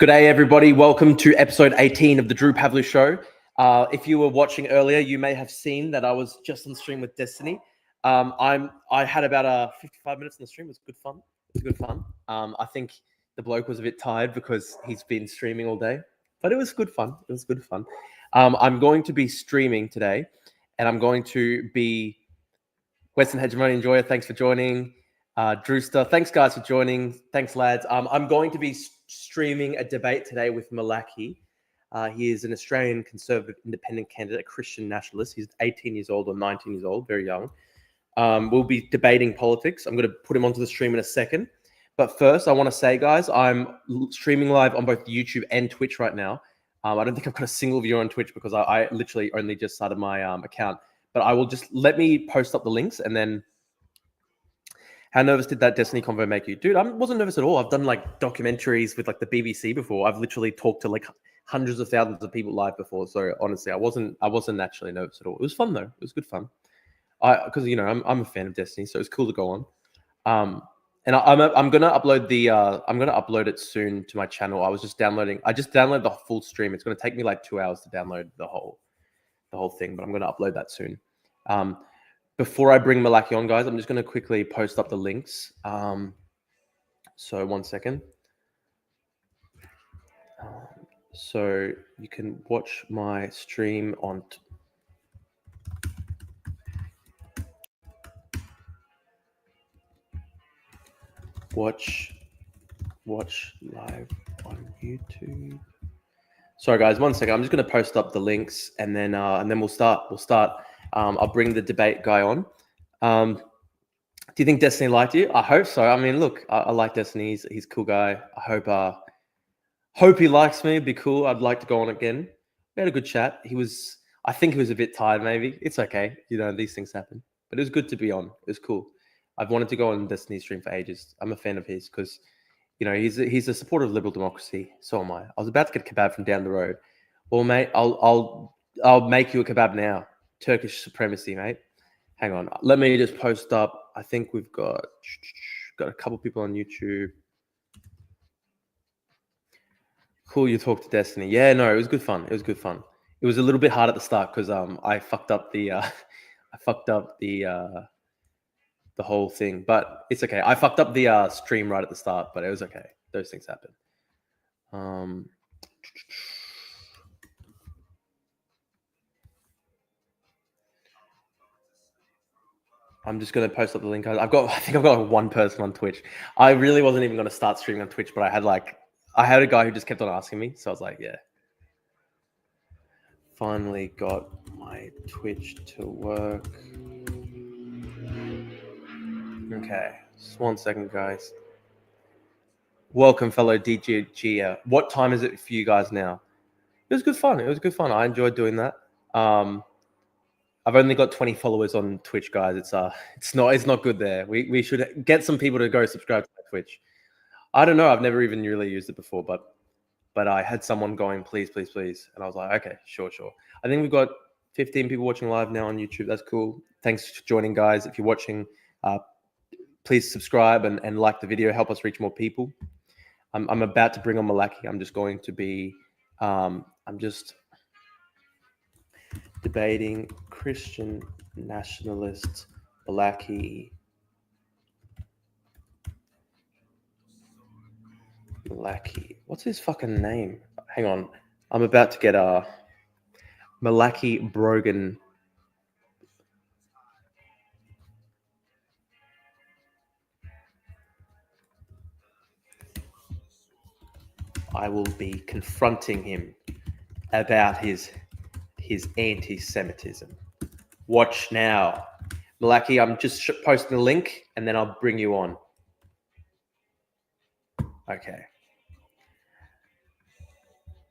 Good day, everybody. Welcome to episode 18 of the Drew Pavlu Show. If you were watching earlier, you may have seen that I was just on stream with Destiny. I had about 55 minutes on the stream. It was good fun. It was good fun. I think the bloke was a bit tired because he's been streaming all day, but it was good fun. It was good fun. I'm going to be streaming today, and I'm going to be Western Hegemony Enjoyer. Thanks for joining. Drewster, thanks guys for joining. Thanks lads. I'm going to be streaming a debate today with Malachi. He is an Australian Conservative independent candidate, a Christian nationalist. He's 18 years old or 19 years old, very young. We'll be debating politics. I'm going to put him onto the stream in a second. But first, I want to say, guys, I'm streaming live on both YouTube and Twitch right now. I don't think I've got a single viewer on Twitch because I literally only just started my account. But I will just let me post up the links and then. How nervous did that Destiny convo make you? Dude, I wasn't nervous at all. I've done like documentaries with like the BBC before. I've literally talked to like hundreds of thousands of people live before. So honestly, I wasn't actually nervous at all. It was fun though. It was good fun. Because you know I'm a fan of Destiny, so it's cool to go on. And I'm gonna upload it soon to my channel. I just downloaded the full stream. It's gonna take me like 2 hours to download the whole thing, but I'm gonna upload that soon. Before I bring Malachi on, guys, I'm just going to quickly post up the links. So 1 second. So you can watch my stream on... Watch live on YouTube. Sorry, guys, 1 second. I'm just going to post up the links and then we'll start. I'll bring the debate guy on. Do you think Destiny liked you? I hope so. I mean, look, I like Destiny. He's a cool guy. I hope he likes me. It'd be cool. I'd like to go on again. We had a good chat. I think he was a bit tired, maybe. It's okay. You know, these things happen. But it was good to be on. It was cool. I've wanted to go on Destiny stream for ages. I'm a fan of his because, you know, he's a supporter of liberal democracy. So am I. I was about to get a kebab from down the road. Well, mate, I'll make you a kebab now. Turkish supremacy, mate. Hang on. Let me just post up. I think we've got a couple people on YouTube. Cool, you talked to Destiny. Yeah, no, it was good fun. It was good fun. It was a little bit hard at the start because I fucked up the the whole thing, but it's okay. I fucked up the stream right at the start, but it was okay. Those things happen. I'm just going to post up the link. I think I've got one person on Twitch. I really wasn't even going to start streaming on Twitch, but I had a guy who just kept on asking me. So I was like, yeah. Finally got my Twitch to work. Okay. Just 1 second, guys. Welcome, fellow DGG. What time is it for you guys now? It was good fun. It was good fun. I enjoyed doing that. I've only got 20 followers on Twitch, guys. It's not good there. We should get some people to go subscribe to my Twitch. I don't know. I've never even really used it before, but I had someone going, please, please, please, and I was like, okay, sure. I think we've got 15 people watching live now on YouTube. That's cool. Thanks for joining, guys. If you're watching, please subscribe and like the video. Help us reach more people. I'm about to bring on Malachi. I'm just going to be. I'm just debating Christian nationalist Malachi. What's his fucking name? Hang on. I'm about to get Malachi Brogan. I will be confronting him about his anti-Semitism. Watch now. Malachi, I'm just posting a link and then I'll bring you on. Okay.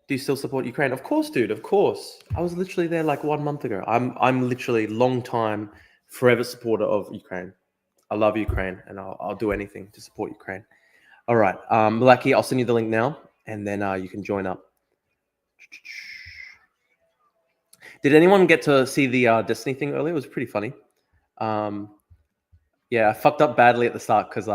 Do you still support Ukraine? Of course, dude. Of course. I was literally there like 1 month ago. I'm literally long time, forever supporter of Ukraine. I love Ukraine and I'll do anything to support Ukraine. All right. Malachi, I'll send you the link now and then you can join up. Did anyone get to see the Destiny thing earlier? It was pretty funny. Yeah, I fucked up badly at the start because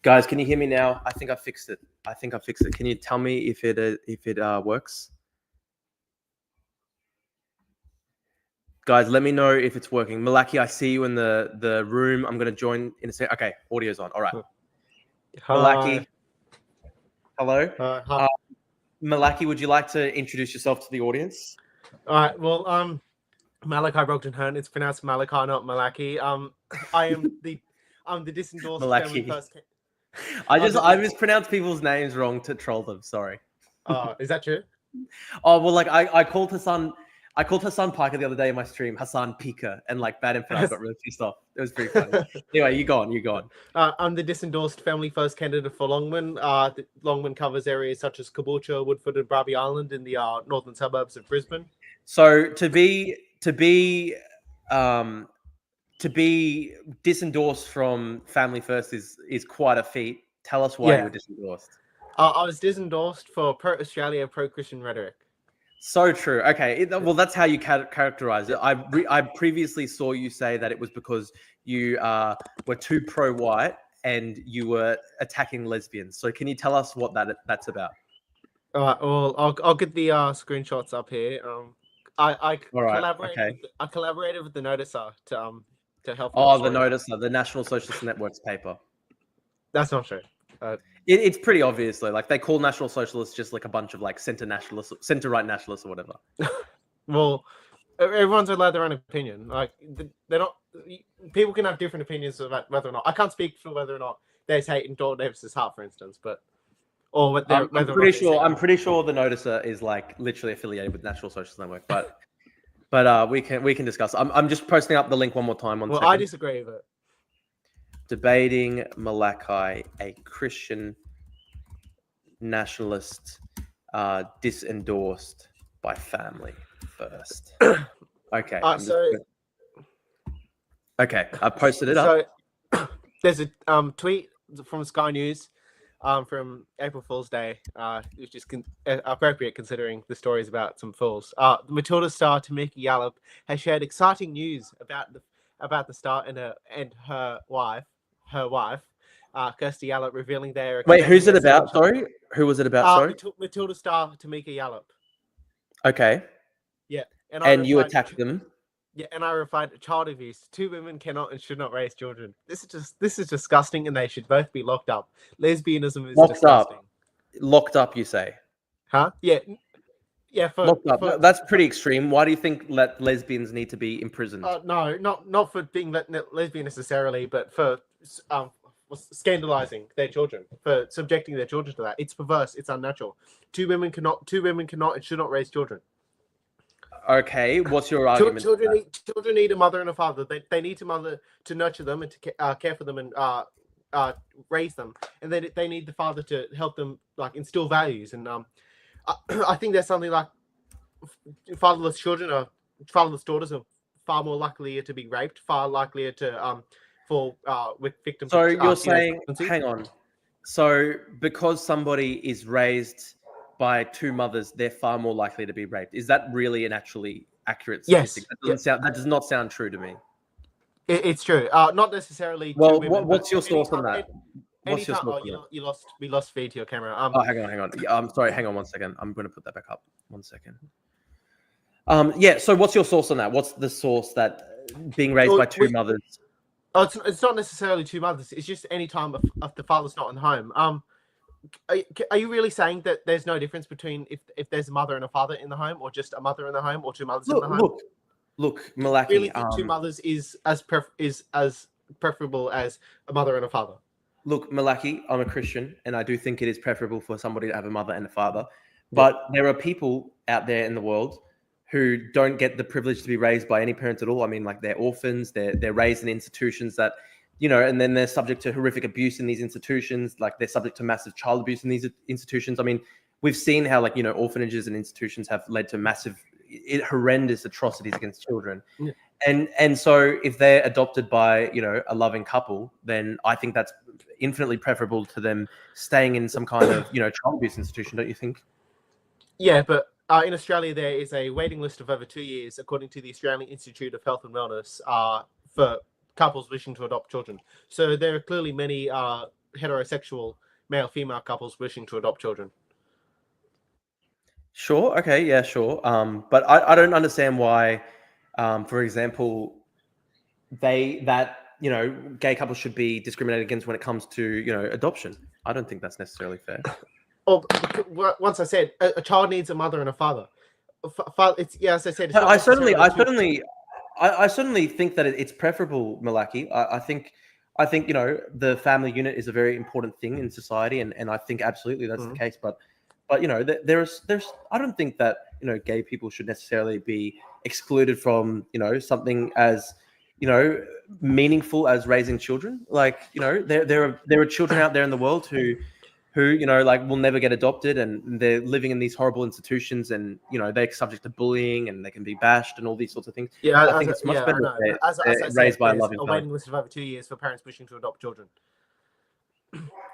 Guys, can you hear me now? I think I fixed it. Can you tell me if it works? Guys, let me know if it's working. Malachi, I see you in the room. I'm going to join in a second. Okay, audio's on. All right. Hi. Malachi, hello. Hi. Malachi, would you like to introduce yourself to the audience? All right. Well, Malachi Brogden-Hearn. It's pronounced Malachi, not Malachi. I'm the disendorsed Malachi. family first. I mispronounce people's names wrong to troll them. Sorry. Is that true? Oh well, like I called Hassan Piker the other day in my stream, Hassan Pika, and like bad info. I got really pissed off. It was pretty funny. Anyway, you go on. I'm the disendorsed family first candidate for Longman. Longman covers areas such as Caboolture, Woodford, and Barbie Island in the northern suburbs of Brisbane. So to be disendorsed from Family First is quite a feat. Tell us why you were disendorsed. I was disendorsed for pro-Australia, pro-Christian rhetoric. So true. Okay. Well, that's how you characterize it. I previously saw you say that it was because you were too pro-white and you were attacking lesbians. So can you tell us what that's about? All right. Well, I'll get the screenshots up here. I collaborated with the Noticer to help. Oh, the Noticer, the National Socialist Network's paper. That's not true. It's pretty obvious though. Like they call National Socialists just like a bunch of like centre-right nationalists or whatever. Well, everyone's allowed their own opinion. Like they're not. People can have different opinions about whether or not. I can't speak for whether or not there's hate in Dawn Davis's heart, for instance, but. I'm pretty sure the Noticer is like literally affiliated with National Socialist Network, but we can discuss. I'm just posting up the link one more time. Well, I disagree with it. Debating Malachi, a Christian nationalist, disendorsed by Family First. Okay. Okay, I posted it up. So there's a tweet from Sky News. From April Fool's Day, which is appropriate considering the stories about some fools. Matilda star Tamika Yallop has shared exciting news about the star and her wife, Kirsty Yallop, revealing their. Wait, who's it about? Sorry, who was it about? Sorry, Matilda star Tamika Yallop. Okay. Yeah, and you attacked them. Yeah, and I replied, child abuse. 2 women cannot and should not raise children. This is disgusting, and they should both be locked up. Lesbianism is disgusting. Locked up, you say? Huh? Yeah. Locked up. That's pretty extreme. Why do you think lesbians need to be imprisoned? No, not for being lesbian necessarily, but for scandalizing their children, for subjecting their children to that. It's perverse. It's unnatural. 2 women cannot and should not raise children. Okay, what's your argument? Children need a mother and a father. They need a mother to nurture them and to care for them and raise them, and they need the father to help them like instill values. And I think there's something like fatherless daughters are far more likely to be raped, far likelier to fall with victims. So you're saying, hang on. So because somebody is raised by 2 mothers, they're far more likely to be raped. Is that really an actually accurate statistic? Yes. That does not sound true to me. It's true. Not necessarily. Well, what's your source on that? We lost feed to your camera. Hang on. I'm sorry. Hang on 1 second. I'm going to put that back up. 1 second. So what's your source on that? What's the source that being raised by 2 mothers? It's not necessarily 2 mothers. It's just any time if the father's not in the home. Are you really saying that there's no difference between if there's a mother and a father in the home, or just a mother in the home, or 2 mothers in the home? Look, Malachi. Really think 2 mothers is as preferable as a mother and a father? Look, Malachi, I'm a Christian, and I do think it is preferable for somebody to have a mother and a father. But there are people out there in the world who don't get the privilege to be raised by any parents at all. I mean, like they're orphans, they're raised in institutions that, and then they're subject to horrific abuse in these institutions. Like they're subject to massive child abuse in these institutions. I mean, we've seen how orphanages and institutions have led to massive, horrendous atrocities against children. Yeah. And so if they're adopted by, a loving couple, then I think that's infinitely preferable to them staying in some kind of, child abuse institution, don't you think? Yeah, but in Australia, there is a waiting list of over 2 years, according to the Australian Institute of Health and Wellness, for couples wishing to adopt children. So there are clearly many heterosexual male-female couples wishing to adopt children. Sure. Okay. Yeah. Sure. But I don't understand why, for example, gay couples should be discriminated against when it comes to adoption. I don't think that's necessarily fair. Or once I said a child needs a mother and a father. It's as I said. It's I certainly think that it's preferable, Malachi. I think the family unit is a very important thing in society, and I think absolutely that's the case. But there's I don't think that gay people should necessarily be excluded from something as meaningful as raising children. Like there are children out there in the world who will never get adopted, and they're living in these horrible institutions, and they're subject to bullying, and they can be bashed and all these sorts of things. Yeah, I think it's much better if they're raised by a loving parent. A waiting list of over 2 years for parents wishing to adopt children.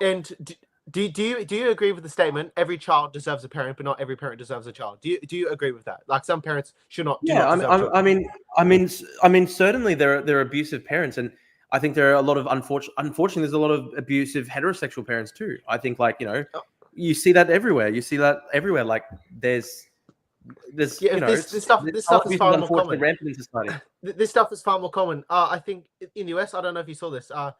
And do you agree with the statement? Every child deserves a parent, but not every parent deserves a child. Do you agree with that? Like some parents should not. I mean, certainly there are abusive parents, and I think there are a lot of unfortunately, there's a lot of abusive heterosexual parents too. I think you see that everywhere. Like there's this stuff is far more common. Rampant in society. This stuff is far more common. I think in the US, I don't know if you saw this. A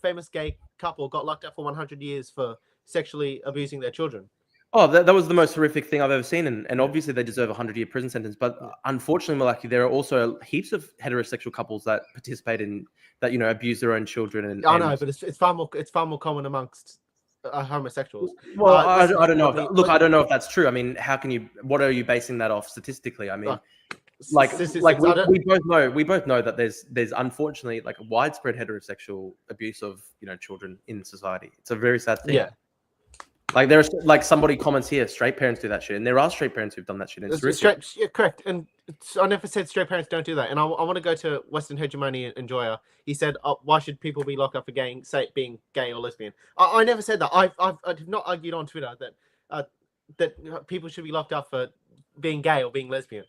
famous gay couple got locked up for 100 years for sexually abusing their children. Oh, that was the most horrific thing I've ever seen, and obviously they deserve a 100-year prison sentence. But unfortunately, Malachi, there are also heaps of heterosexual couples that participate in that, abuse their own children. I know, but it's far more common amongst homosexuals. Well, I don't know. I don't know if that's true. I mean, what are you basing that off statistically? I mean, we both know that there's unfortunately a widespread heterosexual abuse of children in society. It's a very sad thing. Yeah. There's somebody comments here, straight parents do that shit, and there are straight parents who've done that shit. Yeah, correct. And I never said straight parents don't do that. And I want to go to Western Hegemony and Joya. He said, why should people be locked up for being gay or lesbian? I never said that. I have not argued on Twitter that people should be locked up for being gay or being lesbian.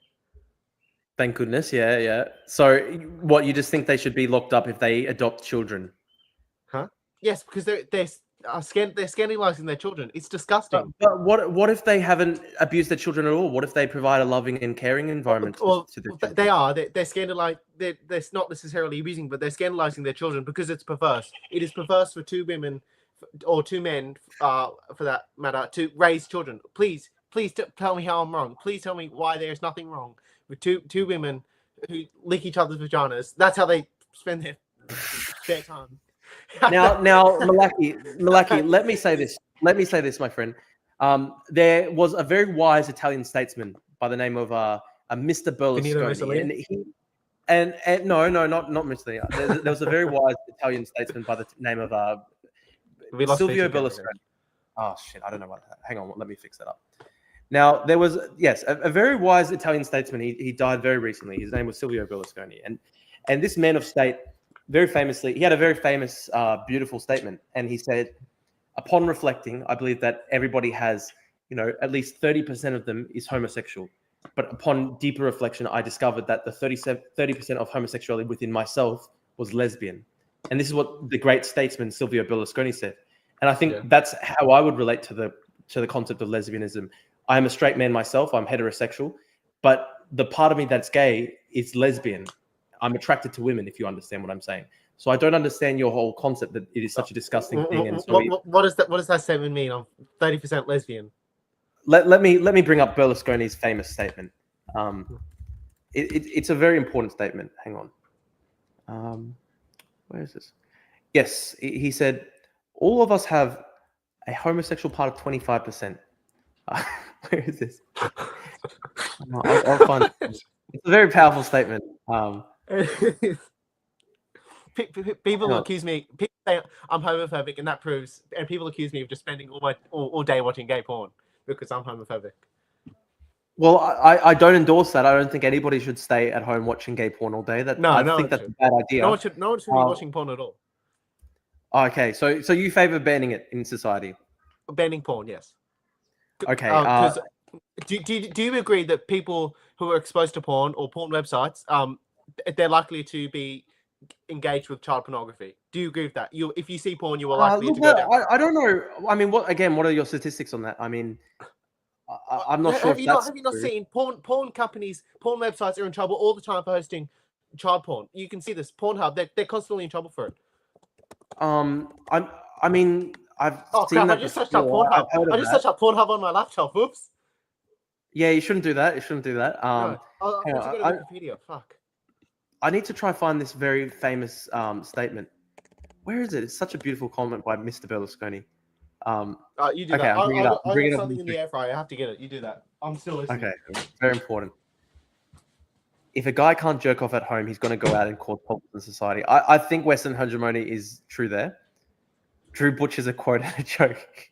Thank goodness. Yeah. So what, you just think they should be locked up if they adopt children? Huh? Yes, because they're scandalizing their children. It's disgusting. But what if they haven't abused their children at all? What if they provide a loving and caring environment to their children? They are. They're scandalizing. They're not necessarily abusing, but they're scandalizing their children because it's perverse. It is perverse for two women or two men, for that matter, to raise children. Please tell me how I'm wrong. Please tell me why there's nothing wrong with two women who lick each other's vaginas. That's how they spend their spare time. Now, Malachi, let me say this, my friend. There was a very wise Italian statesman by the name of Mr. Berlusconi, and no, not Mussolini. There was a very wise Italian statesman by the name of Silvio Berlusconi. Oh shit, I don't know what. Hang on, let me fix that up. Now, there was a very wise Italian statesman. He died very recently. His name was Silvio Berlusconi, and this man of state. Very famously, he had a very famous, beautiful statement, and he said, "Upon reflecting, I believe that everybody has, at least 30% of them is homosexual. But upon deeper reflection, I discovered that the 30% of homosexuality within myself was lesbian." And this is what the great statesman Silvio Berlusconi said. And I think that's how I would relate to the concept of lesbianism. I am a straight man myself. I'm heterosexual, but the part of me that's gay is lesbian. I'm attracted to women, if you understand what I'm saying. So I don't understand your whole concept that it is such a disgusting thing. And so what does that statement mean? I'm 30% lesbian. Let me bring up Berlusconi's famous statement. It's a very important statement. Hang on. Where is this? Yes, he said, all of us have a homosexual part of 25%. Where is this? I'll find it. It's a very powerful statement. People accuse me. People say I'm homophobic, and that proves. And people accuse me of just spending all day watching gay porn because I'm homophobic. Well, I don't endorse that. I don't think anybody should stay at home watching gay porn all day. I think that's a bad idea. No one should be watching porn at all. Okay, so you favor banning it in society? Banning porn, yes. Okay. Do you agree that people who are exposed to porn or porn websites, they're likely to be engage with child pornography. Do you agree with that? If you see porn, you are likely to go down. I don't know. I mean, what are your statistics on that? I mean, I'm not sure Have if you that's not seen porn companies, porn websites are in trouble all the time for hosting child porn. You can see this. Pornhub, they're constantly in trouble for it. I mean, I've seen that. I just searched up Pornhub. I just searched up Pornhub on my laptop. Whoops. Yeah, you shouldn't do that. You shouldn't do that. No, I'll go to Wikipedia. Fuck. I need to try find this very famous statement. Where is it? It's such a beautiful comment by Mr. Berlusconi. You do that. I got something in the air fryer. I have to get it. You do that. I'm still listening. Okay, very important. If a guy can't jerk off at home, he's going to go out and cause problems in society. I think Western hegemony is true there. Drew butchers a quote and a joke.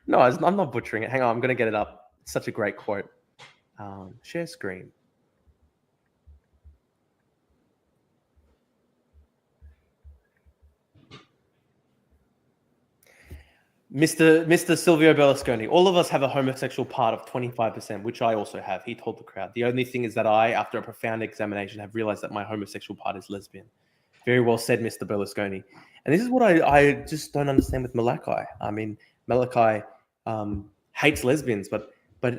No, I'm not butchering it. Hang on, I'm going to get it up. It's such a great quote. Share screen. Mr. Silvio Berlusconi, all of us have a homosexual part of 25%, which I also have. He told the crowd. The only thing is that I, after a profound examination, have realized that my homosexual part is lesbian. Very well said, Mr. Berlusconi. And this is what I just don't understand with Malachi. I mean, Malachi hates lesbians, but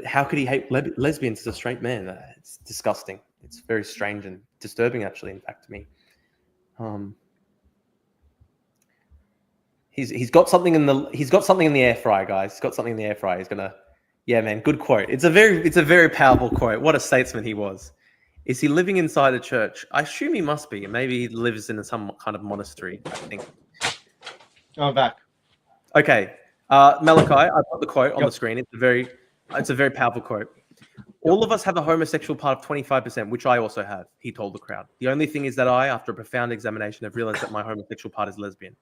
how could he hate lesbians as a straight man? It's disgusting. It's very strange and disturbing, actually, in fact, to me. He's got something in the air fryer, guys. He's got something in the air fryer. He's gonna, yeah, man. Good quote. It's a very powerful quote. What a statesman he was. Is he living inside a church? I assume he must be. Maybe he lives in some kind of monastery, I think. I'm back. Okay, Malachi, I've got the quote on the screen. It's a very powerful quote. All of us have a homosexual part of 25%, which I also have. He told the crowd. The only thing is that I, after a profound examination, have realized that my homosexual part is lesbian.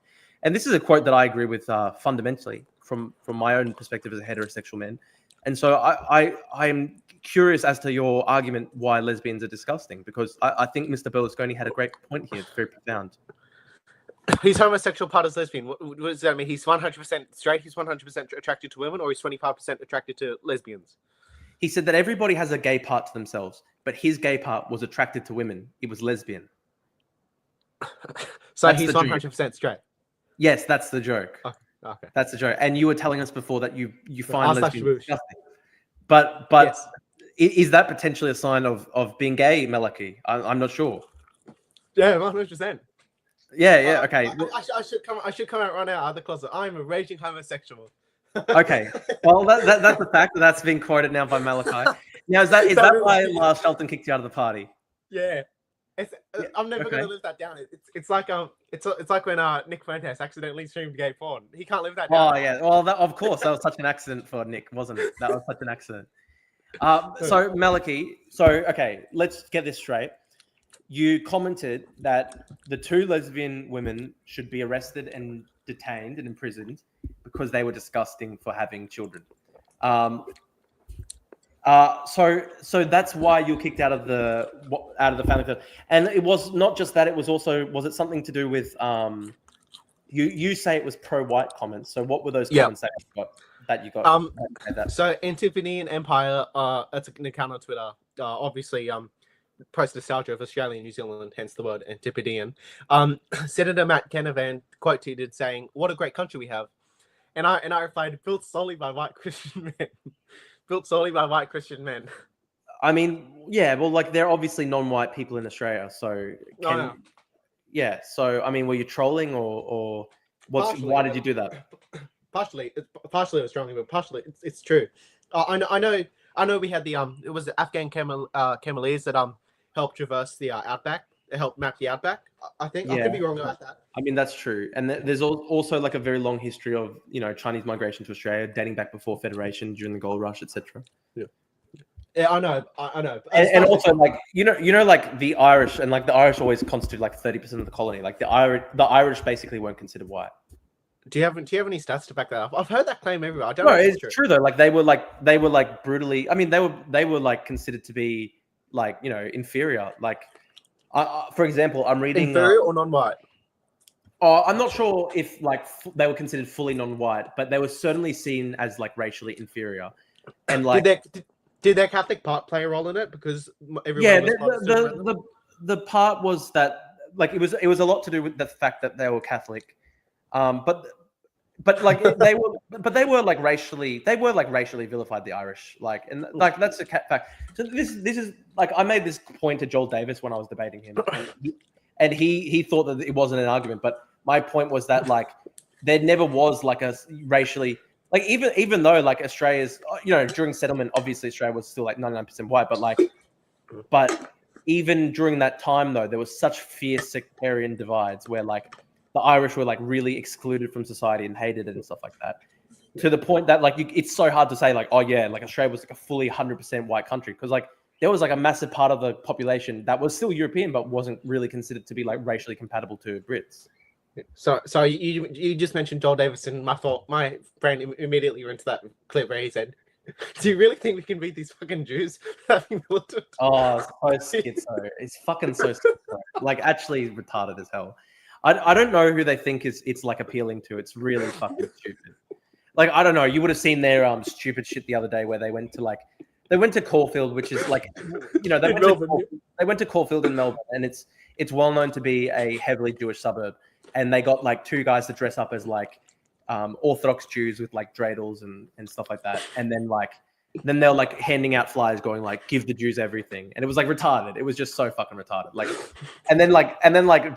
And this is a quote that I agree with fundamentally from my own perspective as a heterosexual man. And so I'm curious as to your argument why lesbians are disgusting, because I think Mr. Berlusconi had a great point here. It's very profound. His homosexual part is lesbian. What does that mean? He's 100% straight, he's 100% attracted to women, or he's 25% attracted to lesbians? He said that everybody has a gay part to themselves, but his gay part was attracted to women. It was lesbian. So that's he's 100% straight? Yes, that's the joke. Okay. That's the joke. And you were telling us before that you find lesbians disgusting. But yes. Is that potentially a sign of being gay, Malachi? I'm not sure. Yeah, 100%. Yeah. Okay. I should come out right now out of the closet. I'm a raging homosexual. Okay. Well, that's a fact that's being quoted now by Malachi. Now, is that why Lars Shelton kicked you out of the party? Yeah. I'm never going to live that down. It's like when Nick Fuentes accidentally streamed gay porn. He can't live that down. Oh yeah. Well, of course, that was such an accident for Nick, wasn't it? That was such an accident. So Malachi. Okay, let's get this straight. You commented that the two lesbian women should be arrested and detained and imprisoned because they were disgusting for having children. So that's why you were kicked out of the family field. And it was not just that; it was also, was it something to do with you say it was pro-white comments. So what were those comments that you got? So Antipodean Empire, that's an account on Twitter. Obviously, post nostalgia of Australia and New Zealand, hence the word Antipodean. Senator Matt Canavan quote tweeted saying, "What a great country we have," and I replied, "Built solely by white Christian men." Built solely by white Christian men. I mean, yeah, well, like they're obviously non-white people in Australia, so yeah. So I mean, were you trolling or why did you do that? Partially it was trolling, but partially it's true. I know we had the it was the Afghan Cameleers that helped traverse the outback. It helped map the outback. I think I could be wrong about that. I mean, that's true. And there's also like a very long history of, Chinese migration to Australia dating back before Federation, during the gold rush, etc. Yeah, I know. And also, like, like the Irish, and like the Irish always constitute like 30% of the colony. Like the Irish basically weren't considered white. Do you have any stats to back that up? I've heard that claim everywhere. I don't know if it's true though. Like they were like brutally. I mean, they were like considered to be like, inferior. Like, for example, I'm reading inferior or non-white. I'm not sure if like they were considered fully non-white, but they were certainly seen as like racially inferior. And like, did their Catholic part play a role in it? Because everyone the part was that like it was a lot to do with the fact that they were Catholic, but like they were like racially vilified, the Irish, like, and like that's a fact. So this is like, I made this point to Joel Davis when I was debating him, and he thought that it wasn't an argument, but my point was that like there never was like a racially, like, even though like Australia's, during settlement, obviously Australia was still like 99% white, but even during that time though, there was such fierce sectarian divides where like the Irish were like really excluded from society and hated it and stuff like that, to the point that like it's so hard to say like, oh yeah, like Australia was like a fully 100% white country, because like there was like a massive part of the population that was still European but wasn't really considered to be like racially compatible to Brits. So you just mentioned Joel Davis, and my brain immediately went to that clip where he said, "Do you really think we can beat these fucking Jews?" Oh, it's so schizo. It's fucking so schizo. Like, actually retarded as hell. I don't know who they think it's like appealing to. It's really fucking stupid. Like, I don't know. You would have seen their stupid shit the other day where they went to Caulfield, which is like, they went to Caulfield in Melbourne, and it's well known to be a heavily Jewish suburb. And they got like two guys to dress up as like Orthodox Jews with like dreidels and stuff like that. And then they're like handing out flyers going like, give the Jews everything. And it was like retarded. It was just so fucking retarded. Like, and then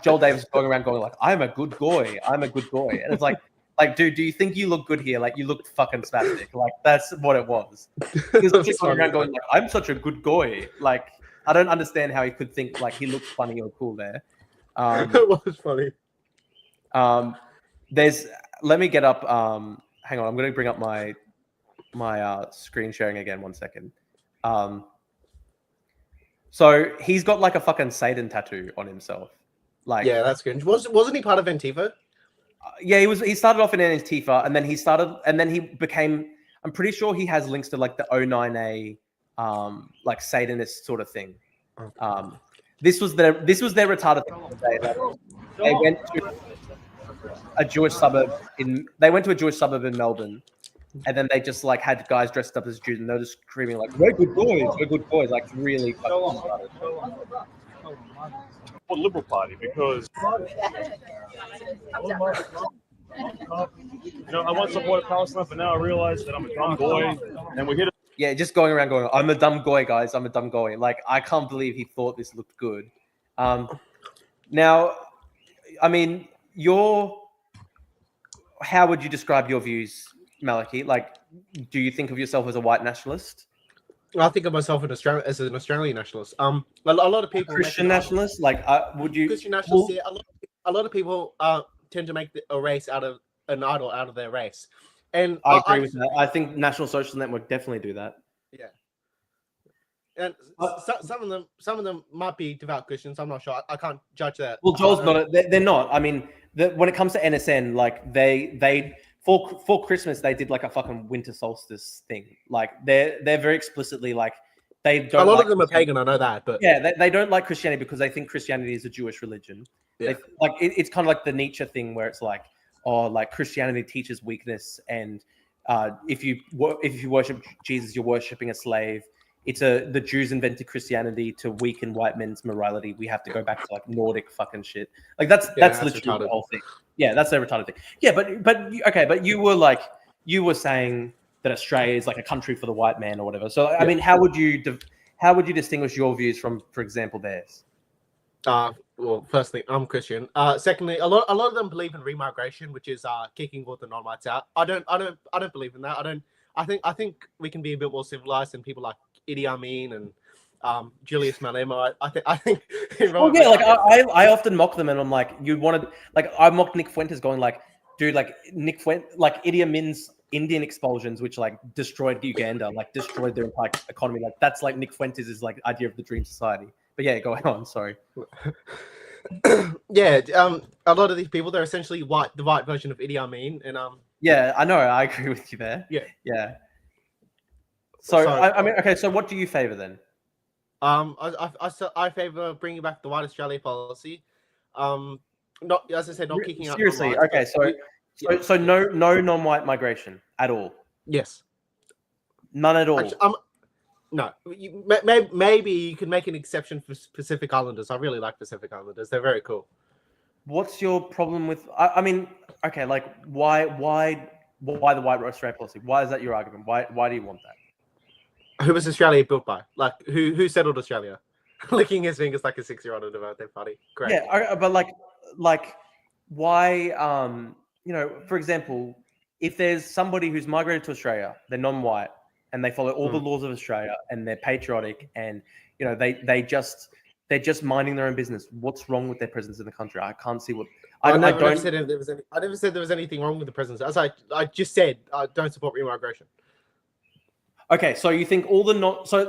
Joel Davis going around going like, I'm a good goy. I'm a good goy. And it's like, dude, do you think you look good here? Like, you look fucking spastic. Like, that's what it was. He was just going around going like, I'm such a good goy. Like, I don't understand how he could think like he looked funny or cool there. It was funny. Let me get up. Hang on, I'm going to bring up my screen sharing again. 1 second. So he's got like a fucking Satan tattoo on himself. Like, yeah, that's good. Wasn't he part of Antifa? Yeah, he started off in Antifa, and then he became. I'm pretty sure he has links to like the 09A, like Satanist sort of thing. This was their retarded thing. They went to a Jewish suburb in Melbourne, and then they just like had guys dressed up as Jews, and they're just screaming like, we're good boys, like really fucking for the Liberal Party, because I once supported Palestine, but now I realize that I'm a dumb boy, and we're here to... Yeah, just going around going, I'm a dumb goy, guys. I'm a dumb goy. Like, I can't believe he thought this looked good. Now, I mean, how would you describe your views, Malachi? Like, do you think of yourself as a white nationalist? I think of myself as an Australian nationalist. A lot of people... Christian nationalist? Like, would you... Christian nationalist, yeah. A lot of people tend to make a race out of an idol out of their race. And I agree with that. I think National Social Network definitely do that. Yeah. And some of them might be devout Christians. I'm not sure. I can't judge that. Well, Joel's not. They're not. I mean, when it comes to NSN, like they for Christmas they did like a fucking winter solstice thing. Like they're very explicitly like they don't. A lot of them are pagan. I know that, but yeah, they don't like Christianity because they think Christianity is a Jewish religion. Yeah. It's kind of like the Nietzsche thing where it's like, oh, like Christianity teaches weakness, and if you worship Jesus, you're worshiping a slave. The Jews invented Christianity to weaken white men's morality. We have to go back to like Nordic fucking shit. Like that's literally retarded. The whole thing. Yeah, that's a retarded thing. Yeah, but you were saying that Australia is like a country for the white man or whatever. So I mean, how would you distinguish your views from, for example, theirs? Well, firstly, I'm Christian. Secondly, a lot of them believe in remigration, which is kicking all the non-whites out. I don't believe in that. I think we can be a bit more civilized than people like Idi Amin and Julius Malema. I think. Well, yeah, like I often mock them, and I'm like, I mocked Nick Fuentes, going like, dude, like Nick Fuentes, like Idi Amin's Indian expulsions, which like destroyed Uganda, like destroyed their entire economy. Like that's like Nick Fuentes' like idea of the dream society. But yeah, go on. Sorry. Yeah, a lot of these people, they're essentially the white version of Idi Amin, and Yeah, I know. I agree with you there. Yeah. So I mean, okay. So what do you favor then? I favor bringing back the White Australia policy. Not, as I said, not kicking out. Seriously, okay. So no non-white migration at all. Yes. None at all. Actually, No, maybe you could make an exception for Pacific Islanders. I really like Pacific Islanders. They're very cool. What's your problem with? I mean, okay, like why the white Australia policy? Why is that your argument? Why do you want that? Who was Australia built by? Like who settled Australia? Licking his fingers like a 6-year-old at a birthday party. Great. Yeah, but like why? For example, if there's somebody who's migrated to Australia, they're non-white, and they follow all the laws of Australia, and they're patriotic, and they're just minding their own business. What's wrong with their presence in the country? I can't see what. I never said there was anything wrong with the presence. As I just said, I don't support remigration. Okay, so you think all the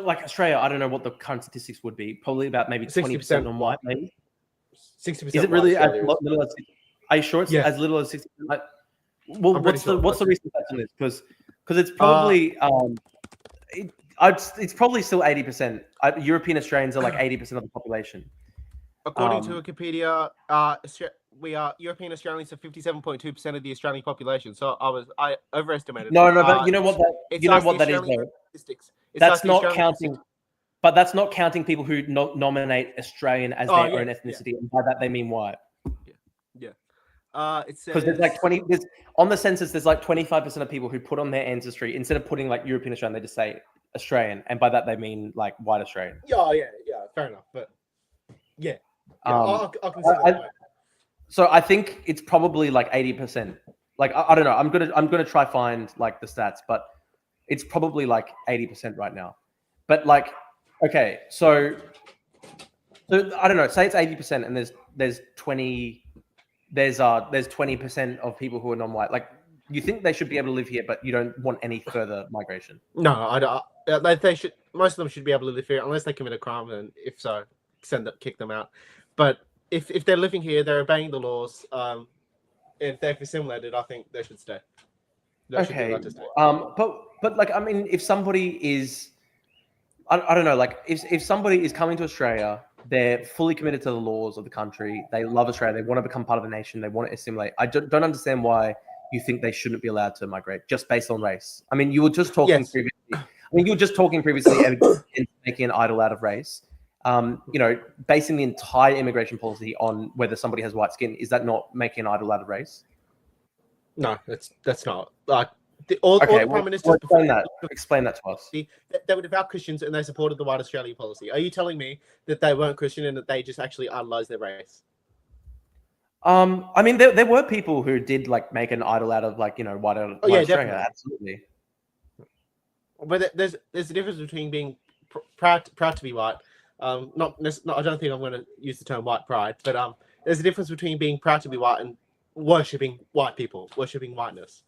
like Australia? I don't know what the current statistics would be. Probably about maybe 20% non-white, maybe 60%. Is it really as little as? Are you sure it's as little as 60%? Well, what's the reason for this? Because it's probably it's probably still 80%. European Australians are like 80% of the population. According to Wikipedia, European Australians are 57.2% of the Australian population. So I overestimated. No, but you know what that is though. That's not counting. But that's not counting people who nominate Australian as their own ethnicity, and by that they mean white. It says because there's like 20. On the census, there's like 25% of people who put on their ancestry instead of putting like European Australian, they just say Australian, and by that they mean like white Australian. Yeah, fair enough. But I'll consider that. So I think it's probably like 80%. Like I don't know. I'm gonna try find like the stats, but it's probably like 80% right now. But like, okay, so I don't know. Say it's 80%, and there's 20. There's 20% of people who are non-white. Like, you think they should be able to live here, but you don't want any further migration. No, I don't. They should. Most of them should be able to live here, unless they commit a crime, and if so, kick them out. But if they're living here, they're obeying the laws. If they've assimilated, I think they should stay. Okay. But like, I mean, if somebody is, I don't know, like if somebody is coming to Australia, they're fully committed to the laws of the country. They love Australia. They want to become part of the nation. They want to assimilate. I don't understand why you think they shouldn't be allowed to migrate just based on race. I mean, you were just talking previously. And making an idol out of race. Basing the entire immigration policy on whether somebody has white skin, is that not making an idol out of race? No, that's not. Like all the prime ministers explain that to us. They were devout Christians and they supported the white Australia policy. Are you telling me that they weren't Christian and that they just actually idolized their race? I mean, there were people who did like make an idol out of white Australia. Definitely. Absolutely. But there's a difference between being proud to be white. I don't think I'm going to use the term white pride, but there's a difference between being proud to be white and worshipping white people, worshipping whiteness,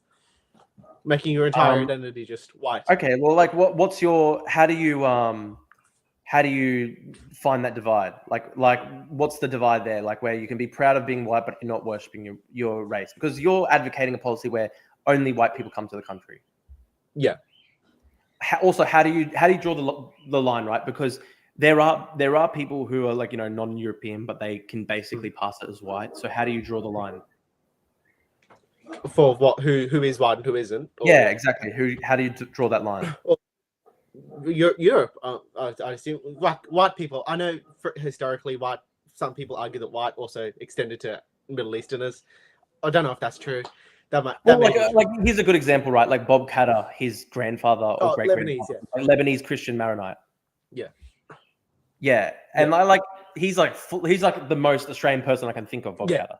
making your entire identity just white. Okay, well, like, what's your? How do you find that divide? Like, what's the divide there? Like, where you can be proud of being white, but you're not worshipping your race, because you're advocating a policy where only white people come to the country. Yeah. Also, how do you draw the line, right? Because there are people who are like non-European, but they can basically pass it as white. So how do you draw the line? For what? Who is white and who isn't? Or... Yeah, exactly. How do you draw that line? Europe. I assume white people. I know historically white. Some people argue that white also extended to Middle Easterners. I don't know if that's true. Here's a good example, right? Like Bob Catter, his grandfather or great grandfather, Lebanese Christian Maronite. Yeah, and he's like the most Australian person I can think of. Bob Catter.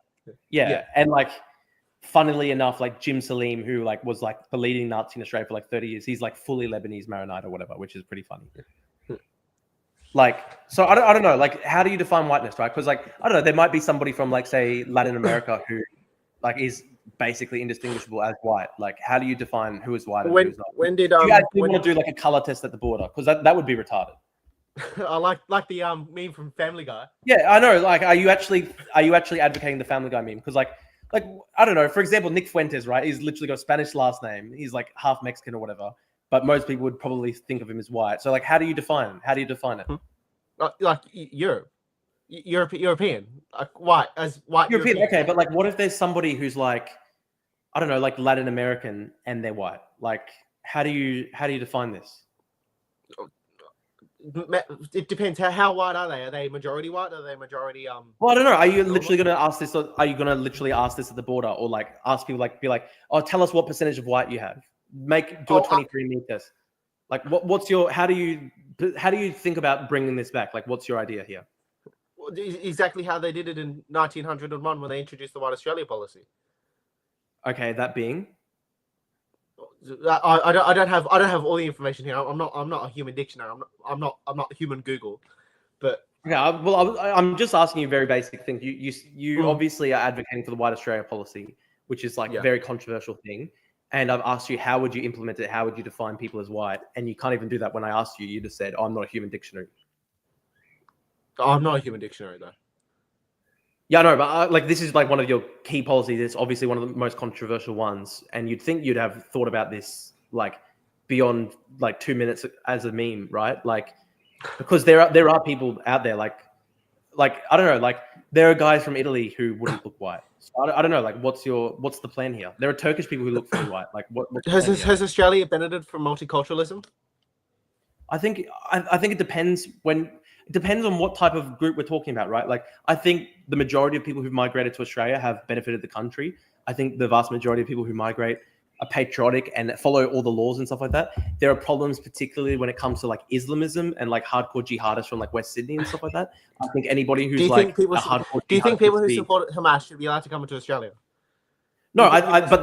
Yeah, and like, funnily enough, like Jim Salim, who like was like the leading Nazi in Australia for like 30 years, he's like fully Lebanese Maronite or whatever, which is pretty funny. Like, so I don't know, like, how do you define whiteness, right? Because like, I don't know, there might be somebody from like, say, Latin America who like is basically indistinguishable as white. Like, how do you define who is white and who is not? When did do you actually want to do like a color test at the border? Because that would be retarded. I like the meme from Family Guy. Yeah, I know. Like, are you actually advocating the Family Guy meme? Because like I don't know. For example, Nick Fuentes, right? He's literally got a Spanish last name. He's like half Mexican or whatever. But most people would probably think of him as white. So like, how do you define him? How do you define it? Like European, like white as white. European. Okay, but like, what if there's somebody who's like, I don't know, like Latin American and they're white? Like, how do you define this? it depends. How white are they? Are they majority white? Are they majority Well, I don't know. Are you literally going to ask this? Or are you going to literally ask this at the border, or like ask people, like be like, oh, tell us what percentage of white you have. Do a 23andMe test. Like, what's your? How do you think about bringing this back? Like, what's your idea here? Exactly how they did it in 1901 when they introduced the White Australia policy. Okay, that being. I don't have all the information here. I'm not a human dictionary. I'm not human Google, but yeah. Well, I'm just asking you very basic things. You obviously are advocating for the White Australia policy, which is like a very controversial thing. And I've asked you, how would you implement it? How would you define people as white? And you can't even do that. When I asked you, you just said, oh, I'm not a human dictionary. I'm not a human dictionary though. Yeah, no, but like this is like one of your key policies. It's obviously one of the most controversial ones, and you'd think you'd have thought about this like beyond like 2 minutes as a meme, right? Like because there are people out there like I don't know, like there are guys from Italy who wouldn't look white. So I don't know, like what's the plan here? There are Turkish people who look fully white. Like what has Australia benefited from multiculturalism? I think it depends It depends on what type of group we're talking about, right? Like, I think the majority of people who've migrated to Australia have benefited the country. I think the vast majority of people who migrate are patriotic and follow all the laws and stuff like that. There are problems, particularly when it comes to like Islamism and like hardcore jihadists from like West Sydney and stuff like that. I think anybody who's do you think people who support Hamas should be allowed to come into Australia? No, but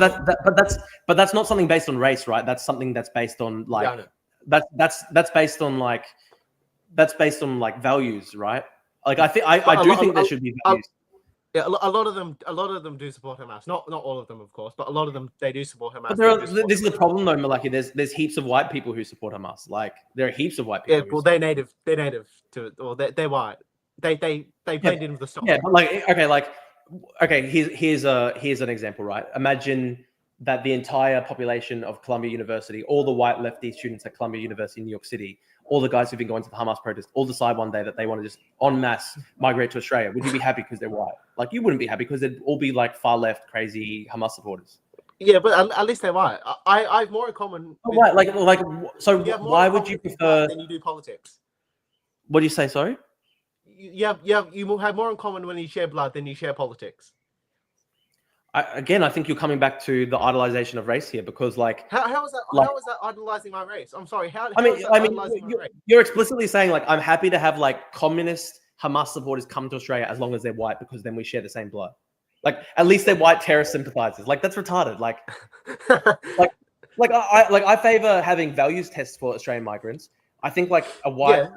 that's not something based on race, right? That's something that's based on like that's based on like values, right? Like I think there should be values. Yeah, a lot of them do support Hamas. Not all of them, of course, but a lot of them they do support Hamas. But this is the problem, though, Malachi. There's heaps of white people who support Hamas. Like there are heaps of white people. Yeah, well, they're native to it, or they're white. They blend in with the stock. Yeah, but here's an example, right? Imagine that the entire population of Columbia University, all the white lefty students at Columbia University in New York City, all the guys who've been going to the Hamas protest, all decide one day that they want to just en masse migrate to Australia. Would you be happy because they're white? Like, you wouldn't be happy because they'd all be like far left, crazy Hamas supporters. Yeah, but at least they're white. I have more in common. Why would you prefer? Than you do politics. What do you say? Sorry. You have more in common when you share blood than you share politics. I think you're coming back to the idolization of race here, because like how is that idolizing my race? I'm sorry. You're explicitly saying like I'm happy to have like communist Hamas supporters come to Australia as long as they're white, because then we share the same blood. Like at least they're white terrorist sympathizers. Like that's retarded. Like I favor having values tests for Australian migrants. I think like a white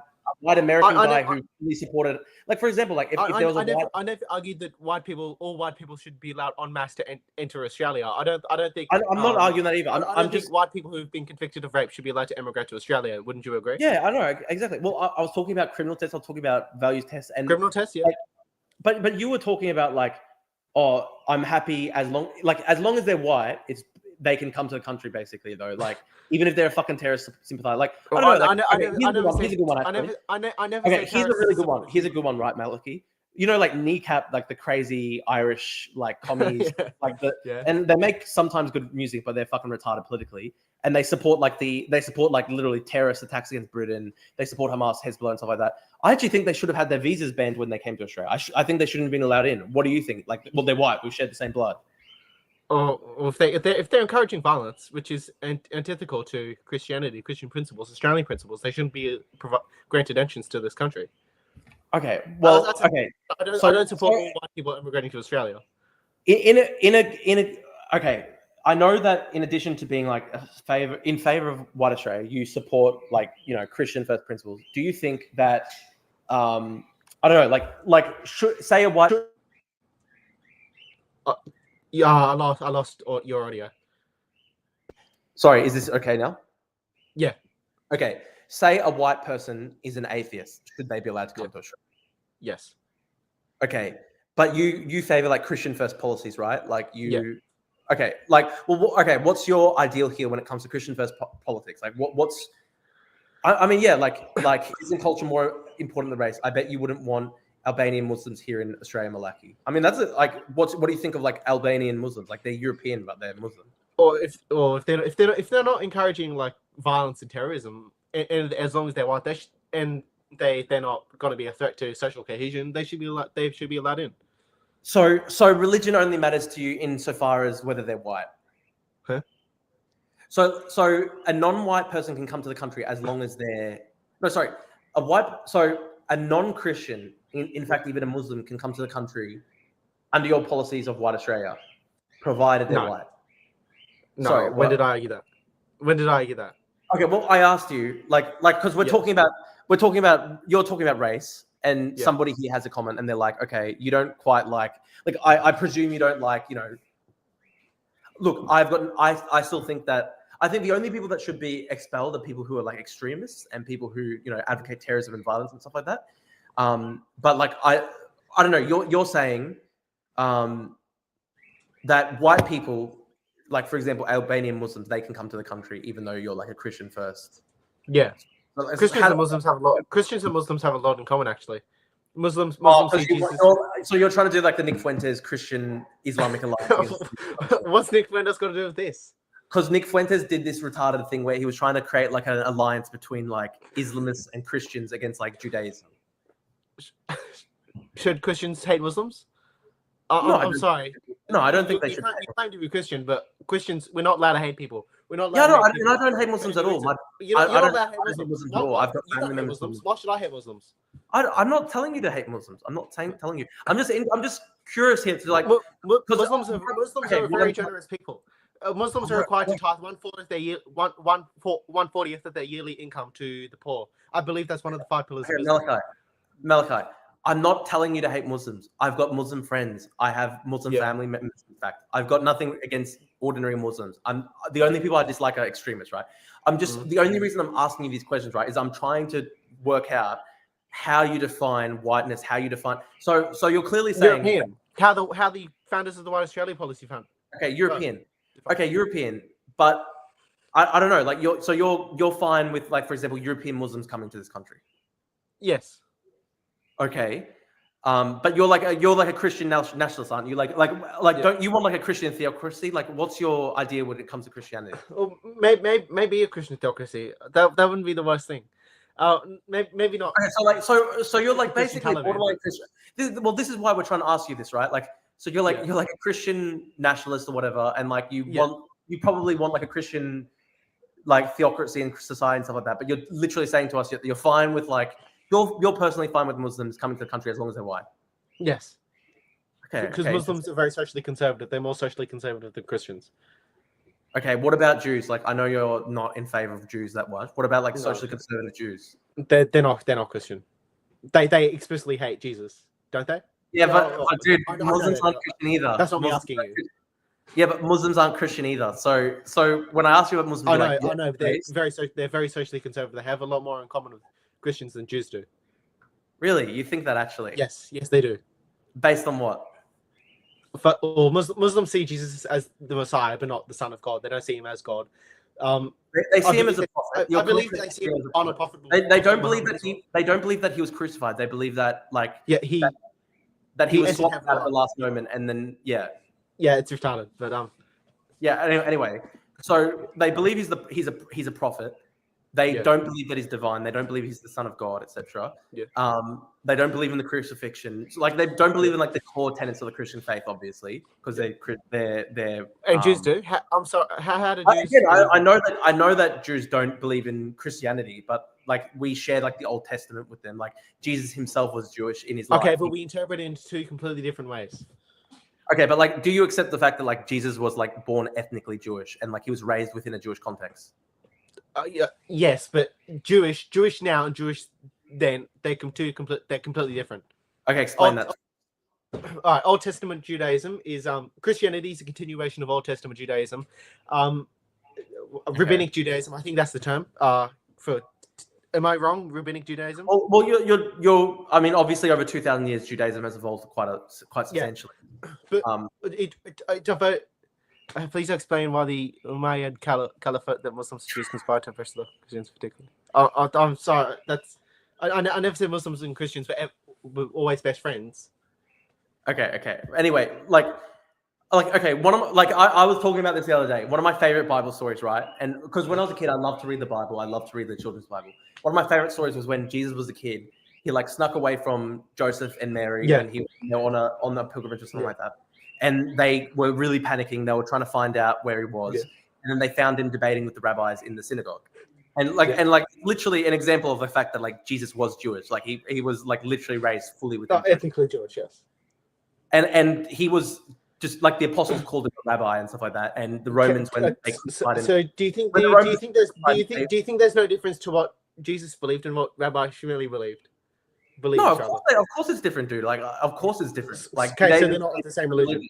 American guy who really supported, like for example, like if there was I never argued that all white people should be allowed en masse to enter Australia. I don't think I'm not arguing that either. I'm just white people who've been convicted of rape should be allowed to emigrate to Australia. Wouldn't you agree? Yeah, I know exactly. Well, I was talking about criminal tests. I was talking about values tests and criminal tests. Yeah, but you were talking about like, oh, I'm happy as long as they're white, they can come to the country basically though. Like even if they're a fucking terrorist sympathizer, like I don't know. Here's a good one. Okay, here's a really good one. Here's a good one, right, Malachi? You know, like Kneecap, like the crazy Irish like commies, and they make sometimes good music, but they're fucking retarded politically. And they support literally terrorist attacks against Britain. They support Hamas, Hezbollah, and stuff like that. I actually think they should have had their visas banned when they came to Australia. I think they shouldn't have been allowed in. What do you think? Like, well, they're white. We shared the same blood. Or if they're encouraging violence, which is antithetical to Christianity, Christian principles, Australian principles, they shouldn't be granted entrance to this country. Okay, well, okay. I don't support all white people immigrating to Australia. Okay, I know that in addition to being like in favor of white Australia, you support like Christian first principles. Do you think that I don't know, should say a white? Yeah, I lost your audio. Sorry, is this okay now? Yeah. Okay. Say a white person is an atheist. Should they be allowed to come to Australia? Yes. Okay. But you favor like Christian first policies, right? Like you. Yeah. Okay. Like, well, okay. What's your ideal here when it comes to Christian first politics? Like, what's? I mean, yeah. Like, isn't culture more important than race? I bet you wouldn't want Albanian Muslims here in Australia, Malachi. I mean, that's like, what do you think of like Albanian Muslims? Like they're European, but they're Muslim. Or if they're not encouraging like violence and terrorism, and as long as they're white, they're not going to be a threat to social cohesion, they should be allowed in. So religion only matters to you insofar as whether they're white. Huh? So a non-white person can come to the country as long as they're a non-Christian, in fact, even a Muslim can come to the country under your policies of white Australia, provided they're white. No, Sorry, when did I argue that? Okay, well, I asked you, because you're talking about race, and somebody here has a comment, and they're like, okay, you don't quite like I presume you don't like, look, I still think that, I think the only people that should be expelled are people who are like extremists and people who, advocate terrorism and violence and stuff like that. But like, I don't know, you're saying that white people, like for example, Albanian Muslims, they can come to the country even though you're like a Christian first. Yeah. Christians and Muslims have a lot in common, actually. Muslims see Jesus. So you're trying to do like the Nick Fuentes Christian Islamic alliance. What's Nick Fuentes got to do with this? Because Nick Fuentes did this retarded thing where he was trying to create like an alliance between like Islamists and Christians against like Judaism. Should Christians hate Muslims? No, I'm sorry. No, I don't think they should. You claim to be Christian, but Christians, we're not allowed to hate people. We're not allowed. Yeah, no, I don't hate Muslims at all. You're not allowed to hate Muslims at all. I've got you don't hate Muslims. Why should I hate Muslims? I'm not telling you to hate Muslims. I'm not telling you. I'm just curious here to like. Muslims are very generous people. Muslims are required to tithe 1/40th of their yearly income to the poor. I believe that's one of the 5 pillars. Okay, Malachi, I'm not telling you to hate Muslims. I've got Muslim friends. I have Muslim family members. In fact, I've got nothing against ordinary Muslims. The only people I dislike are extremists, right? The only reason I'm asking you these questions, right, is I'm trying to work out how you define whiteness, how you define. So you're clearly saying European. How the founders of the White Australia policy found. Okay, European. Okay, European. But I don't know. Like you're fine with, like, for example, European Muslims coming to this country. Yes. Okay. But you're like a Christian nationalist, aren't you? Don't you want like a Christian theocracy? Like, what's your idea when it comes to Christianity? Well, maybe a Christian theocracy. That wouldn't be the worst thing. Maybe not. Okay, so you're like basically borderline Christian. This is why we're trying to ask you this, right? Like, so you're like a Christian nationalist or whatever, and like you probably want like a Christian like theocracy and society and stuff like that. But you're literally saying to us that you're fine with like you're personally fine with Muslims coming to the country as long as they're white. Yes. Okay. Because Muslims are very socially conservative. They're more socially conservative than Christians. Okay. What about Jews? Like, I know you're not in favor of Jews that much. What about like socially conservative Jews? They're not Christian. They explicitly hate Jesus, don't they? Yeah, but dude, Muslims aren't Christian either. That's not me asking you. Yeah, but Muslims aren't Christian either. So when I ask you about Muslims, I know. They're very socially conservative. They have a lot more in common with Christians than Jews do. Really? You think that actually? Yes, they do. Based on what? Muslims see Jesus as the Messiah, but not the Son of God. They don't see him as God. They see him as a prophet. I believe they see him on a prophet. They don't believe that he was crucified. They believe that he was swapped out at the last moment, and then yeah, it's retarded. But Anyway, so they believe he's a prophet. They don't believe that he's divine. They don't believe he's the Son of God, etc. Yeah. They don't believe in the crucifixion. So, like, they don't believe in like the core tenets of the Christian faith, obviously, because they're and Jews do. I'm sorry. How do Jews? I know that Jews don't believe in Christianity, but like we share like the Old Testament with them. Like Jesus himself was Jewish in his life. Okay, but we interpret it in 2 completely different ways. Okay, but like, do you accept the fact that like Jesus was like born ethnically Jewish and like he was raised within a Jewish context? Yes, but Jewish now and Jewish then, they're completely different. Okay, explain that. All right, Old Testament Judaism is Christianity is a continuation of Old Testament Judaism. Rabbinic Judaism, I think that's the term. Am I wrong? Rabbinic Judaism? Well, you're. I mean, obviously, over 2,000 years, Judaism has evolved quite substantially. But please explain why the Umayyad Caliphate that Muslims Jews conspired to oppress the Christians particularly. I'm sorry. I never said Muslims and Christians were always best friends. Okay. Anyway, like, like, okay, I was talking about this the other day. One of my favorite Bible stories, right? And because when I was a kid, I loved to read the Bible. I loved to read the children's Bible. One of my favorite stories was when Jesus was a kid. He like snuck away from Joseph and Mary when he was on the pilgrimage or something like that. And they were really panicking. They were trying to find out where he was. Yeah. And then they found him debating with the rabbis in the synagogue. And like literally an example of the fact that like Jesus was Jewish. Like he was like literally raised fully with ethnically Jewish, yes. And he was just like the apostles called him a rabbi and stuff like that, and the Romans when they couldn't so do you think there's no difference to what Jesus believed and what Rabbi Shmuley believed? No, of course it's different, dude. Like of course it's different. Like okay, so they're not the same religion.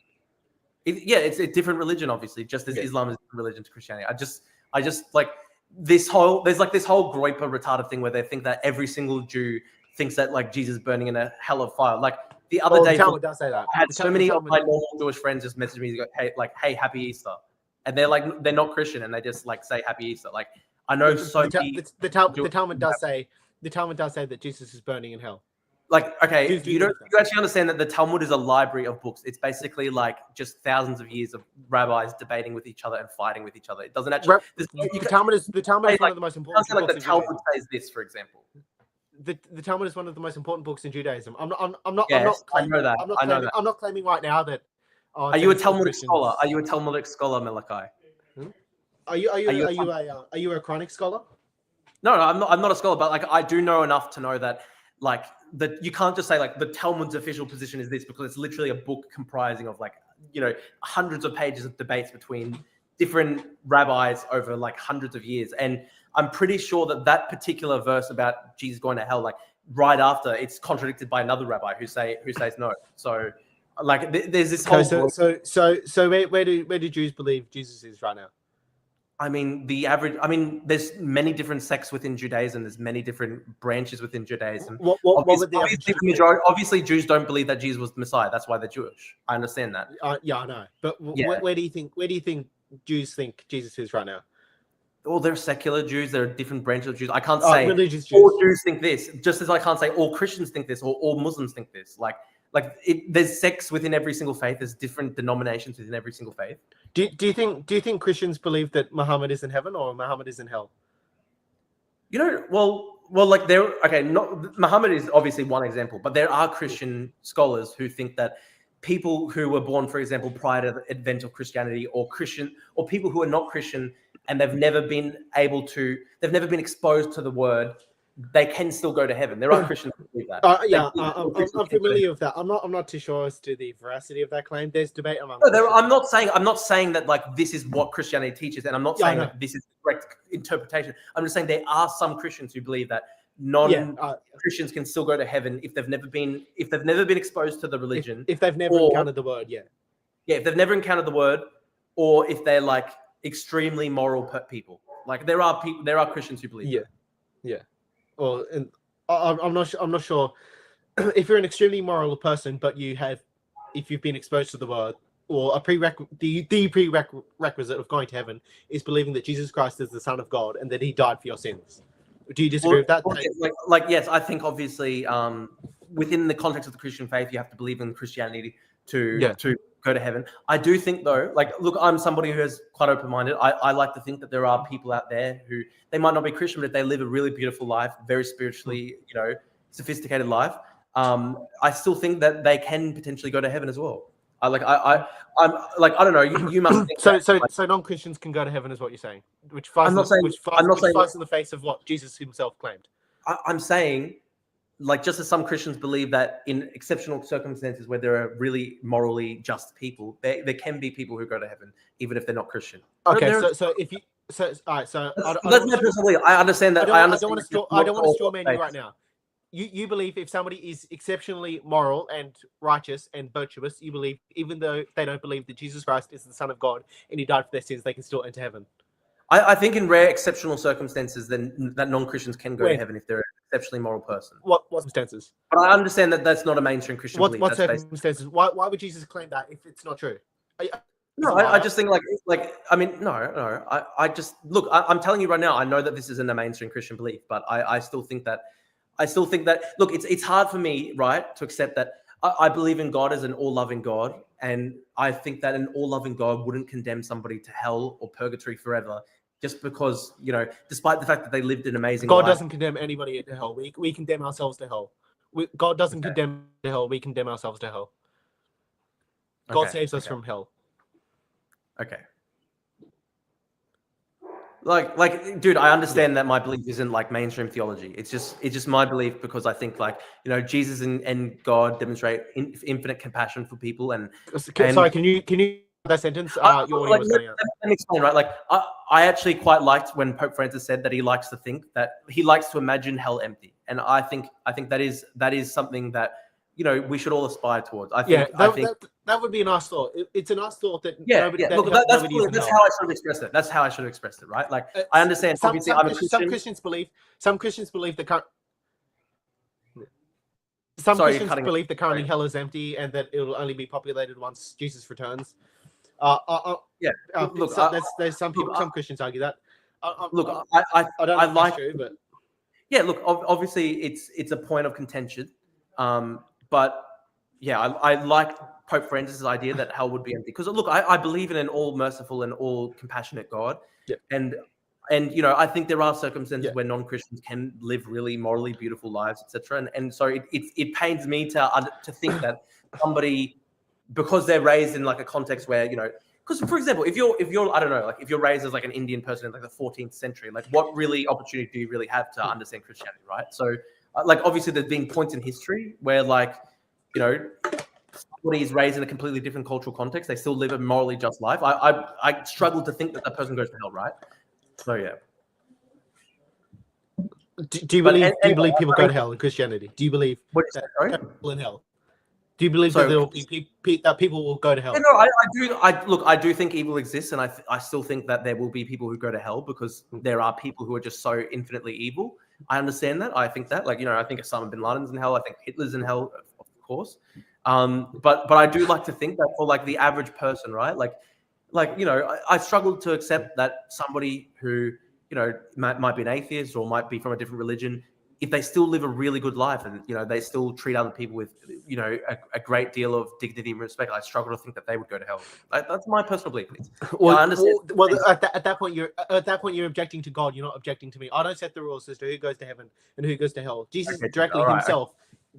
It's a different religion, obviously, just as Islam is a different religion to Christianity. I just like there's like this whole groiper retarded thing where they think that every single Jew thinks that like Jesus is burning in a hell of fire. Like the other day, Talmud does say that. I had so many of my normal Jewish friends just message me, hey, happy Easter, and they're like, they're not Christian, and they just like say happy Easter. Like I know the Talmud does say that Jesus is burning in hell. Like, okay, you actually understand that the Talmud is a library of books. It's basically like just thousands of years of rabbis debating with each other and fighting with each other. It doesn't actually. The Talmud is one of the most important. Like the Talmud says this, for example. The Talmud is one of the most important books in Judaism. I'm not claiming right now that. Are you a Talmudic scholar? Are you a Talmudic scholar, Malachi? Are you a chronic scholar? No, I'm not a scholar, but like I do know enough to know that like that you can't just say like the Talmud's official position is this, because it's literally a book comprising of like, you know, hundreds of pages of debates between different rabbis over like hundreds of years. And I'm pretty sure that particular verse about Jesus going to hell, like right after, it's contradicted by another rabbi who says no. So like there's this whole. So where do Jews believe Jesus is right now? I mean, there's many different sects within Judaism. There's many different branches within Judaism. Obviously, Jews don't believe that Jesus was the Messiah. That's why they're Jewish. I understand that. Yeah, I know. But where do you think Jews think Jesus is right now? Well, there are secular Jews. There are different branches of Jews. I can't say religious Jews. All Jews think this, just as I can't say all Christians think this or all Muslims think this. There's sects within every single faith. There's different denominations within every single faith. Do you think Christians believe that Muhammad is in heaven or Muhammad is in hell? You know, well, like Muhammad is obviously one example, but there are Christian scholars who think that people who were born, for example, prior to the advent of Christianity, or people who are not Christian and they've never been exposed to the word, they can still go to heaven. There are Christians who believe that. I'm familiar with that. I'm not too sure as to the veracity of that claim. There's debate among. I'm not saying that like this is what Christianity teaches, and I'm not saying that this is the correct interpretation. I'm just saying there are some Christians who believe that non-Christians can still go to heaven if they've never been exposed to the religion, if they've never encountered the word. If they've never encountered the word, or if they're like extremely moral people. Like there are Christians who believe. Yeah. Well, and I'm not sure if you're an extremely moral person, but if you've been exposed to the word, or the prerequisite of going to heaven is believing that Jesus Christ is the Son of God and that He died for your sins. Do you disagree with that? Yes, I think obviously within the context of the Christian faith, you have to believe in Christianity to go to heaven. I do think though, look, I'm somebody who is quite open-minded. I like to think that there are people out there who, they might not be Christian, but they live a really beautiful life, very spiritually, sophisticated life. I still think that they can potentially go to heaven as well. I'm like, I don't know. You must think so non-Christians can go to heaven, is what you're saying? Which flies in the face of what Jesus Himself claimed. I'm saying, like, just as some Christians believe that in exceptional circumstances where there are really morally just people, there can be people who go to heaven even if they're not Christian. Okay, I understand that. I don't want to straw man you right now. You believe if somebody is exceptionally moral and righteous and virtuous, you believe even though they don't believe that Jesus Christ is the Son of God and He died for their sins, they can still enter heaven. I think in rare exceptional circumstances, then that non-Christians can go to heaven if they're an exceptionally moral person. What circumstances? But I understand that that's not a mainstream Christian belief. What circumstances? Why would Jesus claim that if it's not true? I just think I'm telling you right now, I know that this isn't a mainstream Christian belief, but I still think that look, it's hard for me, right, to accept that I believe in God as an all-loving God, and I think that an all-loving God wouldn't condemn somebody to hell or purgatory forever just because, despite the fact that they lived an amazing God life. doesn't condemn anybody to hell. We condemn ourselves to hell. God doesn't condemn to hell. We condemn ourselves to hell. God saves us from hell. Okay. Like, dude, I understand that my belief isn't like mainstream theology. It's just my belief because I think Jesus and God demonstrate infinite compassion for people and Sorry, can you that sentence? Your audio was going out. Let me explain, right? Like, I actually quite liked when Pope Francis said that he likes to think that he likes to imagine hell empty, and I think that is something that we should all aspire towards. I think that would be a nice thought. It's a nice thought that nobody. Look, that's how I should have expressed it. That's how I should have expressed it, right? Like, I understand. Obviously, I'm a Christian. Some Christians believe that currently hell is empty and that it will only be populated once Jesus returns. There's some Christians argue that. I don't know if that's true, but look, obviously it's a point of contention, but I like Pope Francis' idea that hell would be empty because look, I believe in an all merciful and all compassionate God, and I think there are circumstances where non-Christians can live really morally beautiful lives, etc. And so it pains me to think that somebody, because they're raised in like a context where because for example, if you're I don't know, like if you're raised as like an Indian person in like the 14th century, like what really opportunity do you really have to understand Christianity, right? So like obviously there's been points in history where like somebody is raised in a completely different cultural context, they still live a morally just life. I struggle to think that person goes to hell, right? So yeah. Do you believe people go to hell in Christianity? Do you believe people in hell? Do you believe that there will be that people will go to hell? Yeah, no, I do. I do think evil exists, and I still think that there will be people who go to hell because there are people who are just so infinitely evil. I understand that. I think that, I think Osama bin Laden's in hell. I think Hitler's in hell, of course. But I do like to think that for like the average person, right? I struggle to accept that somebody who might be an atheist or might be from a different religion, if they still live a really good life and they still treat other people with a great deal of dignity and respect, I struggle to think that they would go to hell. That's my personal belief. I understand. At that point you're objecting to God. You're not objecting to me. I don't set the rules as to who goes to heaven and who goes to hell. Jesus directly himself.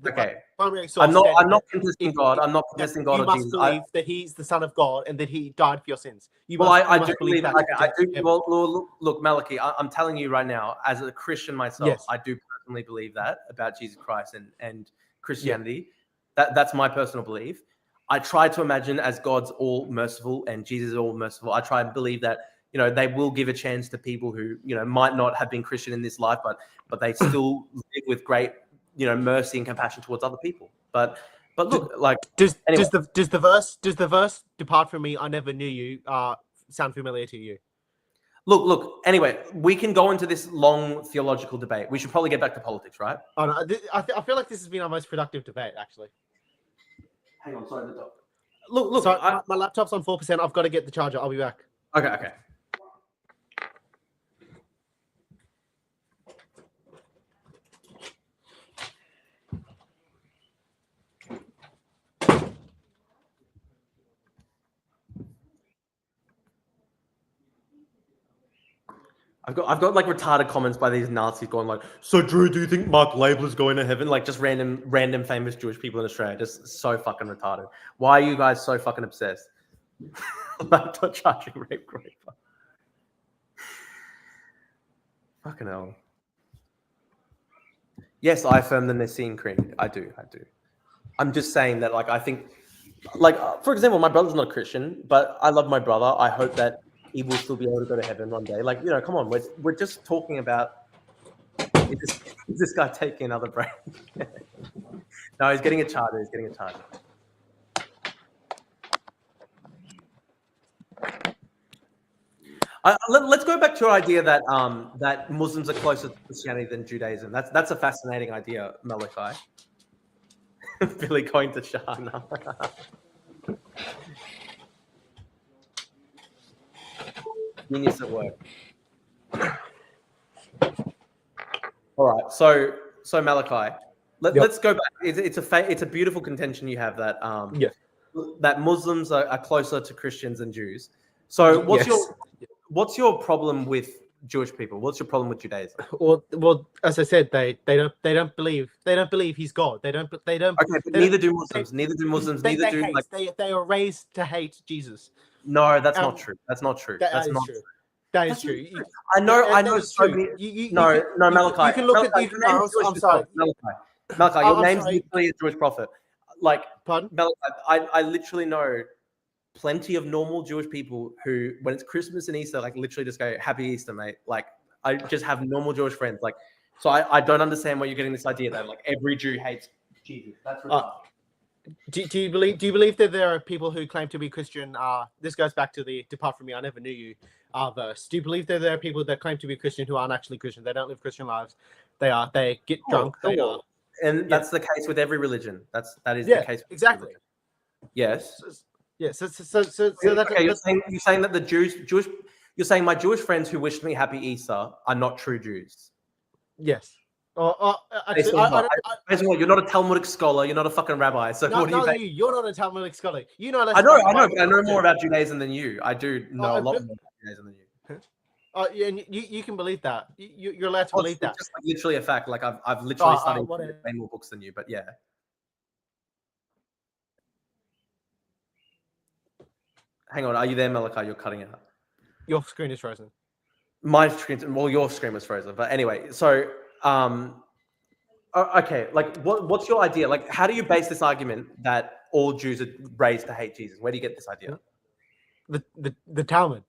Okay. I'm not contesting God. I'm not contesting God. You must believe that He's the Son of God and that He died for your sins. I do believe that. I do. Well, look, Malachi, I'm telling you right now, as a Christian myself, I do personally believe that about Jesus Christ and Christianity. That's my personal belief. I try to imagine as God's all merciful and Jesus is all merciful. I try and believe that they will give a chance to people who might not have been Christian in this life, but they still live with great mercy and compassion towards other people. But look, does the verse "Depart from me, I never knew you" sound familiar to you? Look. Anyway, we can go into this long theological debate. We should probably get back to politics, right? Oh, no, I feel like this has been our most productive debate, actually. Hang on, sorry, the dog. Look. Sorry, my laptop's on 4%. I've got to get the charger. I'll be back. Okay. I've got like retarded comments by these Nazis going like, so Drew, do you think Mark Laidler's going to heaven? Like just random famous Jewish people in Australia, just so fucking retarded. Why are you guys so fucking obsessed? Laptop charging rape graper. Fucking hell. Yes, I affirm the Nicene Creed. I do. I'm just saying that I think for example, my brother's not a Christian, but I love my brother. I hope that he will still be able to go to heaven one day. Come on, we're just talking about is this guy taking another break? No, he's getting a charger. Let's go back to our idea that that Muslims are closer to Christianity than Judaism. That's a fascinating idea, Malachi. Billy going to Shana. Genius at work. All right, so Malachi, Let's go back. It's a beautiful contention you have that that Muslims are closer to Christians than Jews. So what's your problem with Jewish people? What's your problem with Judaism? Well, as I said, they don't believe he's God. They don't. Okay, but neither do Muslims. Neither do Muslims. Neither do like they are raised to hate Jesus. No, that's not true. That's not true. That's not true. That is true. I know. So many. No, Malachi. You can look at. I'm sorry, Malachi. Your name's literally a Jewish prophet. Like, pardon? Malachi, I literally know plenty of normal Jewish people who, when it's Christmas and Easter, like literally just go, "Happy Easter, mate." Like, I just have normal Jewish friends. Like, so I don't understand where you're getting this idea that like every Jew hates Jesus. That's ridiculous. Do you believe that there are people who claim to be Christian? This goes back to the "Depart from me, I never knew you" verse. Do you believe that there are people that claim to be Christian who aren't actually Christian? They don't live Christian lives. They get drunk. And that's the case with every religion. That is the case. Exactly. Yes. Yes. So okay, you're saying that the Jewish you're saying my Jewish friends who wished me happy Easter are not true Jews. Yes. Based on what? You're not a Talmudic scholar. You're not a fucking rabbi. So what do you? You're not a Talmudic scholar. You know. I know, but I know more about Judaism than you. I do know a lot more about Judaism than you. And you can believe that. You're allowed to believe that. Just like literally a fact. Like I've literally studied way more books than you. But yeah. Hang on. Are you there, Malachi? You're cutting out. Your screen is frozen. My screen. Well, your screen was frozen. But anyway, so. Okay, like what's your idea? Like, how do you base this argument that all Jews are raised to hate Jesus? Where do you get this idea? The Talmud.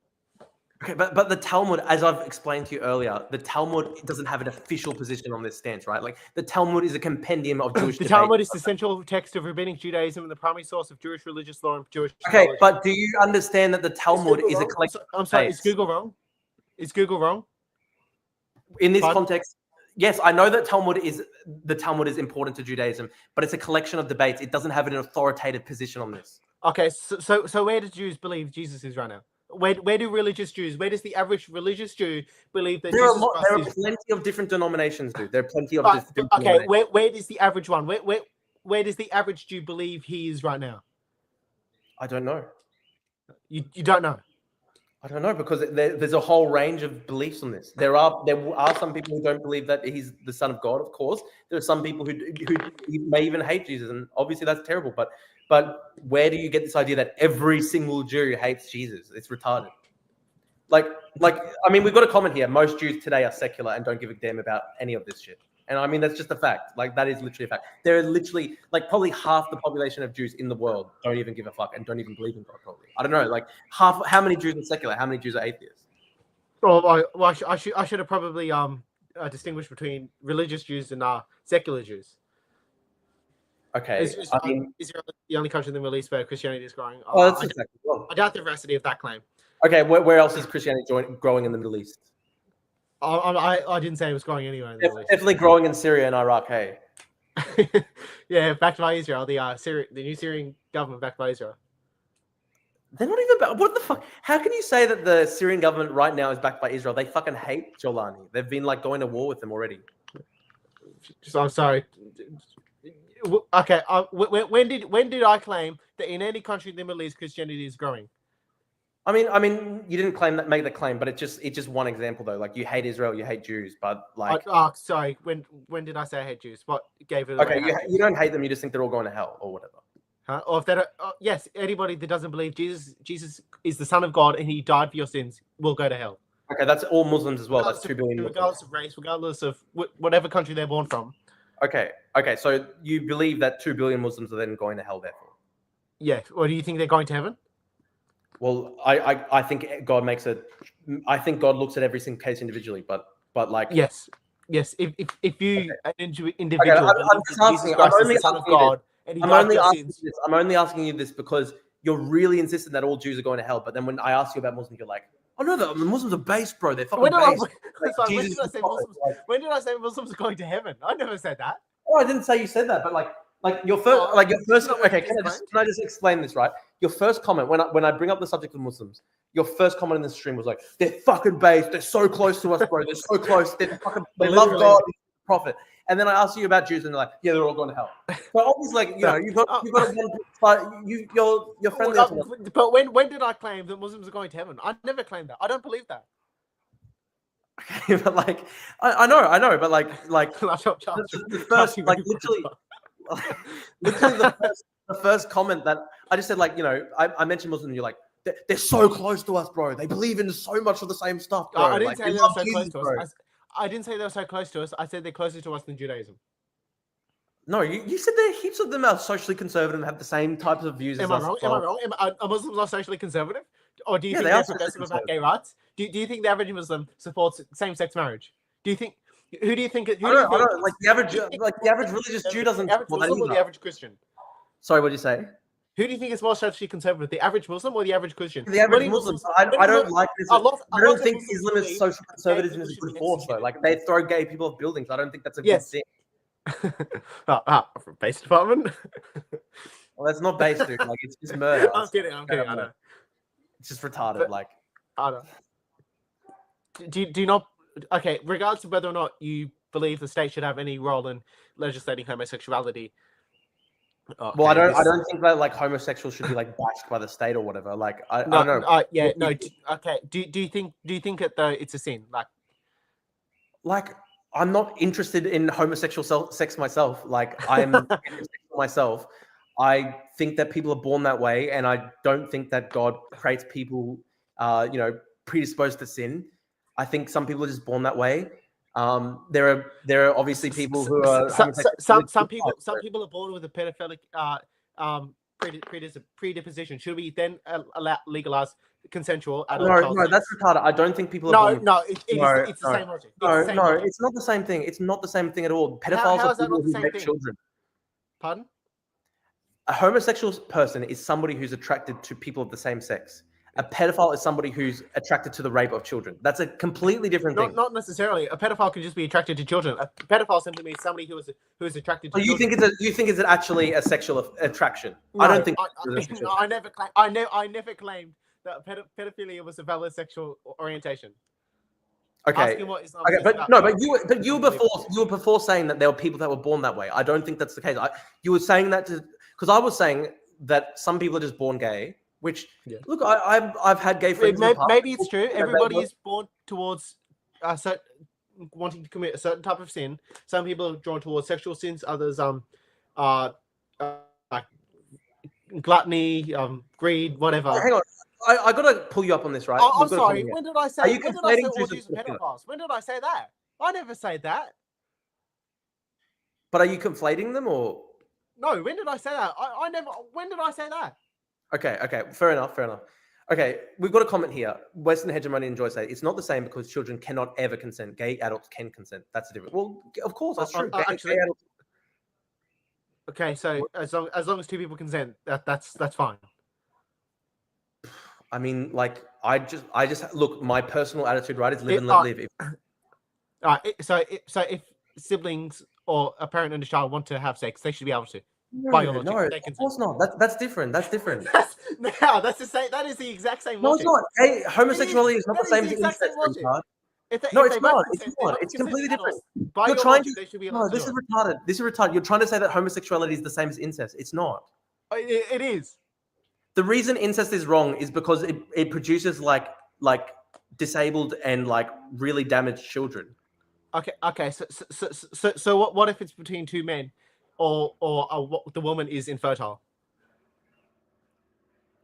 Okay, but the Talmud, as I've explained to you earlier, the Talmud doesn't have an official position on this stance, right? Like the Talmud is a compendium of Jewish. The Talmud is the central text of rabbinic Judaism and the primary source of Jewish religious law and Jewish. Okay, theology. But do you understand that the Talmud is a collection? I'm sorry, is Google wrong? Is Google wrong? In this context, yes, I know that the Talmud is important to Judaism, but it's a collection of debates. It doesn't have an authoritative position on this. Okay, so where do Jews believe Jesus is right now? Where do religious Jews? Where does the average religious Jew believe that there Jesus are there are plenty of different denominations, dude. There are plenty of different. Okay, where does the average one? Where does the average Jew believe he is right now? I don't know. You don't know. I don't know because there's a whole range of beliefs on this. There are some people who don't believe that he's the Son of God. Of course, there are some people who may even hate Jesus, and obviously that's terrible. But where do you get this idea that every single Jew hates Jesus? It's retarded. Like I mean, we've got a comment here. Most Jews today are secular and don't give a damn about any of this shit. And I mean, that's just a fact. Like, that is literally a fact. There are literally, like, probably half the population of Jews in the world don't even give a fuck and don't even believe in God, probably. I don't know. Like, how many Jews are secular? How many Jews are atheists? Well, I should have probably distinguished between religious Jews and secular Jews. Okay. Israel the only country in the Middle East where Christianity is growing. That's exactly wrong. I doubt the veracity of that claim. Okay, where else is Christianity growing in the Middle East? I didn't say it was growing anywhere in the Middle East. Definitely growing in Syria and Iraq, hey? Yeah, backed by Israel. The new Syrian government backed by Israel. They're not even what the fuck? How can you say that the Syrian government right now is backed by Israel? They fucking hate Jolani. They've been like going to war with them already. I'm sorry. Okay. When did I claim that in any country in the Middle East Christianity is growing? I mean, you didn't make the claim, but it's just one example though. Like, you hate Israel, you hate Jews, but like. Sorry. When did I say I hate Jews? What gave it? Okay, you don't hate them. You just think they're all going to hell or whatever. Huh? Or if they don't, yes, anybody that doesn't believe Jesus is the Son of God and He died for your sins will go to hell. Okay, that's all Muslims as well. That's 2 billion. Regardless of race, regardless of whatever country they're born from. Okay. So you believe that 2 billion Muslims are then going to hell, therefore? Yeah. Or do you think they're going to heaven? Well, I think God I think God looks at every single case individually, but like. Yes. If you an individual, okay, I'm just asking. I'm only the Son of God. I'm only asking you this because you're really insistent that all Jews are going to hell. But then when I ask you about Muslims, you're like, "Oh no, the Muslims are based, bro. They're fucking based." When did I say Muslims are going to heaven? I never said that. Oh, I didn't say you said that, but your first. Okay, can I just explain this, right? Your first comment when I bring up the subject of Muslims, your first comment in the stream was like, "They're fucking based. They're so close to us, bro. They're so close. They love God, prophet." And then I ask you about Jews, and they're like, yeah, they're all going to hell. So obviously, like, you know, you've got you're friendly. But when did I claim that Muslims are going to heaven? I never claimed that. I don't believe that. Okay, but like, I know, but like the first, like literally the first comment that I just said, like, you know, I mentioned Muslims, and you're like, they're so close to us, bro. They believe in so much of the same stuff, bro. I didn't like, say they were so close to us. I didn't say they were so close to us. I said they're closer to us than Judaism. No, you said there heaps of them are socially conservative and have the same types of views as us. Am I wrong? Are Muslims not socially conservative? Or do you think they're progressive about gay rights? Do you think the average Muslim supports same-sex marriage? Do you think? Who do you think? I don't, like the average religious Jew doesn't the average Muslim or the average Christian? Sorry, what did you say? Who do you think is more socially conservative, the average Muslim or the average Christian? The average Muslim. I don't like this. I don't think Islam is social conservatism is a good force, though. Like, they throw gay people off buildings. I don't think that's a good thing. From base department? Well, that's not base, dude. Like, it's just murder. I'm kidding. I know. It's just retarded. Like, I know. Do you not? Okay, regardless of whether or not you believe the state should have any role in legislating homosexuality. Well, I don't think that like homosexuals should be like bashed by the state or whatever. Like, I don't know. Okay. Do you think it though it's a sin? Like I'm not interested in homosexual sex myself. Like, I'm heterosexual myself. I think that people are born that way, and I don't think that God creates people, predisposed to sin. I think some people are just born that way. There are obviously people who are some people are born with a pedophilic predisposition. Should we then legalize consensual adult? No, that's retarded. I don't think people are born. It's the same logic. It's not the same thing. It's not the same thing at all. Pedophiles are people who rape children. Pardon? A homosexual person is somebody who's attracted to people of the same sex. A pedophile is somebody who's attracted to the rape of children. That's a completely different thing. Not necessarily. A pedophile can just be attracted to children. A pedophile simply means somebody who is attracted to children. You think it's actually a sexual attraction? No, I don't think. I never claimed that pedophilia was a valid sexual orientation. Okay. But you were before saying that there were people that were born that way. I don't think that's the case. You were saying that because I was saying that some people are just born gay. Which look, I've had gay friends. Maybe it's true. Everybody is born towards wanting to commit a certain type of sin. Some people are drawn towards sexual sins. Others like gluttony, greed, whatever. Hang on, I gotta pull you up on this, right? I'm sorry. When did I say? When did I say all Jews are pedophiles? When did I say that? I never say that. But are you conflating them or? No. When did I say that? I never. When did I say that? Okay. Fair enough. Okay, we've got a comment here. Western hegemony and Joy say it's not the same because children cannot ever consent. Gay adults can consent. That's different. Well, of course, that's true. Gay adults... Okay, so as long as two people consent, that's fine. I mean, like, I just look. My personal attitude, right, is live and let live. All right. So if siblings or a parent and a child want to have sex, they should be able to. No, of course not. That's different. That's different. That's the same. That is the exact same logic. No, it's not. Hey, homosexuality is not the same as incest. No, it's not. It's completely different. You're trying to. No, this is retarded. This is retarded. You're trying to say that homosexuality is the same as incest. It's not. It is. The reason incest is wrong is because it produces like disabled and like really damaged children. Okay. So what if it's between two men? Or the woman is infertile.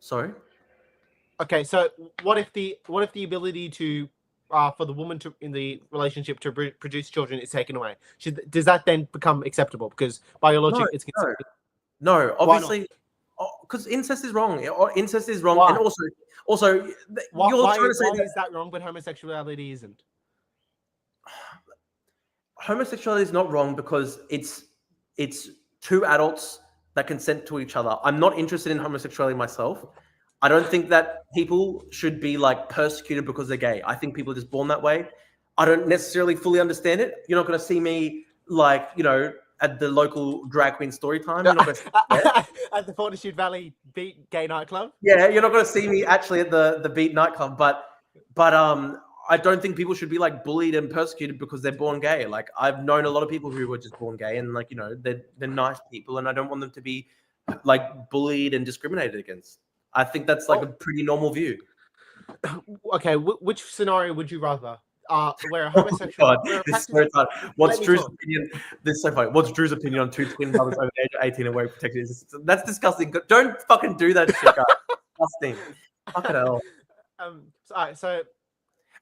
Sorry. Okay, so what if the ability to for the woman to in the relationship to produce children is taken away? Does that then become acceptable? Because biologically, it's considered. No, obviously, because incest is wrong. Incest is wrong, and also why is that wrong? But homosexuality isn't. Homosexuality is not wrong because it's two adults that consent to each other. I'm not interested in homosexuality myself. I don't think that people should be like persecuted because they're gay. I think people are just born that way. I don't necessarily fully understand it. You're not going to see me like, at the local drag queen story time. You're not going to at the Fortitude Valley Beat gay nightclub. Yeah, you're not going to see me actually at the Beat nightclub. But I don't think people should be like bullied and persecuted because they're born gay. Like I've known a lot of people who were just born gay, and like they're nice people, and I don't want them to be like bullied and discriminated against. I think that's like a pretty normal view. Okay, which scenario would you rather? Where a homosexual. God, this is so hard. What's Drew's opinion? This is so funny. What's Drew's opinion on two twin brothers over the age of 18 and wearing protected? That's disgusting. Don't fucking do that shit, guys. Disgusting. Fucking hell.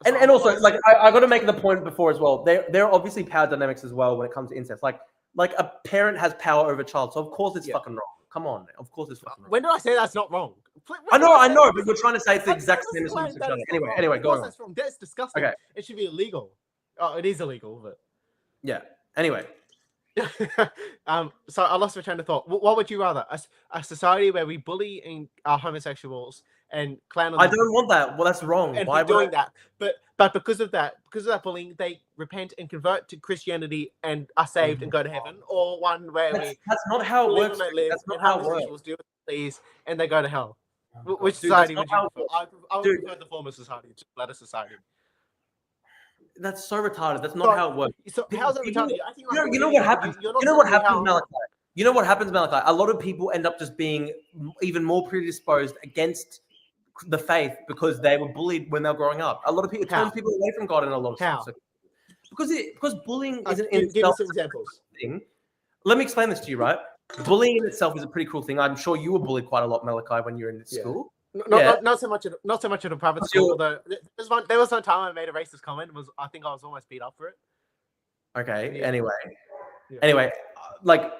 And also, like, I got to make the point before as well. There are obviously power dynamics as well when it comes to incest. Like a parent has power over a child, so of course it's fucking wrong. Come on, of course it's fucking wrong. When did I say that's not wrong? I know, but you're trying to say it's the exact same as homosexuality. Anyway, go on. That's wrong. That's disgusting. Okay. It should be illegal. Oh, it is illegal, but yeah. Anyway. So I lost my train of thought. What would you rather? A society where we bully homosexuals and clown on them? I don't want that. Well, that's wrong. And why doing that? But because of that bullying, they repent and convert to Christianity and are saved and go to heaven, or one where that's not how it works. That's not how homosexuals do these and they go to hell. Which society would you prefer? I would prefer the former society, just latter society. That's so retarded. That's not how it works. So how's that retarded? You know what happens? You know what happens, Malachi? You know what happens, Malachi? A lot of people end up just being even more predisposed against the faith because they were bullied when they were growing up. A lot of people turns people away from God in a lot of cases. Because bullying isn't in itself some examples. Thing. Let me explain this to you, right? Bullying in itself is a pretty cool thing. I'm sure you were bullied quite a lot, Malachi, when you were in school. Not so much at a private school. Although there was one time I made a racist comment. I think I was almost beat up for it. Okay. Yeah. Anyway, like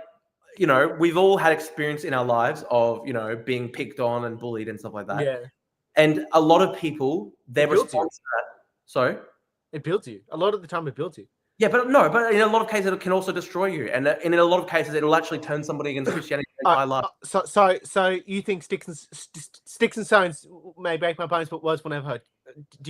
we've all had experience in our lives of being picked on and bullied and stuff like that. Yeah. And a lot of people, their response to that. Sorry. It builds you. A lot of the time, it builds you. Yeah, but in a lot of cases, it can also destroy you, and in a lot of cases, it'll actually turn somebody against Christianity. So you think sticks and stones may break my bones, but words will never hurt?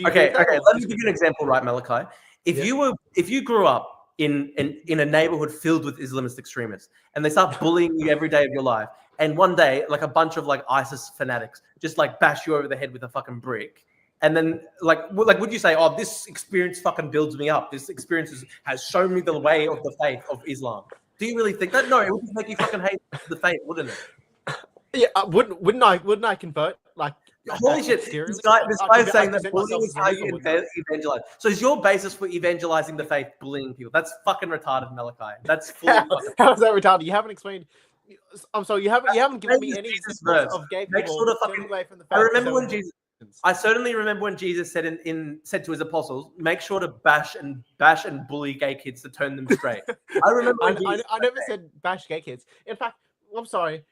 Okay. Let me give you an example, right, Malachi? If you grew up in a neighborhood filled with Islamist extremists, and they start bullying you every day of your life, and one day, like a bunch of like ISIS fanatics just like bash you over the head with a fucking brick. And then, would you say, "Oh, this experience fucking builds me up. This experience has shown me the way of the faith of Islam"? Do you really think that? No, it would just make you fucking hate the faith, wouldn't it? Yeah, wouldn't I convert? Like, holy shit! This guy is saying that bullying is how you evangelize. So is your basis for evangelizing the faith bullying people? That's fucking retarded, Malachi. That's fully how is that retarded? You haven't explained. I'm sorry, you haven't given me any examples of gay people turning away from the faith. I certainly remember when Jesus said said to his apostles, "Make sure to bash and bully gay kids to turn them straight." I remember. I never said bash gay kids. In fact, I'm sorry.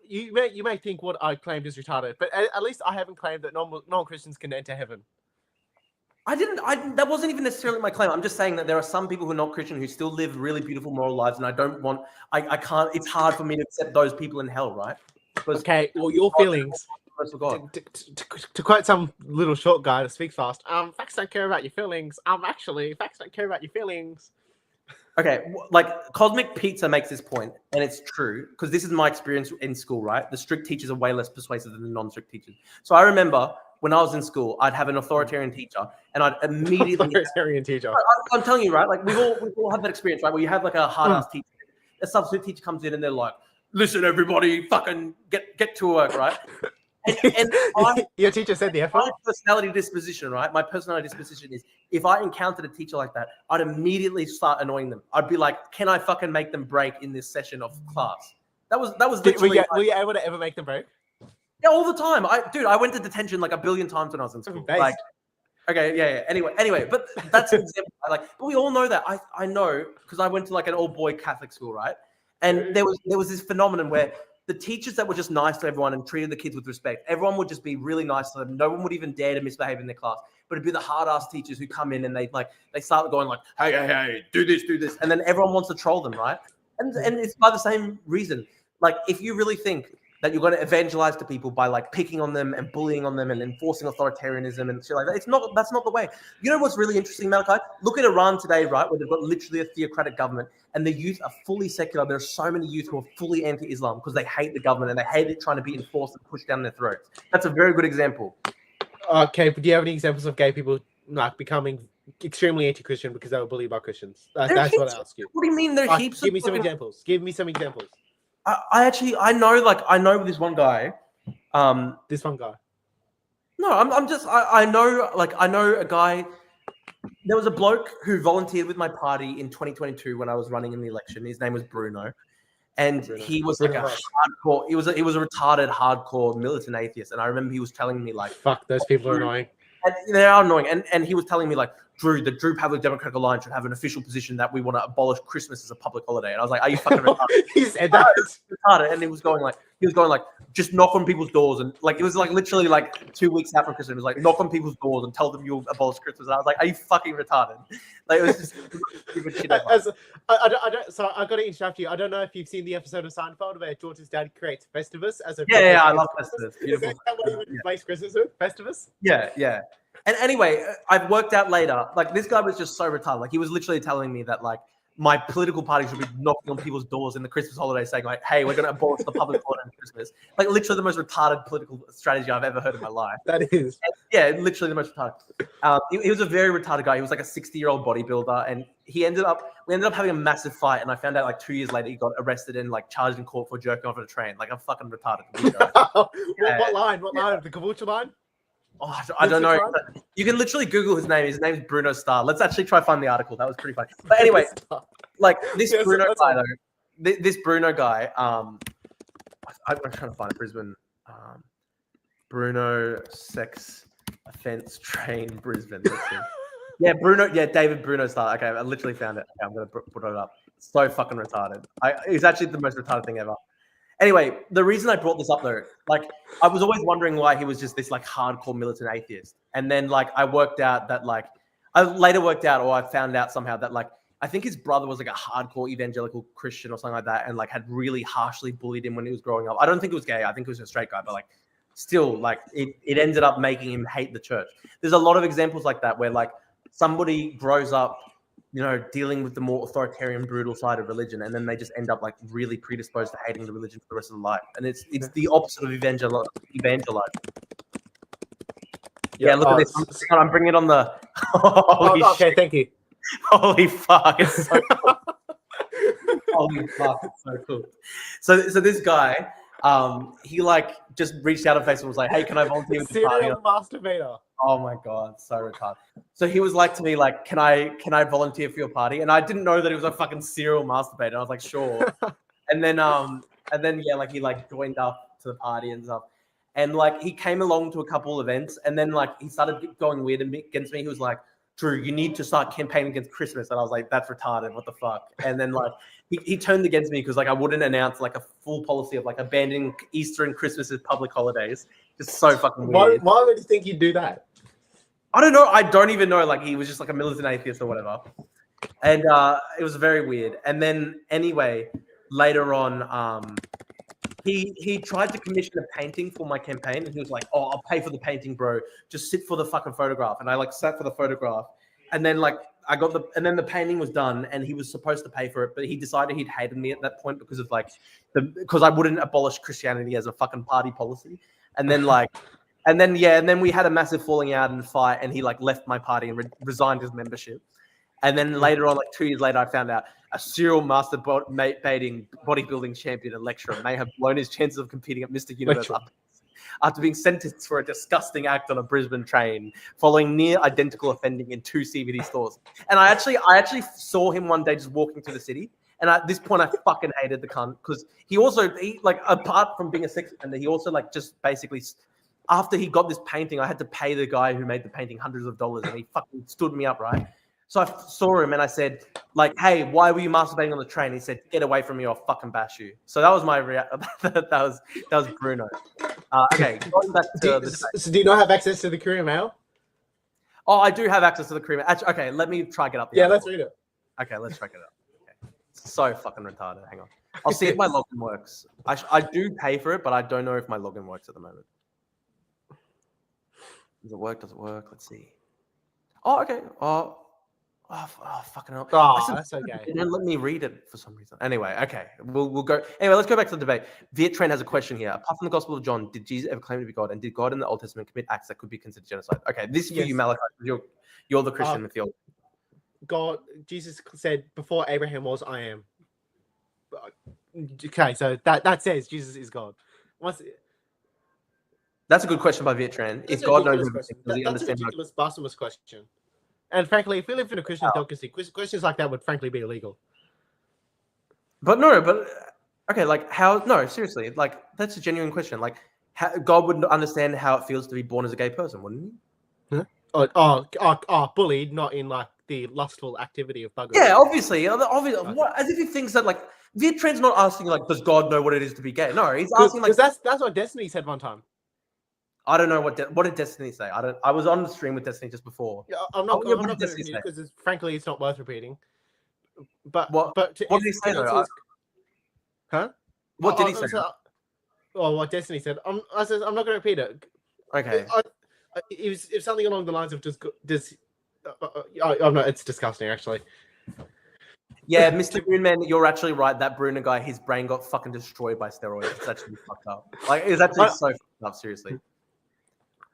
You may think what I claimed is retarded, but at least I haven't claimed that non-Christians can enter heaven. I didn't. That wasn't even necessarily my claim. I'm just saying that there are some people who are not Christian who still live really beautiful moral lives, and I don't want. I can't. It's hard for me to accept those people in hell, right? Okay. Well, your feelings. To quote some little short guy that speaks fast, facts don't care about your feelings. Actually, facts don't care about your feelings. Okay, like Cosmic Pizza makes this point, and it's true, because this is my experience in school, right? The strict teachers are way less persuasive than the non-strict teachers. So I remember when I was in school, I'd have an authoritarian teacher, and I'd immediately... Authoritarian teacher. I'm telling you, right? Like, we've all had that experience, right? Where you have like a hard-ass teacher. A substitute teacher comes in, and they're like, "Listen, everybody, fucking get to work," right? And your teacher said the F word? My personality disposition, right? My personality disposition is if I encountered a teacher like that, I'd immediately start annoying them. I'd be like, "Can I fucking make them break in this session of class?" That was literally. Were you able to ever make them break? Yeah, all the time. I went to detention like a billion times when I was in school. Like, okay, yeah. Anyway, but that's an example. But we all know that. I know because I went to like an all-boy Catholic school, right? And there was this phenomenon where the teachers that were just nice to everyone and treated the kids with respect, everyone would just be really nice to them. No one would even dare to misbehave in their class. But it'd be the hard-ass teachers who come in and they start going like, hey, do this. And then everyone wants to troll them, right? And it's by the same reason. Like, if you really think that you're going to evangelize to people by like picking on them and bullying on them and enforcing authoritarianism and shit like that, that's not the way. You know what's really interesting, Malachi? Look at Iran today, right? Where they've got literally a theocratic government and the youth are fully secular. There are so many youth who are fully anti-Islam because they hate the government and they hate it trying to be enforced and pushed down their throats. That's a very good example. Okay, but do you have any examples of gay people like becoming extremely anti-Christian because they were bullied by Christians? There are That's what heaps- I ask you. What do you mean? There are Like, heaps give of me some fucking- examples. Give me some examples. I know this one guy. This one guy. No, I know a guy. There was a bloke who volunteered with my party in 2022 when I was running in the election. His name was Bruno, and Bruno. he was Bruno like a Mars. hardcore. He was a retarded, hardcore militant atheist. And I remember he was telling me like, Fuck, those people are annoying. and they are annoying. And he was telling me like, Drew, the Drew Pavlik Democratic Alliance should have an official position that we want to abolish Christmas as a public holiday. And I was like, are you fucking retarded? He said that. Retarded. And he was going like, just knock on people's doors. And like, it was like literally like 2 weeks after Christmas. It was like, knock on people's doors and tell them you'll abolish Christmas. And I was like, are you fucking retarded? Like, it was just stupid shit. I don't. So I got to interrupt you. I don't know if you've seen the episode of Seinfeld where George's dad creates Festivus as a. Yeah, I love Festivus. Is that what he would replace Christmas with? Festivus? Yeah. And anyway, I've worked out later, like this guy was just so retarded. Like he was literally telling me that like my political party should be knocking on people's doors in the Christmas holiday saying like, hey, we're going to abolish the public holiday on Christmas. Like literally the most retarded political strategy I've ever heard in my life. That is. Yeah, literally the most retarded. He was a very retarded guy. He was like a 60-year-old bodybuilder, and we ended up having a massive fight. And I found out like 2 years later he got arrested and like charged in court for jerking off at a train. Like I'm fucking retarded. What line? What line? The Kavucha line? Oh, I don't know. You can literally Google his name. His name's Bruno Starr. Let's actually try to find the article. That was pretty funny. But anyway, like this Bruno guy, though, this Bruno guy, I'm trying to find Brisbane. Bruno sex offense train Brisbane. Yeah, Bruno. Yeah, David Bruno Starr. Okay, I literally found it. Okay, I'm gonna put it up. So fucking retarded. It's actually the most retarded thing ever. Anyway, the reason I brought this up though, like I was always wondering why he was just this like hardcore militant atheist. And then like I worked out that like I later worked out or I found out somehow that like I think his brother was like a hardcore evangelical Christian or something like that and like had really harshly bullied him when he was growing up. I don't think it was gay. I think it was a straight guy, but like still like it ended up making him hate the church. There's a lot of examples like that where like somebody grows up, you know, dealing with the more authoritarian, brutal side of religion, and then they just end up like really predisposed to hating the religion for the rest of their life. And it's the opposite of evangelizing. Yeah, look at this. I'm bringing it on the. Okay, thank you. Holy fuck! It's so cool. Holy fuck! It's so cool. So this guy, he like just reached out on Facebook and was like, "Hey, can I volunteer with the party?" Serial masturbator. Oh my god, so retarded. So he was like to me, like, can I volunteer for your party? And I didn't know that he was a fucking serial masturbator. I was like, sure. and then yeah, like he like joined up to the party and stuff. And like he came along to a couple events, and then like he started going weird against me. He was like, Drew, you need to start campaigning against Christmas. And I was like, that's retarded. What the fuck? And then like he turned against me because like I wouldn't announce like a full policy of like abandoning Easter and Christmas as public holidays. Just so fucking weird. Why would you think he'd do that? I don't know. I don't even know. Like he was just like a militant atheist or whatever. And it was very weird. And then anyway, later on, he tried to commission a painting for my campaign. And he was like, oh, I'll pay for the painting, bro. Just sit for the fucking photograph. And I like sat for the photograph. And then like and then the painting was done and he was supposed to pay for it. But he decided he'd hated me at that point because of like, because I wouldn't abolish Christianity as a fucking party policy. And then like, and then we had a massive falling out and fight, and he like left my party and resigned his membership. And then later on, like 2 years later, I found out a serial masturbating bodybuilding champion and lecturer may have blown his chances of competing at Mr. Universe after being sentenced for a disgusting act on a Brisbane train, following near identical offending in 2 CBD stores. And I actually saw him one day just walking through the city. And at this point, I fucking hated the cunt because he like apart from being a sex offender, he also like just basically. After he got this painting, I had to pay the guy who made the painting hundreds of dollars, and he fucking stood me up, right? So I saw him and I said, like, hey, why were you masturbating on the train? He said, get away from me or I'll fucking bash you. So that was my reaction. that was Bruno. Okay, going back to so do you not have access to the Courier Mail? Oh, I do have access to the Courier Mail. Actually, okay, let me try get up. Yeah, let's read it. Okay, let's try get it up. Okay. So fucking retarded. Hang on. I'll see if my login works. I do pay for it, but I don't know if my login works at the moment. Does it work? Does it work? Let's see. Oh, okay. Oh, fucking hell. Oh, that's okay. They don't let me read it for some reason. Anyway, okay, we'll go. Anyway, let's go back to the debate. Viet Tran has a question here. Apart from the Gospel of John, did Jesus ever claim to be God? And did God in the Old Testament commit acts that could be considered genocide? Okay, this is for you, Malachi. You're the Christian with your God. Jesus said, "Before Abraham was, I am." Okay, so that says Jesus is God. That's a good question by Viet Tran. If God knows everything, does he understand? That's a ridiculous, blasphemous question. And frankly, if we lived in a Christian theocracy, questions like that would frankly be illegal. But okay, like how? No, seriously, like that's a genuine question. Like, God would understand how it feels to be born as a gay person, wouldn't he? Bullied, not in like the lustful activity of buggery. Yeah, obviously. What, as if he thinks that like Viet Tran's not asking like, does God know what it is to be gay? No, he's asking like, because that's what Destiny said one time. I don't know what did Destiny say. I was on the stream with Destiny just before. Yeah, I'm not going to repeat it because frankly, it's not worth repeating. But what did he say though? Huh? What did he say? What Destiny said. I'm not going to repeat it. Okay. It was something along the lines of I'm not. It's disgusting, actually. Yeah, Mr. Bruneman, you're actually right. That Bruner guy, his brain got fucking destroyed by steroids. It's actually fucked up. Like, it's actually so fucked up. Seriously.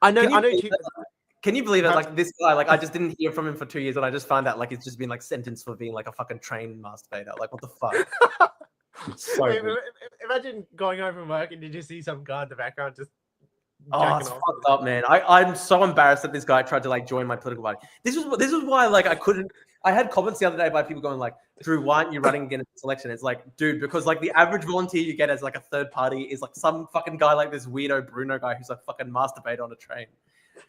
I know. Can you believe it? Like this guy, like I just didn't hear from him for 2 years, and I just found out like he's just been like sentenced for being like a fucking trained masturbator. Like what the fuck? So imagine going home from work and you just see some guy in the background just. Oh, it's fucked up, man. I'm so embarrassed that this guy tried to like join my political party. This is why like I couldn't. I had comments the other day by people going like, Drew, why aren't you running again in this election? It's like, dude, because like the average volunteer you get as like a third party is like some fucking guy like this weirdo Bruno guy who's like fucking masturbated on a train.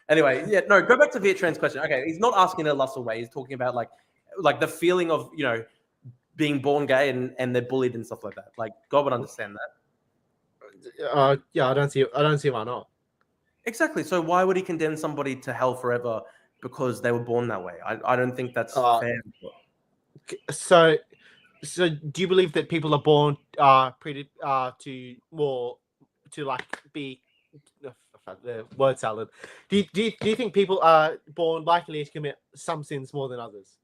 Anyway, yeah, no, go back to Viet Tran's question. Okay, he's not asking in a lustful way. He's talking about like the feeling of, you know, being born gay and they're bullied and stuff like that. Like God would understand that. Yeah, I don't see why not. Exactly. So why would he condemn somebody to hell forever because they were born that way? I don't think that's fair. So do you believe that people are born to like be the word salad? Do you think people are born likely to commit some sins more than others?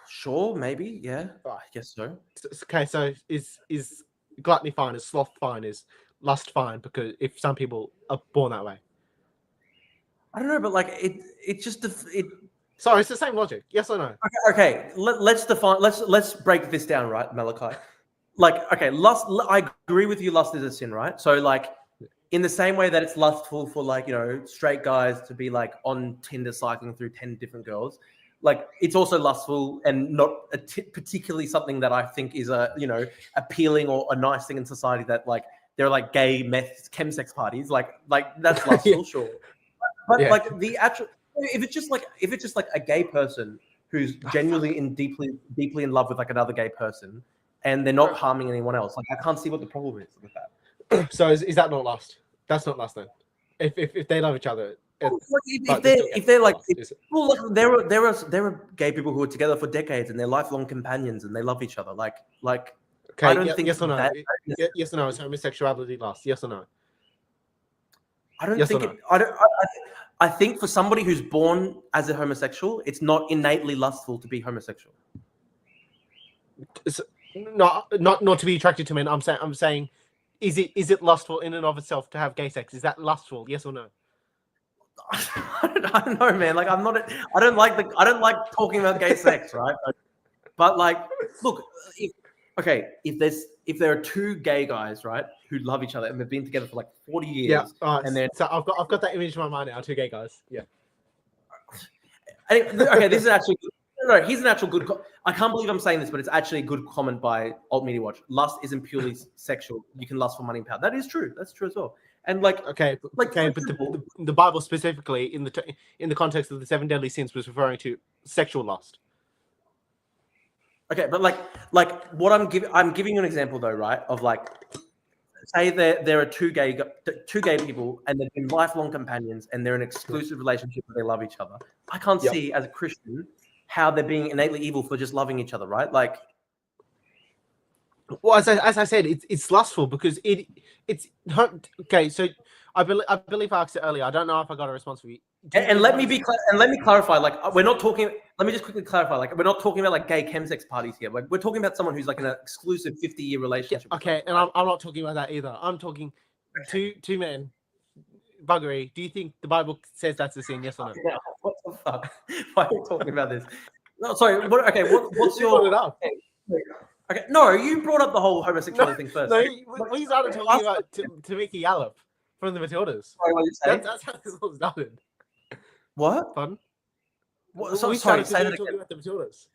Sure, maybe, yeah. I guess so. Okay, so is gluttony fine? Is sloth fine? Is lust fine? Because if some people are born that way, I don't know, but like it just. Sorry, it's the same logic. Yes or no? Okay. Let's break this down, right, Malachi? Like, okay, lust. I agree with you. Lust is a sin, right? So, like, in the same way that it's lustful for like, you know, straight guys to be like on Tinder cycling through 10 different girls, like it's also lustful and not particularly something that I think is a, you know, appealing or a nice thing in society. That like there are like gay chemsex parties, like that's lustful, sure. But like the actual. If it's just like a gay person who's genuinely deeply in love with like another gay person and they're not harming anyone else, like I can't see what the problem is with that. So is that not lust? That's not lust then. If they love each other, there are gay people who are together for decades and they're lifelong companions and they love each other. Like okay, I don't think yes or no. Yes or no. Is homosexuality lust? Yes or no? I don't think it. I think for somebody who's born as a homosexual, it's not innately lustful to be homosexual. It's not to be attracted to men. I'm saying, is it lustful in and of itself to have gay sex? Is that lustful? Yes or no? I don't know, man. Like I don't like talking about gay sex, right? But like, look, if there are two gay guys, right, who love each other and they've been together for like 40 years, and then so I've got that image in my mind now. Two gay guys, yeah. Okay, this is actually no. Here's an actual good. I can't believe I'm saying this, but it's actually a good comment by Alt Media Watch. Lust isn't purely sexual. You can lust for money and power. That is true. That's true as well. And like, but the Bible specifically in the context of the 7 deadly sins was referring to sexual lust. Okay, but like what I'm giving you an example though, right? Of like, say there are two gay people and they've been lifelong companions and they're in an exclusive relationship where they love each other. I can't see as a Christian how they're being innately evil for just loving each other, right? Like, well, as I said, it's lustful because it's okay. So I believe I asked it earlier. I don't know if I got a response from you. And let me clarify. Like, we're not talking. Let me just quickly clarify. Like, we're not talking about like gay chemsex parties here. Like, we're talking about someone who's like in an exclusive 50-year relationship. Okay, and I'm not talking about that either. I'm talking two men. Buggery. Do you think the Bible says that's a sin? Yes or no? Yeah, what the fuck? Why are you talking about this? No, sorry. What's You your? brought it up. Okay, no, you brought up the whole homosexuality thing first. No, we started talking about Tamiki Yallop from the Matildas. Sorry, what you say? That's how this all started. What? Pardon? What? So, We sorry, started say that talking again. about the Matildas.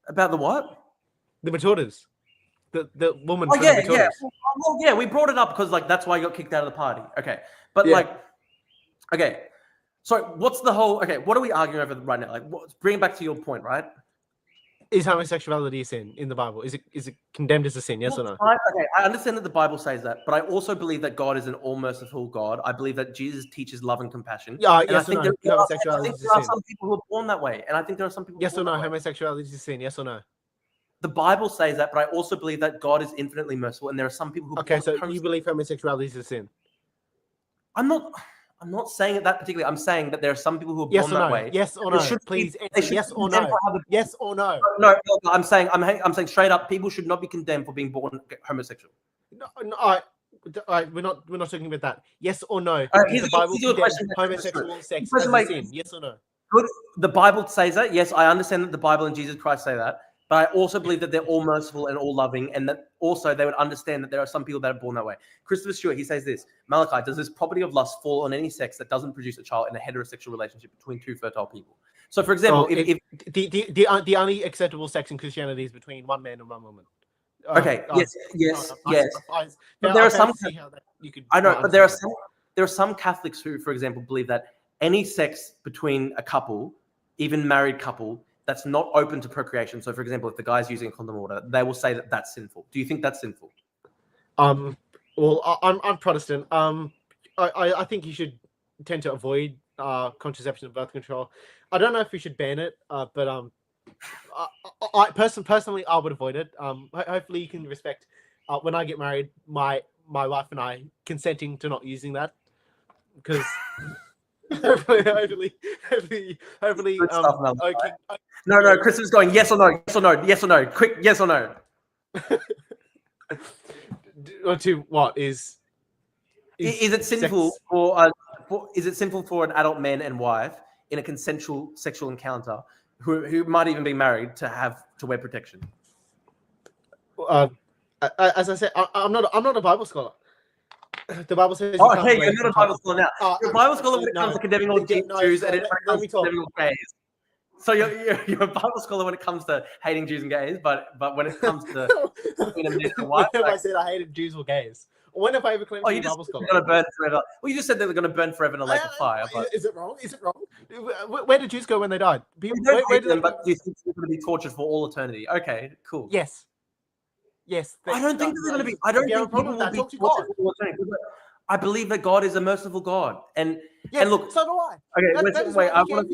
About the what? The Matildas. The woman Oh from yeah, the Matildas. yeah. Well, yeah, we brought it up because like that's why you got kicked out of the party. Okay, but Yeah. like, okay. So what's the whole? Okay, what are we arguing over right now? Like, bring it back to your point, right? Is homosexuality a sin in the Bible? Is it condemned as a sin? Yes or no? Okay, I understand that the Bible says that, but I also believe that God is an all-merciful God. I believe that Jesus teaches love and compassion. Yeah, And yes I or think no? there Homosexuality is a are sin. some people who are born that way, and I think there are some people. Yes or born no? that way. Homosexuality is a sin. Yes or no? The Bible says that, but I also believe that God is infinitely merciful, and there are some people who. Okay, so you believe homosexuality is a sin? I'm not saying it that particularly. I'm saying that there are some people who are Yes born or that no? way. Yes or They no? should Please be- they answer should yes be or condemned no. for having- Yes or no? No, I'm saying straight up, people should not be condemned for being born homosexual. No, all right, we're not talking about that. Yes or no? Here's Does the Bible your condemn question. homosexual sex Question as a like- sin? Yes or no? Good. The Bible says that. Yes, I understand that the Bible and Jesus Christ say that. But I also believe that they're all merciful and all loving, and that also they would understand that there are some people that are born that way. Christopher Stewart, he says this: Malachi, does this property of lust fall on any sex that doesn't produce a child in a heterosexual relationship between two fertile people? So, for example, if the only acceptable sex in Christianity is between one man and one woman. Okay. Yes. But there are some. I know, but there are some Catholics who, for example, believe that any sex between a couple, even married couple, that's not open to procreation. So, for example, if the guy's using a condom order, they will say that that's sinful. Do you think that's sinful? Well, I'm Protestant. I think you should tend to avoid contraception and birth control. I don't know if we should ban it, but I personally I would avoid it. Hopefully you can respect when I get married, my wife and I consenting to not using that, because hopefully. Good stuff, Mel. Okay. No. Christopher's going yes or no, yes or no, yes or no. Quick, yes or no. Or to what is it sinful sex? is it sinful for an adult man and wife in a consensual sexual encounter who might even be married to wear protection? As I said, I'm not a Bible scholar. The Bible says. Oh, okay, you're not a Bible scholar now. You're a Bible scholar when it comes to condemning all Jews and it comes to condemning all gays. So you're a Bible scholar when it comes to hating Jews and gays, but when it comes to being a man and a wife, when have I said I hated Jews or gays? When have I ever claimed to be a Bible scholar? Going to burn forever. Well, you just said they were going to burn forever in a lake of fire. But... Is it wrong? Is it wrong? Where did Jews go when they died? You don't hate them, but you think they're going to be tortured for all eternity. Okay, cool. Yes. I don't think they're going to be. I don't think people will be tortured for all eternity. I believe that God is a merciful God, and look. So do I. Okay, wait. I want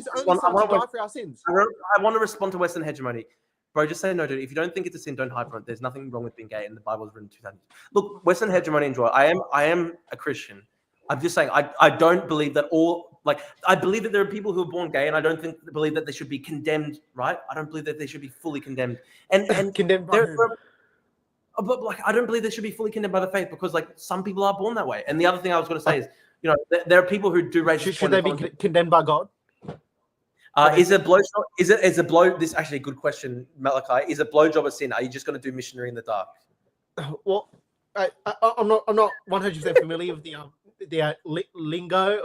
to respond to Western hegemony. Bro, just say no, dude. If you don't think it's a sin, don't hide from it. There's nothing wrong with being gay, and the Bible was written 2,000 years. Look, Western hegemony and joy. I am a Christian. I'm just saying I don't believe that I believe that there are people who are born gay, and I don't believe that they should be condemned. Right? I don't believe that they should be fully condemned. And condemned by whom? But I don't believe they should be fully condemned by the faith, because some people are born that way. And the other thing I was going to say is, there are people who do raise. Should they be condemned by God? Is a blowjob? Is a blow? This is actually a good question, Malachi. Is a blowjob a sin? Are you just going to do missionary in the dark? Well, I'm not 100% familiar with the lingo.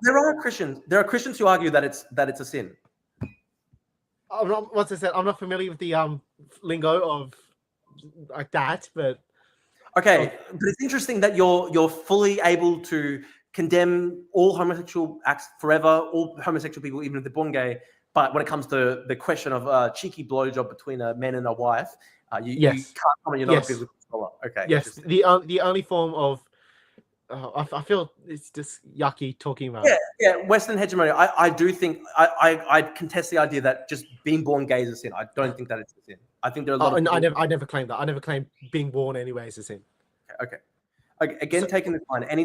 There are Christians. There are Christians who argue that it's a sin. I'm not familiar with the lingo of like that, but okay. But it's interesting that you're fully able to condemn all homosexual acts forever, all homosexual people, even if they're born gay. But when it comes to the question of a cheeky blowjob between a man and a wife, you can't comment. You're not a biblical scholar. Okay. Yes. The only form of I feel it's just yucky talking about. Yeah. Western hegemony. I do think I contest the idea that just being born gay is a sin. I don't think that it's a sin. I think there are a lot of people... I never claimed that. I never claimed being born anyway is a sin. Okay. Again, taking this line, any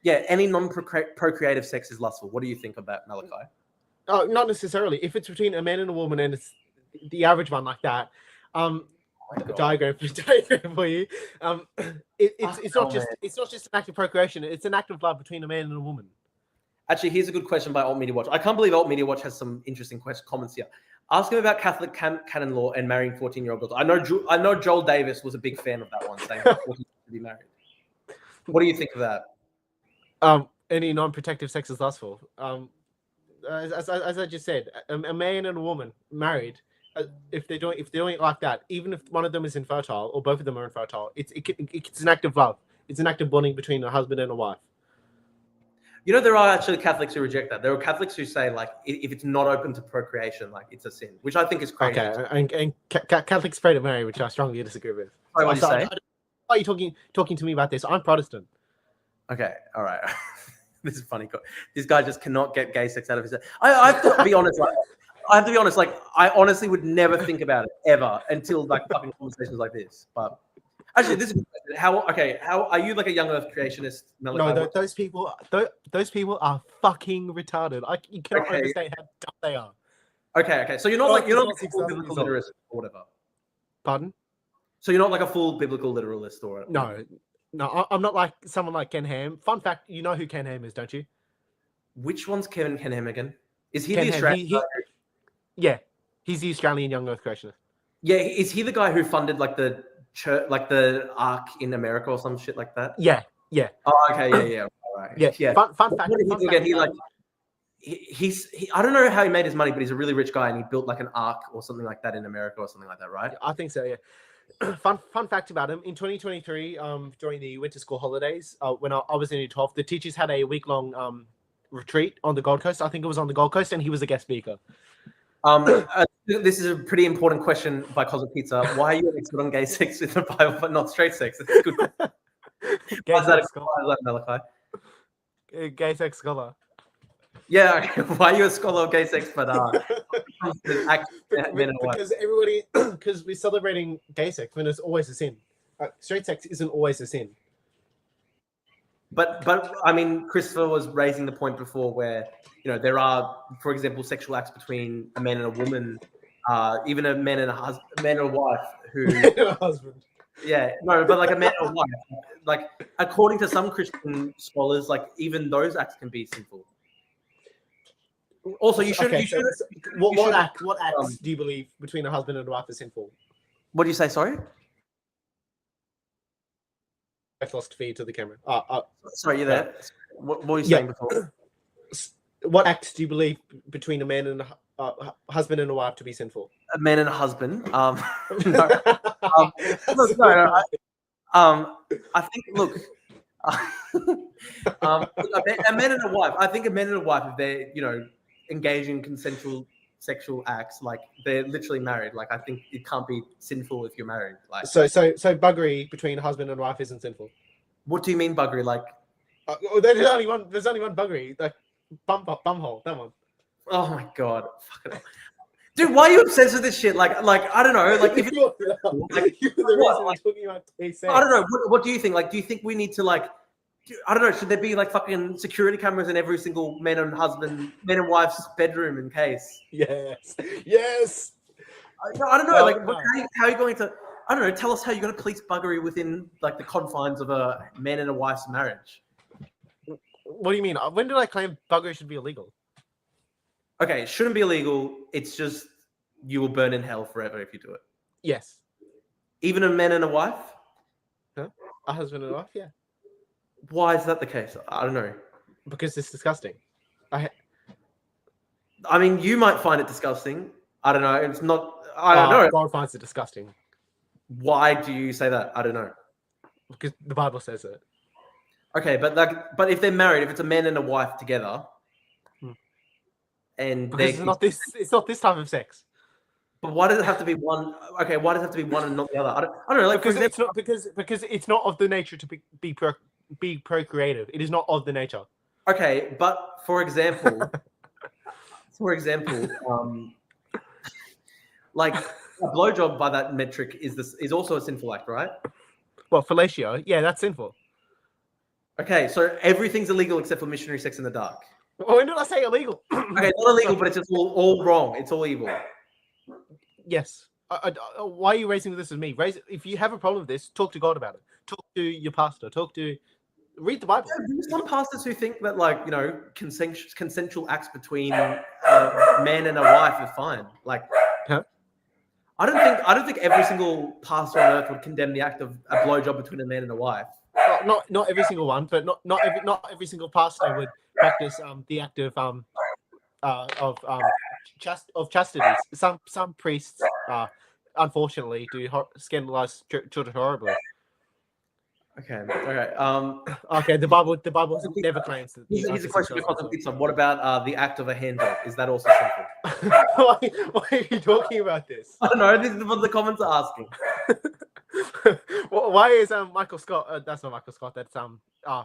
Yeah, any non-procreative sex is lustful. What do you think about Malachi? Not necessarily. If it's between a man and a woman, and it's the average one like that, diagram for you. It's not just an act of procreation. It's an act of love between a man and a woman. Actually, here's a good question by Alt Media Watch. I can't believe Alt Media Watch has some interesting comments here. Ask him about Catholic canon law and marrying 14-year-old girls. I know Joel Davis was a big fan of that one, saying 14 to be married. What do you think of that? Any non-protective sex is lustful. As I just said, a man and a woman married, if they're doing it like that, even if one of them is infertile or both of them are infertile, it's an act of love. It's an act of bonding between a husband and a wife. You know, there are actually Catholics who reject that. There are Catholics who say, like, if it's not open to procreation, like, it's a sin, which I think is crazy. Okay, and Catholics pray to Mary, which I strongly disagree with. Sorry, what did you say? Why are you talking to me about this? I'm Protestant. Okay, all right. This is funny. This guy just cannot get gay sex out of his head. I have to be honest. Like, I honestly would never think about it ever until like fucking conversations like this. But actually, this is a good question. How are you like a young Earth creationist? Malachi? No, those people are fucking retarded. You cannot understand how dumb they are. Okay. So you're not like a full biblical literalist or whatever. Pardon? So you're not like a full biblical literalist or whatever. No, I'm not like someone like Ken Ham. Fun fact, you know who Ken Ham is, don't you? Which one's Ken Ham again? Is he Ken the Australian? Yeah, he's the Australian young Earth creationist. Yeah, is he the guy who funded like the church, like the Ark in America or some shit like that? Yeah. Oh, okay, yeah. All right. Yeah. Fun fact. I don't know how he made his money, but he's a really rich guy and he built like an Ark or something like that in America or something like that, right? I think so. Yeah. Fun fact about him: in 2023, during the winter school holidays, when I was in year 12, the teachers had a week-long retreat on the Gold Coast. I think it was on the Gold Coast, and he was a guest speaker. This is a pretty important question by Cosmic Pizza. Why are you an expert on gay sex in the Bible, but not straight sex? It's a good question. Why is that, Malachi? Gay sex scholar. Yeah, why are you a scholar of gay sex, but because we're celebrating gay sex when it's always a sin. Straight sex isn't always a sin. But I mean, Christopher was raising the point before where, you know, there are, for example, sexual acts between a man and a woman, even a man and a wife who a husband. Yeah, no, but like a man and a wife, like according to some Christian scholars, like even those acts can be sinful. Also, what acts do you believe between a husband and a wife is sinful? What do you say? Sorry. I lost feed to the camera. Sorry, you there? What were you saying before? What acts do you believe between a man and a husband and a wife to be sinful? A man and a husband. I think. Look, a man and a wife. I think a man and a wife, if they're, you know, engaging in consensual sexual acts, like they're literally married. Like I think it can't be sinful if you're married. Like so buggery between a husband and wife isn't sinful. What do you mean buggery? Like there's only one buggery. Like bumhole. That one. Oh my god, fucking dude, why are you obsessed with this shit? Like I don't know. Like if I don't know. What do you think? Like, do you think we need to like? I don't know. Should there be like fucking security cameras in every single man and wife's bedroom in case? Yes. I don't know. How are you going to? I don't know. Tell us how you're going to police buggery within like the confines of a man and a wife's marriage. What do you mean? When did I claim buggery should be illegal? Okay, it shouldn't be illegal. It's just you will burn in hell forever if you do it. Yes. Even a man and a wife? Huh? A husband and a wife, yeah. Why is that the case? I don't know. Because it's disgusting. I mean, you might find it disgusting. I don't know. It's not. I don't know. God finds it disgusting. Why do you say that? I don't know. Because the Bible says it. Okay, but if they're married, if it's a man and a wife together, and it's not this type of sex. But why does it have to be one? Okay, why does it have to be one and not the other? I don't know. Like because it's not of the nature to be procreative. It is not of the nature. Okay, but for example, like a blowjob by that metric is also a sinful act, right? Well, fellatio, yeah, that's sinful. Okay, so everything's illegal except for missionary sex in the dark. When did I say illegal? Okay, not illegal, but it's just all wrong. It's all evil. Yes. Why are you raising this with me? If you have a problem with this, talk to God about it. Talk to your pastor. Read the Bible. Yeah, there's some pastors who think that, like, consensual acts between a man and a wife are fine. Like, Huh? I don't think every single pastor on earth would condemn the act of a blowjob between a man and a wife. Not every single one, but not every single pastor would practice the act of chastity. Some priests unfortunately do scandalize children horribly. Okay. Okay, the Bible never claims that. Here's a question because of pizza. What about the act of a hand job? Is that also sinful? Why are you talking about this? I don't know. This is what the comments are asking. Why is Michael Scott? That's not Michael Scott. That's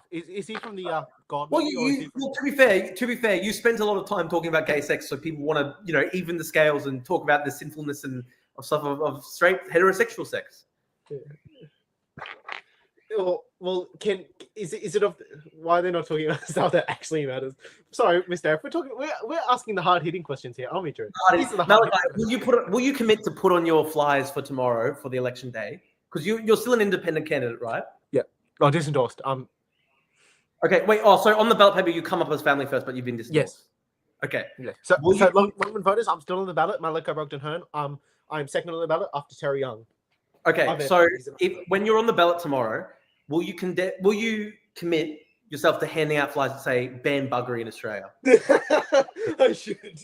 is he from the God? Well, movie, to be fair, you spent a lot of time talking about gay sex, so people want to, even the scales and talk about the sinfulness and of stuff of straight heterosexual sex. Well, is it of why they're not talking about stuff that actually matters? Sorry, Mr. F, we're asking the hard hitting questions here, aren't we, Drew? Malachi, will you commit to put on your flyers for tomorrow for the election day? Because you're still an independent candidate, right? Yeah. Oh, disendorsed. Okay, wait. Oh, so on the ballot paper you come up as family first, but you've been disendorsed. Yes. Okay. Yeah. So Longman voters, I'm still on the ballot. Malachi Brogdon Hearn. I'm second on the ballot after Terry Young. Okay. So when you're on the ballot tomorrow, will you commit yourself to handing out flyers that say ban buggery in Australia? I should.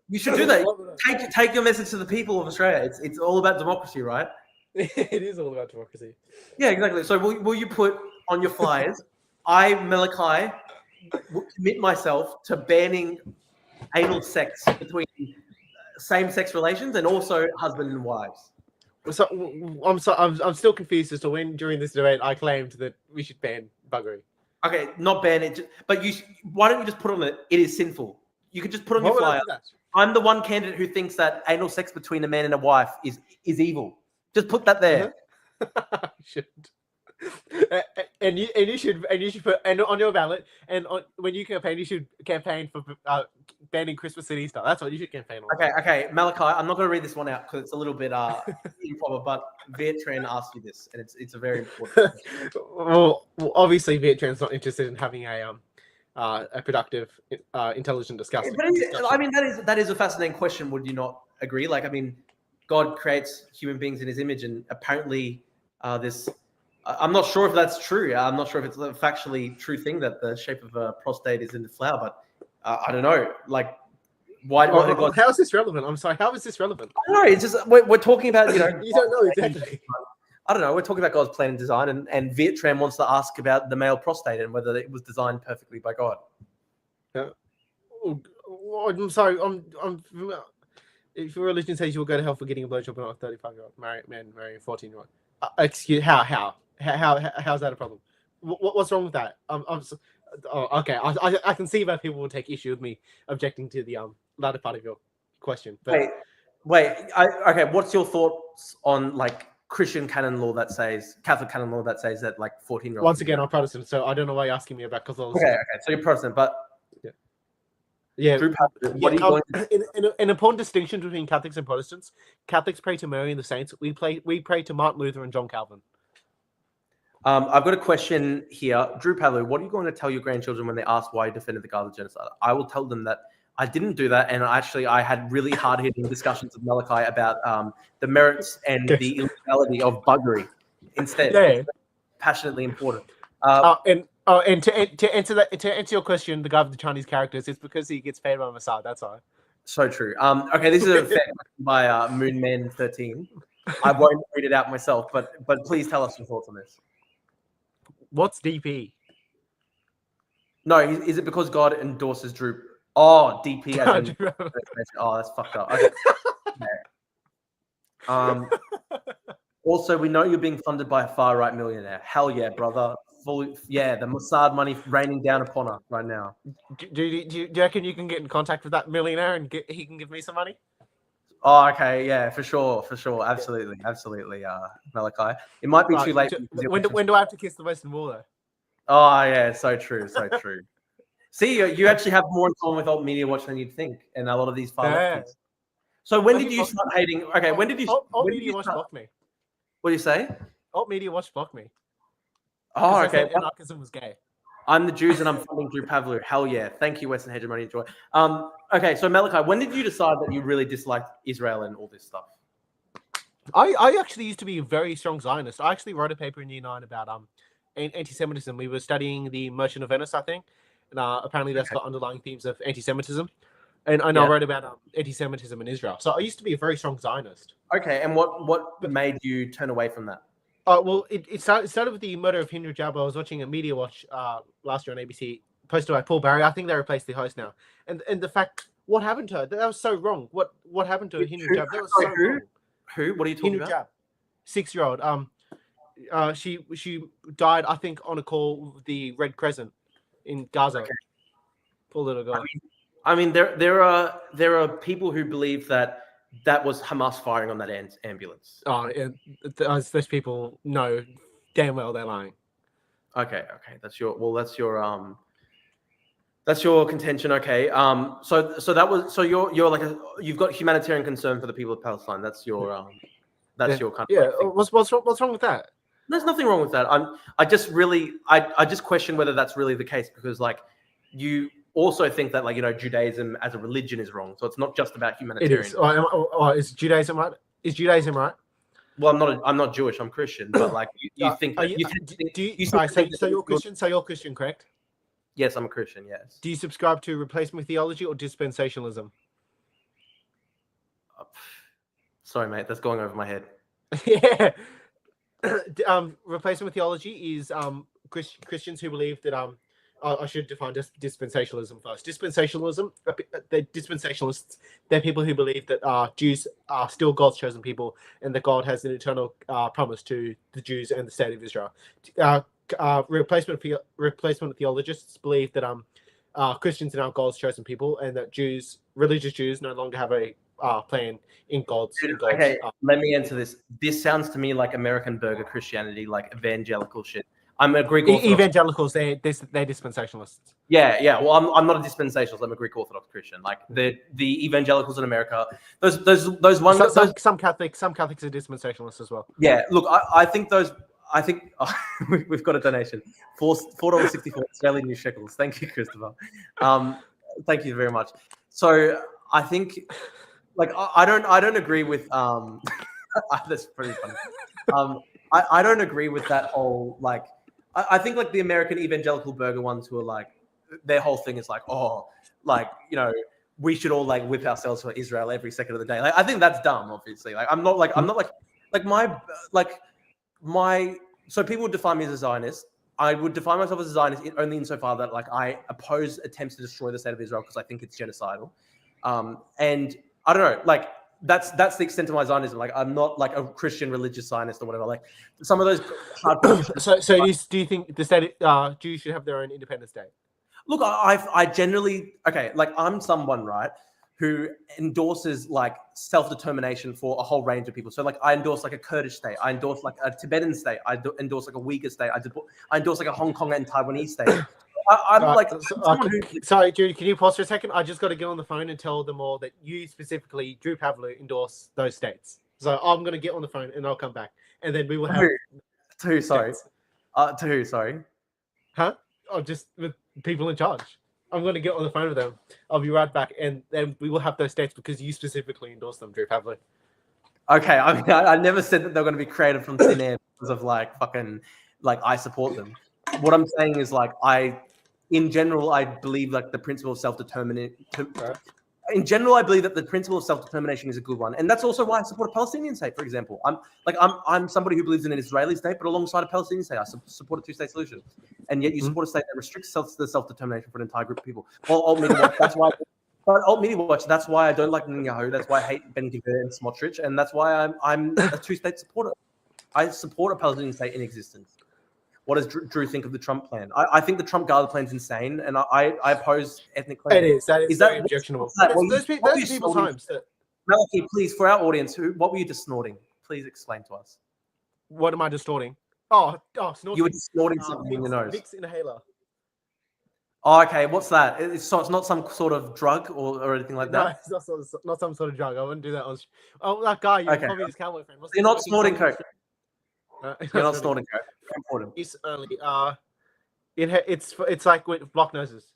You should do that. Take your message to the people of Australia. It's all about democracy, right? It is all about democracy. Yeah, exactly. So will you put on your flyers, I, Malachi, will commit myself to banning anal sex between same-sex relations and also husband and wives. So I'm still confused as to when during this debate I claimed that we should ban buggery. Okay, not ban it, but why don't you just put on it? It is sinful. You could just put on your flyer. I'm the one candidate who thinks that anal sex between a man and a wife is evil. Just put that there. Should. And you should put on your ballot when you campaign, you should campaign for banning Christmas and Easter. That's what you should campaign on. Okay, Malachi, I'm not going to read this one out because it's a little bit improper. But Vietran asked you this, and it's a very important. well, obviously Vietran's not interested in having a productive, intelligent discussion. I mean, that is a fascinating question. Would you not agree? Like, I mean, God creates human beings in His image, and apparently, this. I'm not sure if that's true. I'm not sure if it's a factually true thing that the shape of a prostate is in the flower, but I don't know. Like, why did God? How is this relevant? I'm sorry. How is this relevant? I don't know. It's just we're talking about you don't know exactly. I don't know. We're talking about God's plan and design, and Vietram wants to ask about the male prostate and whether it was designed perfectly by God. Yeah. I'm sorry. If your religion says you will go to hell for getting a blowjob on a 35-year-old man marrying a 14-year-old, excuse how's that a problem? What's wrong with that? Okay. I can see why people will take issue with me objecting to the latter part of your question. But okay. What's your thoughts on like Christian canon law that says Catholic canon law that says that like 14-year-olds? Once again, I'm Protestant, so I don't know why you're asking me about Catholicism. Okay. So you're Protestant, but yeah. What are you going to... An important distinction between Catholics and Protestants. Catholics pray to Mary and the saints. We pray to Martin Luther and John Calvin. I've got a question here. Drew Palu, what are you going to tell your grandchildren when they ask why you defended the Gaza genocide? I will tell them that I didn't do that, and I had really hard-hitting discussions with Malachi about the merits and the illegality of buggery instead. Yeah. Passionately important. And to answer your question, the guy with the Chinese characters, it's because he gets paid by Mossad. That's all. So true. Okay, this is a fair question by Moonman13. I won't read it out myself, but please tell us your thoughts on this. What's DP? No, is it because God endorses Drew? Oh, DP. Oh, that's fucked up. Okay. Also, we know you're being funded by a far-right millionaire. Hell yeah, brother. The Mossad money raining down upon us right now. Do you reckon you can get in contact with that millionaire and he can give me some money? Oh, okay, yeah, for sure, absolutely, Malachi. It might be too late. When do I have to kiss the Western Wall, though? Oh yeah, so true, so true. See, you actually have more in common with Alt Media Watch than you'd think, and a lot of these far Yeah. lefties. So when I did think you start hating? Okay, when did you? Alt when did Media you Watch start? blocked me. What do you say? Alt Media Watch blocked me. Oh, Because I okay. said anarchism was gay. I'm the Jews and I'm funding Drew Pavlou. Hell yeah. Thank you, Western Hegemony. Enjoy. Okay, so Malachi, when did you decide that you really disliked Israel and all this stuff? I actually used to be a very strong Zionist. I actually wrote a paper in year 9 about anti-Semitism. We were studying the Merchant of Venice, I think, and apparently that's got underlying themes of anti-Semitism. And I wrote about anti-Semitism in Israel. So I used to be a very strong Zionist. Okay, and what made you turn away from that? Well, it started with the murder of Hindu Jabba. I was watching a Media Watch last year on ABC, posted by Paul Barry. I think they replaced the host now. And the fact, what happened to her? That was so wrong. What happened to Hindu Jabba? That was so wrong. Who? What are you talking Hindu about? Jab, 6-year-old. She died, I think, on a call with the Red Crescent in Gaza. Okay. Poor little girl. I mean, there are people who believe that was Hamas firing on that ambulance. Oh, yeah, those people know damn well they're lying. Okay, that's your contention. Okay, so you're like you've got humanitarian concern for the people of Palestine. That's your your kind of thing. What's wrong with that? There's nothing wrong with that. I just question whether that's really the case, because like you also think that, like, Judaism as a religion is wrong. So it's not just about humanitarian. It is. Is Judaism right? Is Judaism right? Well, I'm not Jewish. I'm Christian. But like you think. So you're Christian. So you're Christian, correct? Yes, I'm a Christian. Yes. Do you subscribe to replacement theology or dispensationalism? Sorry, mate. That's going over my head. Yeah. Replacement theology is Christians who believe that I should define dispensationalism first. Dispensationalism, dispensationalists, they're people who believe that Jews are still God's chosen people and that God has an eternal promise to the Jews and the state of Israel. Replacement theologists believe that Christians are now God's chosen people and that religious Jews, no longer have a plan in God's. Okay, let me answer this. This sounds to me like American burger Christianity, like evangelical shit. I'm a Greek Orthodox. Evangelicals, they're dispensationalists. Yeah. Well, I'm not a dispensationalist. I'm a Greek Orthodox Christian. Like the evangelicals in America, those ones. Some Catholics are dispensationalists as well. Yeah. Look, I think we've got a donation. $4.64 Australian New Shekels. Thank you, Christopher. Thank you very much. So I think, like, I don't agree with that's pretty funny. I don't agree with that whole, like, I think like the American evangelical burger ones who are like, their whole thing is like, oh, like, we should all like whip ourselves for Israel every second of the day. Like, I think that's dumb, obviously. Like, so people would define me as a Zionist. I would define myself as a Zionist only insofar that, like, I oppose attempts to destroy the state of Israel because I think it's genocidal. And I don't know, like, that's the extent of my Zionism. Like, I'm not like a Christian religious Zionist or whatever. Like, some of those hard. Do you think the state Jews should have their own independent state? Look, I generally, like, I'm someone, right, who endorses like self-determination for a whole range of people. So like, I endorse like a Kurdish state. I endorse like a Tibetan state. I endorse like a Uyghur state. I endorse like a Hong Kong and Taiwanese state. Sorry, Judy, can you pause for a second? I just got to get on the phone and tell them all that you specifically, Drew Pavlou, endorse those states. So I'm going to get on the phone and I'll come back. And then we will have... To who, sorry? To who, sorry? Huh? Oh, just with people in charge. I'm going to get on the phone with them. I'll be right back. And then we will have those states because you specifically endorse them, Drew Pavlou. Okay, I mean, I never said that they're going to be created from thin air because of like fucking, like, I support them. What I'm saying is, like, in general, I believe like the principle of self-determination. In general, I believe that the principle of self-determination is a good one, and that's also why I support a Palestinian state. For example, I'm somebody who believes in an Israeli state, but alongside a Palestinian state, I support a two-state solution. And yet, you support a state that restricts the self-determination for an entire group of people. Well, Alt Media Watch, that's why. But Alt Media Watch, that's why I don't like Netanyahu. That's why I hate Ben Gvir and Smotrich, and that's why I'm a two-state supporter. I support a Palestinian state in existence. What does Drew think of the Trump plan? I think the Trump Gaza plan is insane, and I oppose ethnic cleansing. It is. That is very objectionable. Those people's homes. Malachi, please, for our audience, what were you just snorting? Please explain to us. What am I distorting? snorting. You were just snorting something in your nose. Vicks inhaler. Oh, okay. What's that? So it's not some sort of drug or anything like No, that? it's not some sort of drug. I wouldn't do that on. That guy, you're Okay. probably his cowboy friend. You're not snorting coke. You're You're not snorting coke. Very important. It's only it's like with block noses.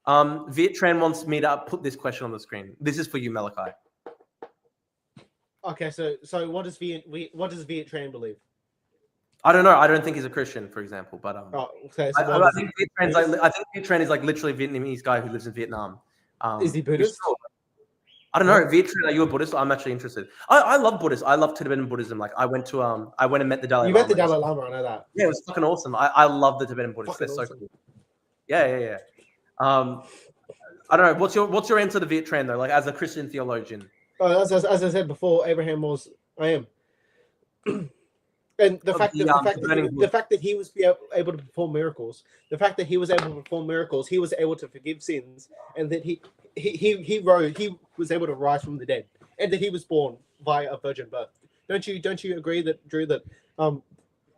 Vietran wants me to put this question on the screen. This is for you, Malachi. Okay, so what does Vietran believe? I don't know. I don't think he's a Christian, for example. But okay. So I think Vietran is like literally a Vietnamese guy who lives in Vietnam. Is he Buddhist? I don't know. Vietran, are you a Buddhist? I'm actually interested. I love Buddhist. I love Tibetan Buddhism. Like I went and met the Dalai Lama. You met the Dalai Lama, I know that. Yeah, it was fucking awesome. I love the Tibetan Buddhists. They're so cool. Yeah. I don't know. What's your answer to Vietran though? Like as a Christian theologian. As I said before, Abraham was I am. And the fact that he was able to perform miracles, he was able to forgive sins, and that he was able to rise from the dead, and that he was born via a virgin birth. Don't you agree that, Drew, that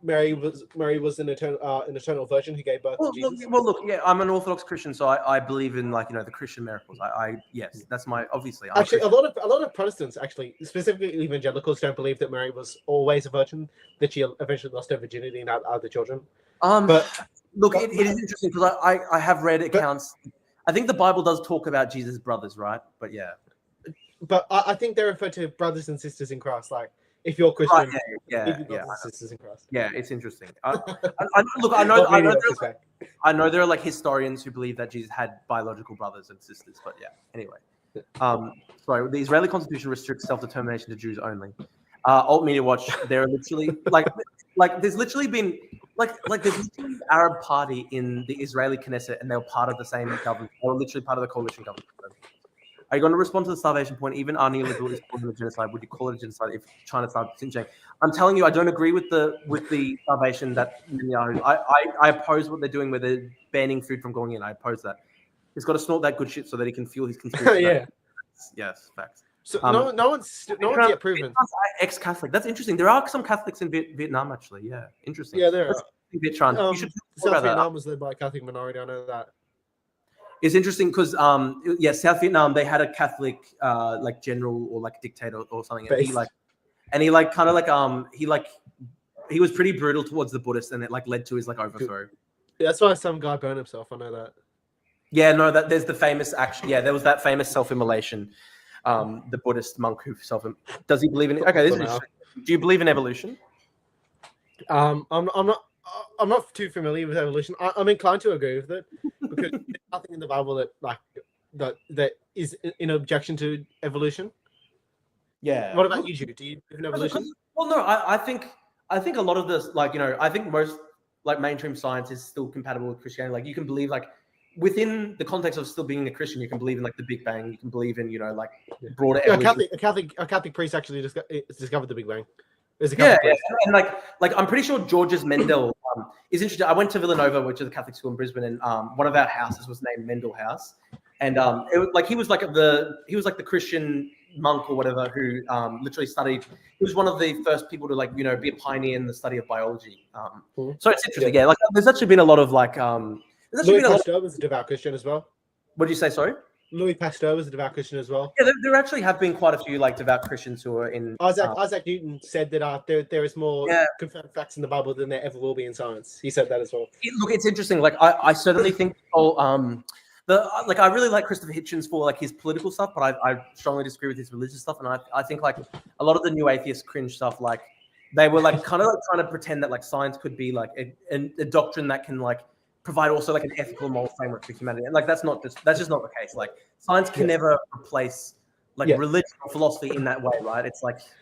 Mary was an eternal virgin who gave birth to Jesus? Look, yeah, I'm an Orthodox Christian, so I believe in the Christian miracles. Yes, that's my obviously. Actually, a lot of Protestants, actually, specifically evangelicals, don't believe that Mary was always a virgin, that she eventually lost her virginity and had other children. But look, it is interesting because I have read accounts. I think the Bible does talk about Jesus' brothers, right? But yeah. But I think they refer to brothers and sisters in Christ, like. If you're Christian, yeah. Sisters in Christ. Yeah, it's interesting. I know there are like historians who believe that Jesus had biological brothers and sisters, but yeah. Anyway, sorry. The Israeli Constitution restricts self-determination to Jews only. Alt Media Watch. There are literally like there's literally been there's literally an Arab party in the Israeli Knesset, and they were part of the same government. They were literally part of the coalition government. Are you going to respond to the starvation point? Even our neoliberal is calling it a genocide. Would you call it a genocide if China started singeing? I'm telling you, I don't agree with the starvation that Netanyahu. I oppose what they're doing where they're banning food from going in. I oppose that. He's got to snort that good shit so that he can fuel his conspiracy. Yeah. Yes, facts. So no one's yet proven. Ex-Catholic. That's interesting. There are some Catholics in Vietnam actually. Yeah, interesting. Yeah, there are. Vietran. You should talk about Vietnam was led by a Catholic minority. I know that. It's interesting because South Vietnam, they had a Catholic general or like dictator or something, and he was pretty brutal towards the Buddhists, and it led to his overthrow. Yeah, that's why some guy burned himself. I know that. Yeah, no, there's the famous there was that famous self-immolation. The Buddhist monk who does he believe in? Okay, this is interesting. Do you believe in evolution? I'm not too familiar with evolution. I'm inclined to agree with it because there's nothing in the Bible that is in objection to evolution. Yeah. What about you, Jude? Do you believe in evolution? Well, no. I think a lot of this, I think most mainstream science is still compatible with Christianity. You can believe within the context of still being a Christian, you can believe in the Big Bang. You can believe in broader evolution. A Catholic priest actually discovered the Big Bang. Yeah, and I'm pretty sure George's Mendel is interesting. I went to Villanova, which is a Catholic school in Brisbane, and one of our houses was named Mendel House, and it was he was the Christian monk or whatever who literally studied. He was one of the first people to be a pioneer in the study of biology. So it's interesting. Yeah, there's actually been a lot of Louis Pasteur was a devout Christian as well. What did you say? Sorry. Louis Pasteur was a devout Christian as well. Yeah, there actually have been quite a few devout Christians who are in. Isaac Newton said that there is more confirmed facts in the Bible than there ever will be in science. He said that as well. Look, it's interesting. I certainly think I really like Christopher Hitchens for his political stuff, but I strongly disagree with his religious stuff, and I think a lot of the new atheist cringe stuff, they were kind of trying to pretend that science could be a doctrine that can provide also an ethical moral framework for humanity, and that's just not the case. Science can never replace religion or philosophy in that way, right?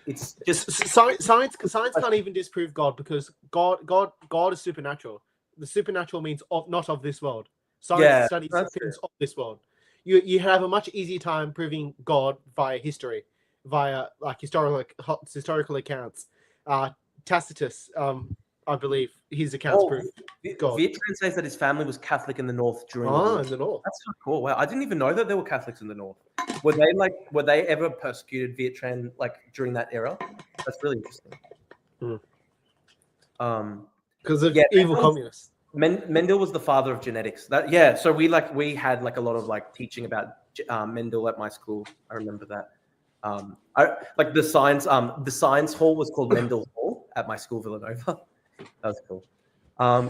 It's just science can't even disprove God because God is supernatural. The supernatural means not of this world. Science studies things of this world. You have a much easier time proving God via history, via historical accounts. Tacitus, I believe his accounts prove God. Vietran says that his family was Catholic in the North during in the North. That's so cool. Wow, I didn't even know that there were Catholics in the North. Were they ever persecuted Vietran during that era? That's really interesting. Because of Yeah, evil communists. Mendel was the father of genetics. So we had like a lot of like teaching about Mendel at my school. I remember that. Like the science hall was called Mendel Hall at my school, Villanova. That was cool.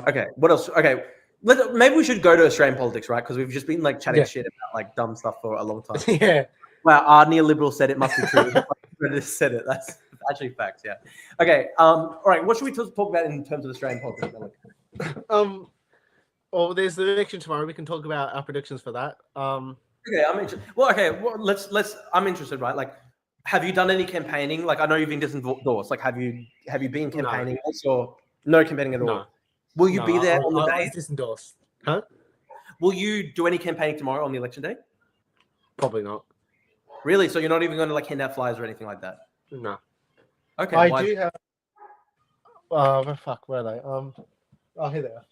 Okay, what else? Okay, maybe we should go to Australian politics, right? Because we've just been like chatting shit about like dumb stuff for a long time. Yeah. Wow, our neoliberal said it must be true. Just said it. That's actually facts. Yeah. Okay. All right. What should we talk about in terms of Australian politics? Well, there's the election tomorrow. We can talk about our predictions for that. Okay, I'm interested. Well, okay. Well, let's. I'm interested, right? Like, have you done any campaigning? Like, I know you've been disendorsed. Like, have you been campaigning? Or no campaigning at all? No. Will you be there on the I day? was disendorsed. Huh? Will you do any campaigning tomorrow on the election day? Probably not. Really? So you're not even going to like hand out flyers or anything like that? No. Okay. I do have. Where are they? Here they are.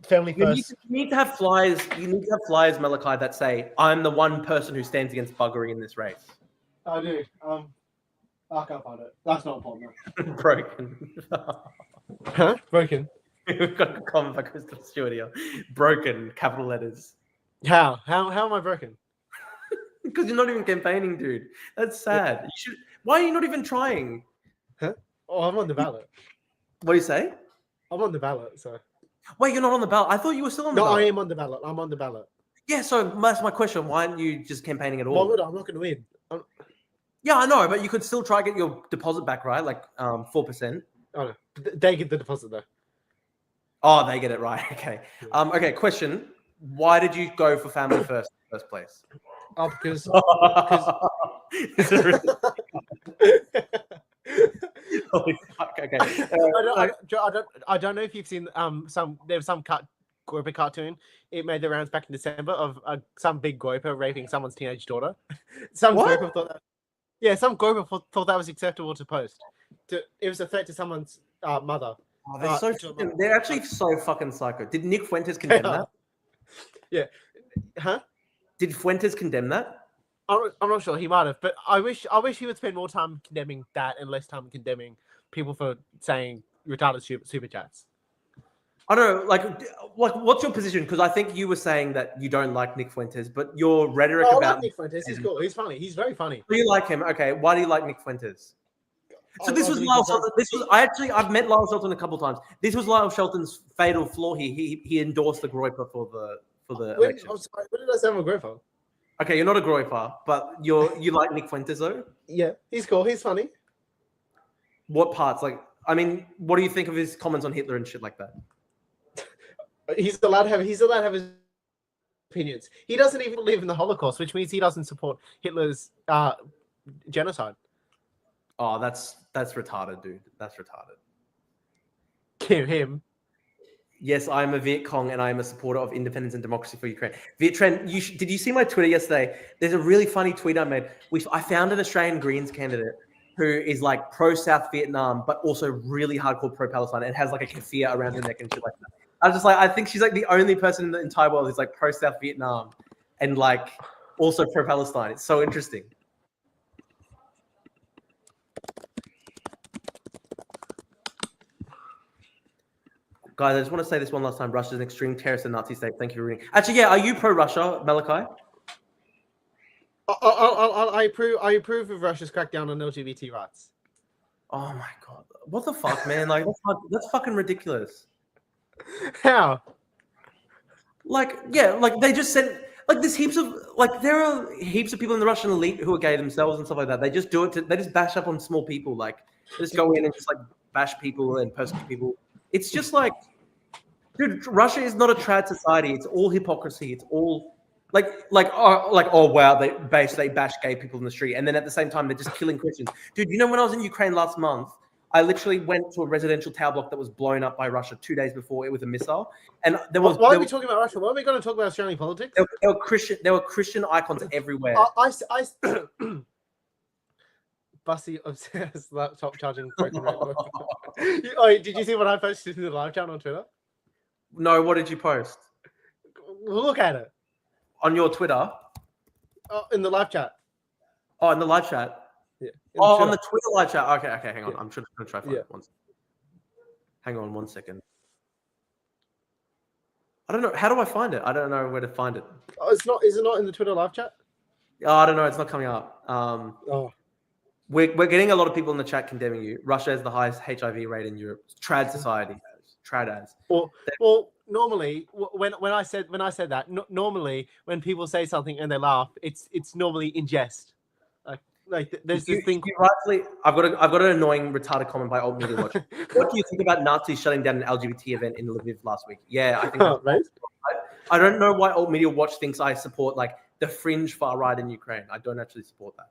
Family first. You need to have flyers. You need to have flyers, Malachi, that say, "I'm the one person who stands against buggery in this race." I do. I can't find it. That's not important. Broken. Huh? Broken. We've got a comment by Crystal Stewart here. Broken, capital letters. How am I broken? Because you're not even campaigning, dude. That's sad. You should. Why are you not even trying? Huh? Oh, I'm on the ballot. What do you say? I'm on the ballot, so. Wait, you're not on the ballot. I thought you were still on the No, ballot. I am on the ballot. I'm on the ballot. Yeah, so that's my question. Why aren't you just campaigning at all? Why would I? I'm not going to win. Yeah, I know, but you could still try to get your deposit back, right? Like 4%. Oh no, they get the deposit though. Oh, they get it right. Okay. Okay. Question: why did you go for family first in the first place? Oh, because. Is it really? Holy fuck. Okay. I don't know if you've seen there was some Groper cartoon. It made the rounds back in December of some big Groper raping someone's teenage daughter. Some Groper thought that was acceptable to post. It was a threat to someone's mother. Oh, they're actually so fucking psycho. Did Nick Fuentes condemn that? Yeah. Huh? Did Fuentes condemn that? I'm not sure. He might have, but I wish he would spend more time condemning that and less time condemning people for saying retarded super chats. I don't know, like what's your position? Because I think you were saying that you don't like Nick Fuentes, but your rhetoric I about like Nick Fuentes. He's cool. He's funny. He's very funny. Do you like him? Okay, why do you like Nick Fuentes? So this was Lyle Shelton. I've met Lyle Shelton a couple of times. This was Lyle Shelton's fatal flaw here. He endorsed the Groyper for the election. I'm sorry, when did I say I'm a Groyper? Okay, you're not a Groyper, but you like Nick Fuentes though? Yeah, he's cool. He's funny. What parts? Like, I mean, what do you think of his comments on Hitler and shit like that? He's allowed to have his opinions. He doesn't even believe in the Holocaust, which means he doesn't support Hitler's genocide. Oh, that's retarded, dude. That's retarded. Him. Yes, I am a Viet Cong and I am a supporter of independence and democracy for Ukraine. Viet Trent, did you see my Twitter yesterday? There's a really funny tweet I made. I found an Australian Greens candidate who is like pro-South Vietnam, but also really hardcore pro-Palestine and has like a keffiyeh around her neck and shit like that. I was just like, I think she's like the only person in the entire world who's like pro-South Vietnam and like also pro-Palestine. It's so interesting. Guys, I just want to say this one last time. Russia is an extreme terrorist and Nazi state. Thank you for reading. Actually, yeah, are you pro-Russia, Malachi? I approve of Russia's crackdown on LGBT rights. Oh my god, what the fuck, man? Like that's fucking ridiculous. How? Like, yeah, like they just sent like there's heaps of like there are heaps of people in the Russian elite who are gay themselves and stuff like that. They just do it. They just bash up on small people. Like they just go in and just like bash people and persecute people. It's just like, dude, Russia is not a trad society. It's all hypocrisy. It's all oh wow, they bash gay people in the street, and then at the same time they're just killing Christians. Dude, you know when I was in Ukraine last month, I literally went to a residential tower block that was blown up by Russia 2 days before it with a missile, and there was. Why are we talking about Russia? Why are we going to talk about Australian politics? There were Christian icons everywhere. Bussy obsessed laptop charging broken network. Oh, did you see what I posted in the live chat on Twitter? No, what did you post? Look at it. On your Twitter? In the live chat. Oh, in the live chat? Yeah. On the Twitter live chat. Okay, hang on. I'm just going to try to find it once. Hang on 1 second. I don't know. How do I find it? I don't know where to find it. Oh, it's not. Is it not in the Twitter live chat? Oh, I don't know. It's not coming up. Oh, We're getting a lot of people in the chat condemning you. Russia has the highest HIV rate in Europe. Trad society. Trad ads. well, normally when I said that, normally when people say something and they laugh, it's normally in jest. There's this thing. I've got an annoying retarded comment by Alt Media Watch. What do you think about Nazis shutting down an LGBT event in Lviv last week? Yeah, I think that's Right? I don't know why Alt Media Watch thinks I support like the fringe far right in Ukraine. I don't actually support that.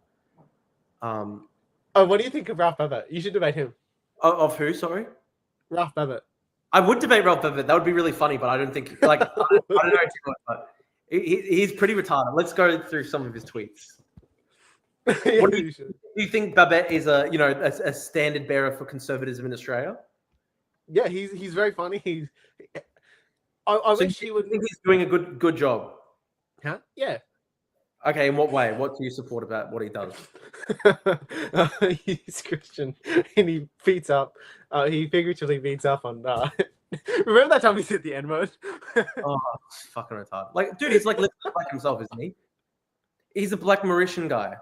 Oh, what do you think of Ralph Babbitt? You should debate him. Of who? Sorry, Ralph Babbitt. I would debate Ralph Babbitt. That would be really funny, but I don't think I don't know too much. But he's pretty retarded. Let's go through some of his tweets. What do you think Babbitt is a standard bearer for conservatism in Australia? Yeah, he's very funny. I wish he would. Think he's doing a good job. Huh? Yeah. Okay, in what way? What do you support about what he does? He's Christian and he beats up. He figuratively beats up on. Remember that time he said the N word? Oh, fucking retarded! Like, dude, he's like living like himself, isn't he? He's a Black Mauritian guy.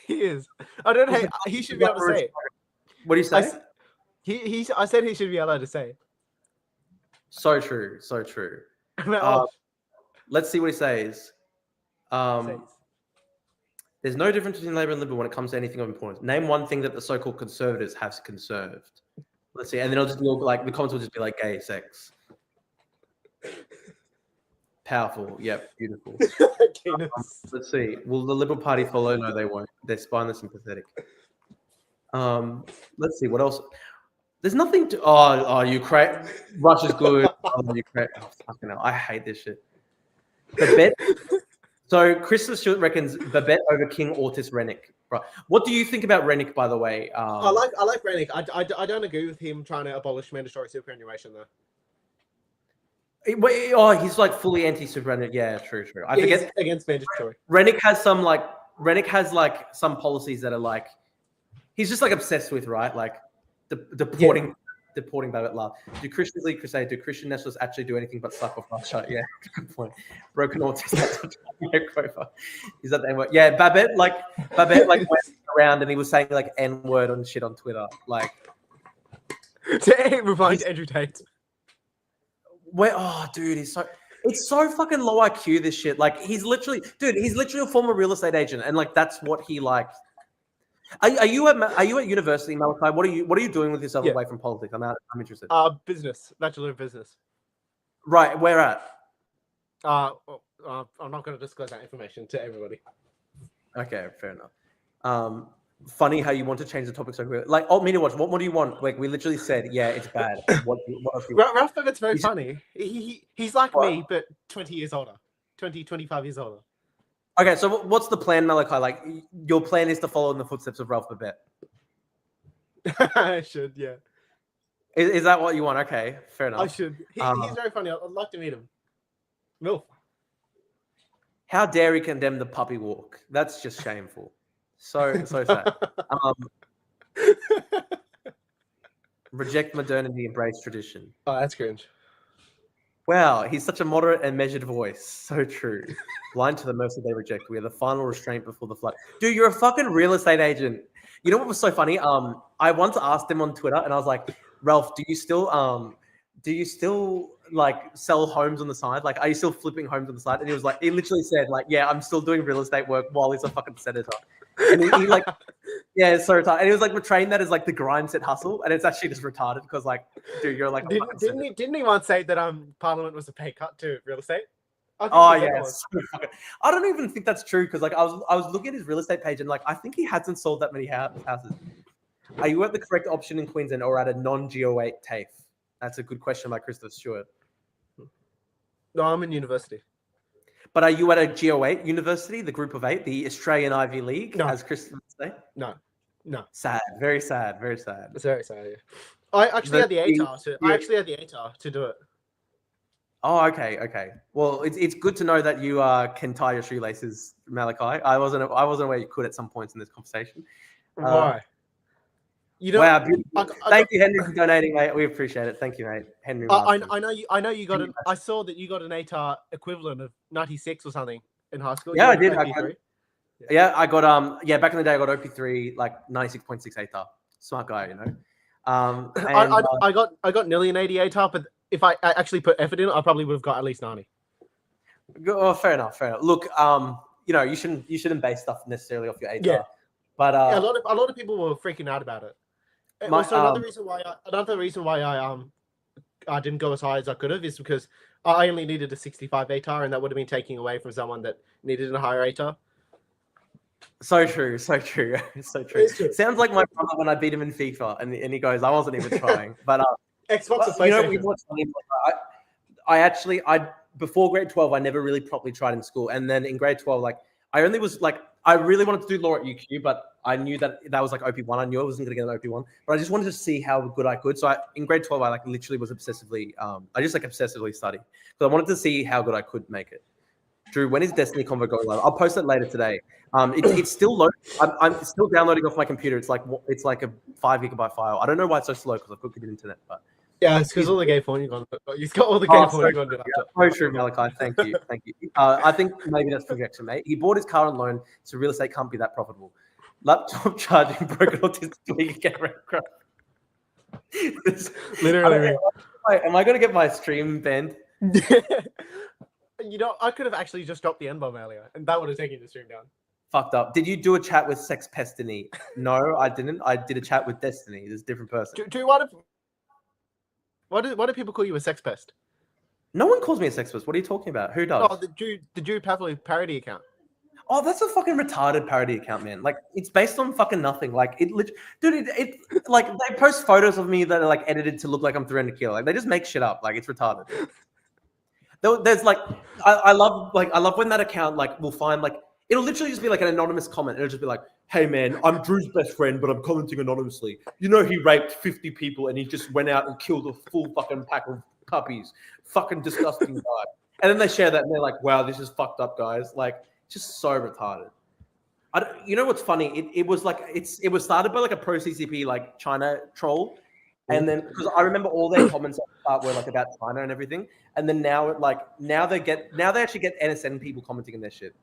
He is. I don't hate. He should be able to say it. What do you say? I said he should be allowed to say it. So true. So true. Let's see what he says. There's no difference between Labour and Liberal when it comes to anything of importance. Name one thing that the so-called conservatives have conserved. Let's see, and then it'll just be like the comments will just be like gay sex. Powerful, yep, beautiful. Let's see. Will the Liberal Party follow? No, they won't. They're spineless and pathetic. Let's see what else. There's nothing to. Ukraine. Russia's good. Ukraine. Oh, fucking hell. I hate this shit. Babette. So Christopher Stewart reckons Babette over King Ortis Rennick. Right. What do you think about Rennick, by the way? I like Rennick. I don't agree with him trying to abolish mandatory superannuation though. He's like fully anti-superannuation. Yeah, true. I forget he's against mandatory. Rennick has some policies that are like he's just like obsessed with, right? Like deporting Babbitt love. Do Christians lead crusade? Do Christian nationalists actually do anything but suck off Russia? Yeah, good point. Broken autism. Is that the N word? Yeah, Babbitt like went around and he was saying like N word on shit on Twitter. Like to remind Andrew Tate. Dude, it's so fucking low IQ, this shit. Like he's literally a former real estate agent, and like that's what he likes. Are you at university, Malachi? What are you doing with yourself away from politics? I'm interested. Business, Bachelor of Business. Right, where at? I'm not going to disclose that information to everybody. Okay, fair enough. Funny how you want to change the topic so quickly. Like, Alt Media Watch, what do you want? Like, we literally said, yeah, it's bad. What else do you want? Ralph Babbitt's very funny. He's like me, but 20 years older. 20, 25 years older. Okay, so what's the plan, Malachi? Like, your plan is to follow in the footsteps of Ralph Babbitt? I should, yeah. Is that what you want? Okay, fair enough. I should. He's very funny. I'd like to meet him. Milf. How dare he condemn the puppy walk? That's just shameful. So sad. Reject modernity, embrace tradition. Oh, that's cringe. Wow, he's such a moderate and measured voice. So true. Blind to the mercy they reject. We are the final restraint before the flood. Dude, you're a fucking real estate agent. You know what was so funny? I once asked him on Twitter, and I was like, Ralph, do you still like sell homes on the side? Like, are you still flipping homes on the side? And he was like, he literally said, like, yeah, I'm still doing real estate work while he's a fucking senator. And he like, yeah, it's so retarded. And he was like portraying that as like the grindset hustle, and it's actually just retarded because like, dude, you're like, didn't he once say that Parliament was a pay cut to real estate? Oh yeah, I don't even think that's true because like I was looking at his real estate page and like I think he hasn't sold that many houses. Are you at the correct option in Queensland or at a non-Geo8 TAFE? That's a good question by Christopher Stewart. No, I'm in university. But are you at a Geo8 university, the group of 8, the Australian Ivy League, as Christopher would say? No. Sad, very sad, very sad. It's very sad, yeah. I actually had the ATAR to do it. Oh, okay. Well, it's good to know that you can tie your shoelaces, Malachi. I wasn't aware you could at some points in this conversation. Why? You know, Wow, beautiful. I Thank you, Henry, for donating, mate. We appreciate it. Thank you, mate. Henry Marston. I know you got an. I saw that you got an ATAR equivalent of 96 or something in high school. Yeah, You I got did. an I OP3? Yeah, I got back in the day I got OP3 like 96.6 ATAR. Smart guy, you know. I got nearly an 80 ATAR, but if I actually put effort in, I probably would have got at least 90. Oh, fair enough. Look, you know, you shouldn't base stuff necessarily off your ATAR. Yeah. But Yeah, a lot of people were freaking out about it. Also, another reason why I didn't go as high as I could have is because I only needed a 65 ATAR, and that would have been taking away from someone that needed a higher ATAR. So true. So true. Sounds like my brother when I beat him in FIFA, and he goes, "I wasn't even trying." But Xbox or PlayStation. you know, we watched. I before grade 12, I never really properly tried in school, and then in grade 12, like I only was like I really wanted to do law at UQ, but I knew that was like OP1. I knew I wasn't going to get an OP1, but I just wanted to see how good I could. So in grade 12, I like literally was obsessively, I just like obsessively studied because I wanted to see how good I could make it. Drew, when is Destiny Convo going live? I'll post it later today. It's still loading. I'm still downloading off my computer. It's like a 5 gigabyte file. I don't know why it's so slow because I've got good internet, but yeah, it's because all the gay porn you've got. You've got all the gay porn you've got. Oh, true, Malachi. Thank you. I think maybe that's projection, mate. He bought his car on loan, so real estate can't be that profitable. Laptop charging, broken autistic, get aircraft. Literally. Am I going to get my stream banned? You know, I could have actually just dropped the N-bomb earlier, and that would have taken the stream down. Fucked up. Did you do a chat with Sex Pestiny? No, I didn't. I did a chat with Destiny. There's a different person. Drew, why do people call you a sex pest? No one calls me a sex pest. What are you talking about? Who does? Oh, the Drew Pavlov parody account. Oh, that's a fucking retarded parody account, man. Like, it's based on fucking nothing. Like, it like they post photos of me that are like edited to look like I'm 300 kilo. Like, they just make shit up. Like, it's retarded. There's like, I love when that account like will find like it'll literally just be like an anonymous comment. It'll just be like, "Hey man, I'm Drew's best friend, but I'm commenting anonymously. You know he raped 50 people and he just went out and killed a full fucking pack of puppies. Fucking disgusting guy." And then they share that and they're like, "Wow, this is fucked up, guys." Like, just so retarded. You know what's funny? It was like it was started by like a pro CCP like China troll. And then, because I remember all their comments at the start were like about China and everything, and then now they actually get NSN people commenting in their shit.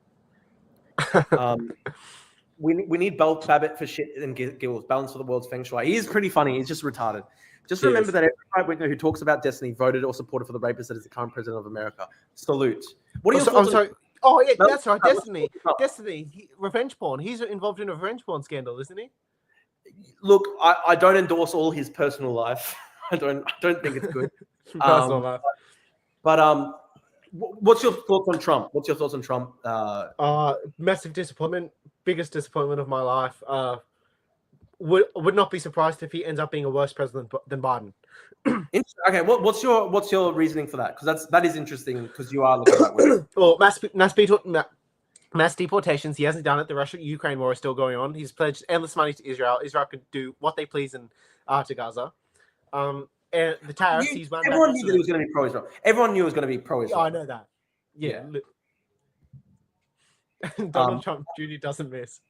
We need Babbitt for shit and Gills, balance for the world's feng shui. He is pretty funny. He's just retarded. Just remember that every right-winger who talks about Destiny voted or supported for the rapist that is the current president of America. Salute. What are your thoughts? I'm sorry. Oh yeah, that's right. Destiny, revenge porn. He's involved in a revenge porn scandal, isn't he? Look, I don't endorse all his personal life. I don't think it's good. But what's your thoughts on Trump? Massive disappointment. Biggest disappointment of my life. Would not be surprised if he ends up being a worse president than Biden. Okay, what's your reasoning for that? Because that is interesting because you are looking at that way. Well, mass deportations. He hasn't done it. The Russia-Ukraine war is still going on. He's pledged endless money to Israel. Israel can do what they please to Gaza. And the tariffs. Everyone knew that he was going to be pro-Israel. Everyone knew it was going to be pro-Israel. Yeah, I know that. Yeah. Donald Trump Jr. doesn't miss.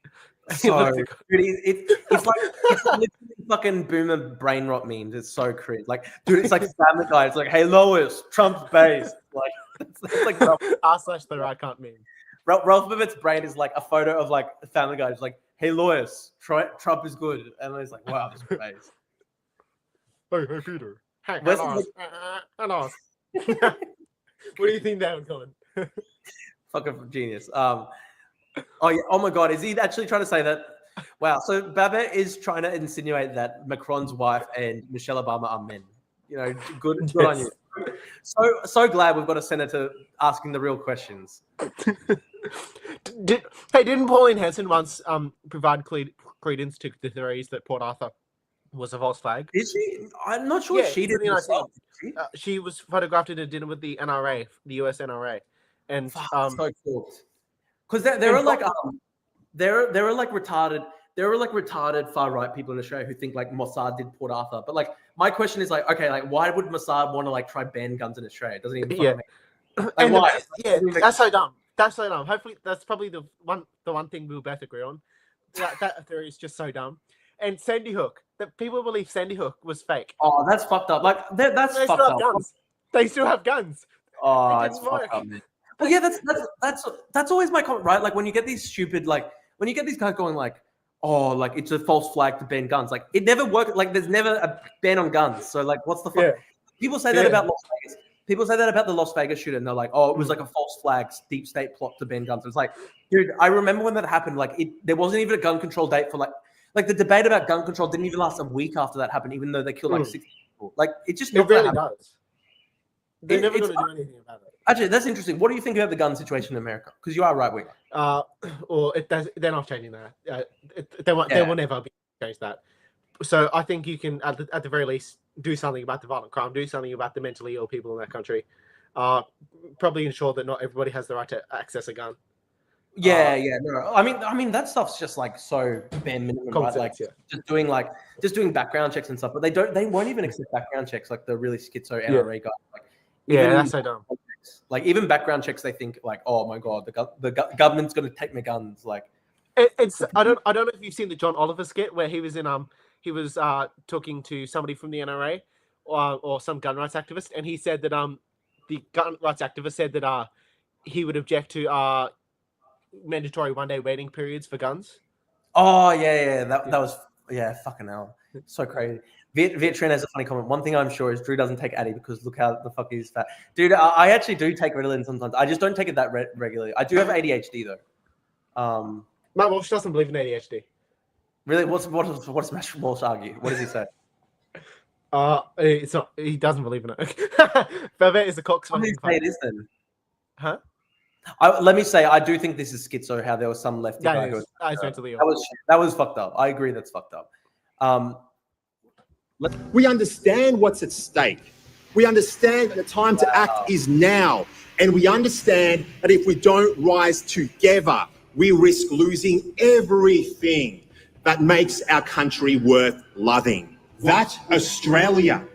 So, dude, it's like literally fucking boomer brain rot memes. It's so cringe. Like, dude, it's like Family Guy. It's like, "Hey Lois, Trump's base." Like, it's like r/the right can't meme. Ralph Babbitt's brain is like a photo of like Family Guy. It's like, "Hey Lois, Trump is good," and he's like, "Wow, this is base." Hey Peter. Hey, What do you think that was going? Fucking genius. Oh my God, is he actually trying to say that? Wow. So Babbitt is trying to insinuate that Macron's wife and Michelle Obama are men. You know, good on you. So glad we've got a senator asking the real questions. Didn't Pauline Hanson once provide credence to the theories that Port Arthur was a false flag? Did she? I'm not sure she did. She was photographed at a dinner with the NRA, the US NRA, and so cool. Because there are like retarded far right people in Australia who think like Mossad did Port Arthur, but like my question is like, okay, like why would Mossad want to like try ban guns in Australia? It doesn't even fucking make and why? That's so dumb. That's so dumb. Hopefully, that's probably the one thing we'll both agree on. That theory is just so dumb. And Sandy Hook, that people believe Sandy Hook was fake. Oh, that's fucked up. Like that's They fucked still have up. guns. They still have guns. Oh, It it's didn't fucked work. up, man. Well, yeah, that's always my comment, right? Like when you get these stupid, like when you get these guys going like, oh, like it's a false flag to ban guns. Like it never worked. Like there's never a ban on guns. So like, what's the fuck? Yeah. People say that about Las Vegas. People say that about the Las Vegas shooter, and they're like, oh, it was like a false flag, deep state plot to ban guns. It's like, dude, I remember when that happened. Like there wasn't even a gun control date for like the debate about gun control didn't even last a week after that happened, even though they killed like 60 people. Like it just It really does. They're never going to do anything about it. Actually, that's interesting. What do you think about the gun situation in America? Because you are right wing. Or they're not changing that. They will never be change that. So I think you can, at the very least, do something about the violent crime, do something about the mentally ill people in that country. Probably ensure that not everybody has the right to access a gun. Yeah. No, I mean that stuff's just like so bare minimum, right? Like just doing background checks and stuff. But they won't even accept background checks, like the really schizo NRA guys. Like, that's so dumb. Like even background checks, they think like, oh my god, the government's going to take my guns. Like it's I don't know if you've seen the John Oliver skit where he was talking to somebody from the NRA or some gun rights activist, and he said that the gun rights activist said that he would object to mandatory 1 day waiting periods for guns. Oh yeah, that was fucking hell, so crazy. Vietrin has a funny comment. One thing I'm sure is Drew doesn't take Addy because look how the fuck he's fat. Dude, I actually do take Ritalin sometimes. I just don't take it that regularly. I do have ADHD though. Matt Walsh doesn't believe in ADHD. Really? What does Matt Walsh argue? What does he say? It's not. He doesn't believe in it. Velvet is a cox. What do you say it is then? Huh? Let me say, I do think this is schizo. How there was some lefty guy who was mentally ill. That was fucked up. I agree, that's fucked up. We understand what's at stake. We understand that the time to act is now. And we understand that if we don't rise together, we risk losing everything that makes our country worth loving. That Australia,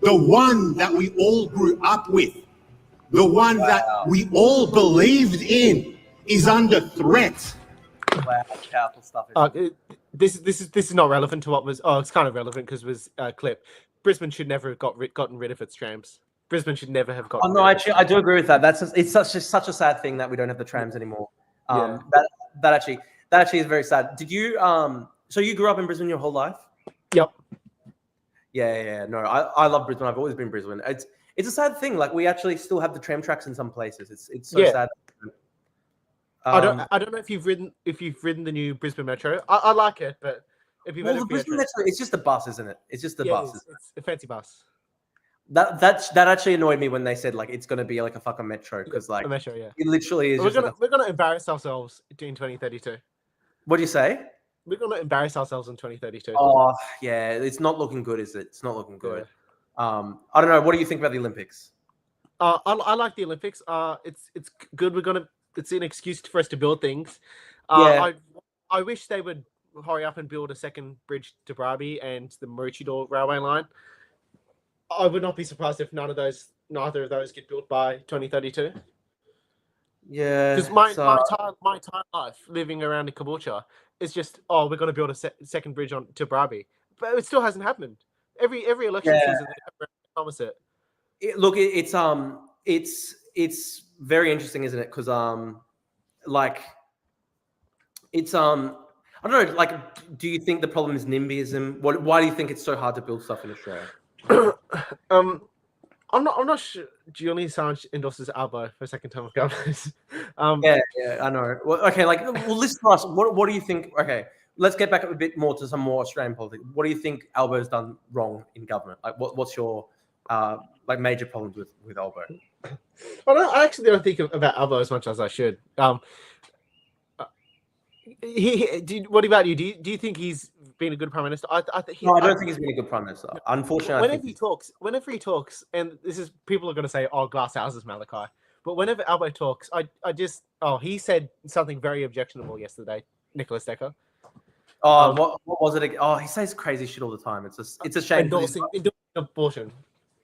the one that we all grew up with, the one that we all believed in, is under threat. Wow, powerful stuff. This is not relevant to what was. Oh, it's kind of relevant because it was a clip. Brisbane should never have gotten rid of its trams. Brisbane should never have gotten. Oh no, actually, I do agree with that. It's such a sad thing that we don't have the trams anymore. That actually is very sad. Did you So you grew up in Brisbane your whole life? Yep. Yeah. No, I love Brisbane. I've always been Brisbane. It's a sad thing. Like we actually still have the tram tracks in some places. It's so sad. I don't know if you've ridden the new Brisbane Metro. I like it, but if you've the Brisbane Metro, it's just a bus, isn't it? It's just a bus. It's a fancy bus. That actually annoyed me when they said like it's gonna be like a fucking metro because like a metro, it literally is. We're gonna embarrass ourselves in 2032. What do you say? We're gonna embarrass ourselves in 2032. Oh yeah, it's not looking good, is it? It's not looking good. Yeah. I don't know. What do you think about the Olympics? I like the Olympics. It's good. It's an excuse for us to build things. Yeah. I wish they would hurry up and build a second bridge to Brabi and the Maroochydore railway line. I would not be surprised if neither of those get built by 2032. Yeah. Because my entire life living around in Caboolture is just, we're going to build a second bridge to Brabi, but it still hasn't happened. Every election season they promise it. It's very interesting, isn't it? Because I don't know. Like, do you think the problem is NIMBYism? Why do you think it's so hard to build stuff in Australia? I'm not sure. Julian Assange endorses Albo for a second term of government. Yeah, I know. Well, okay, listen to us. What do you think? Okay, let's get back a bit more to some more Australian politics. What do you think Albo's done wrong in government? Like, what's your major problems with Albo? I actually don't think about Albo as much as I should. What about you? Do you think he's been a good prime minister? I don't think he's been a good prime minister. Unfortunately, whenever he talks, and this is people are going to say, "Oh, glass houses, Malachi." But whenever Albo talks, he said something very objectionable yesterday. Nicholas Decker. What was it? He says crazy shit all the time. It's a shame. Endorsing abortion.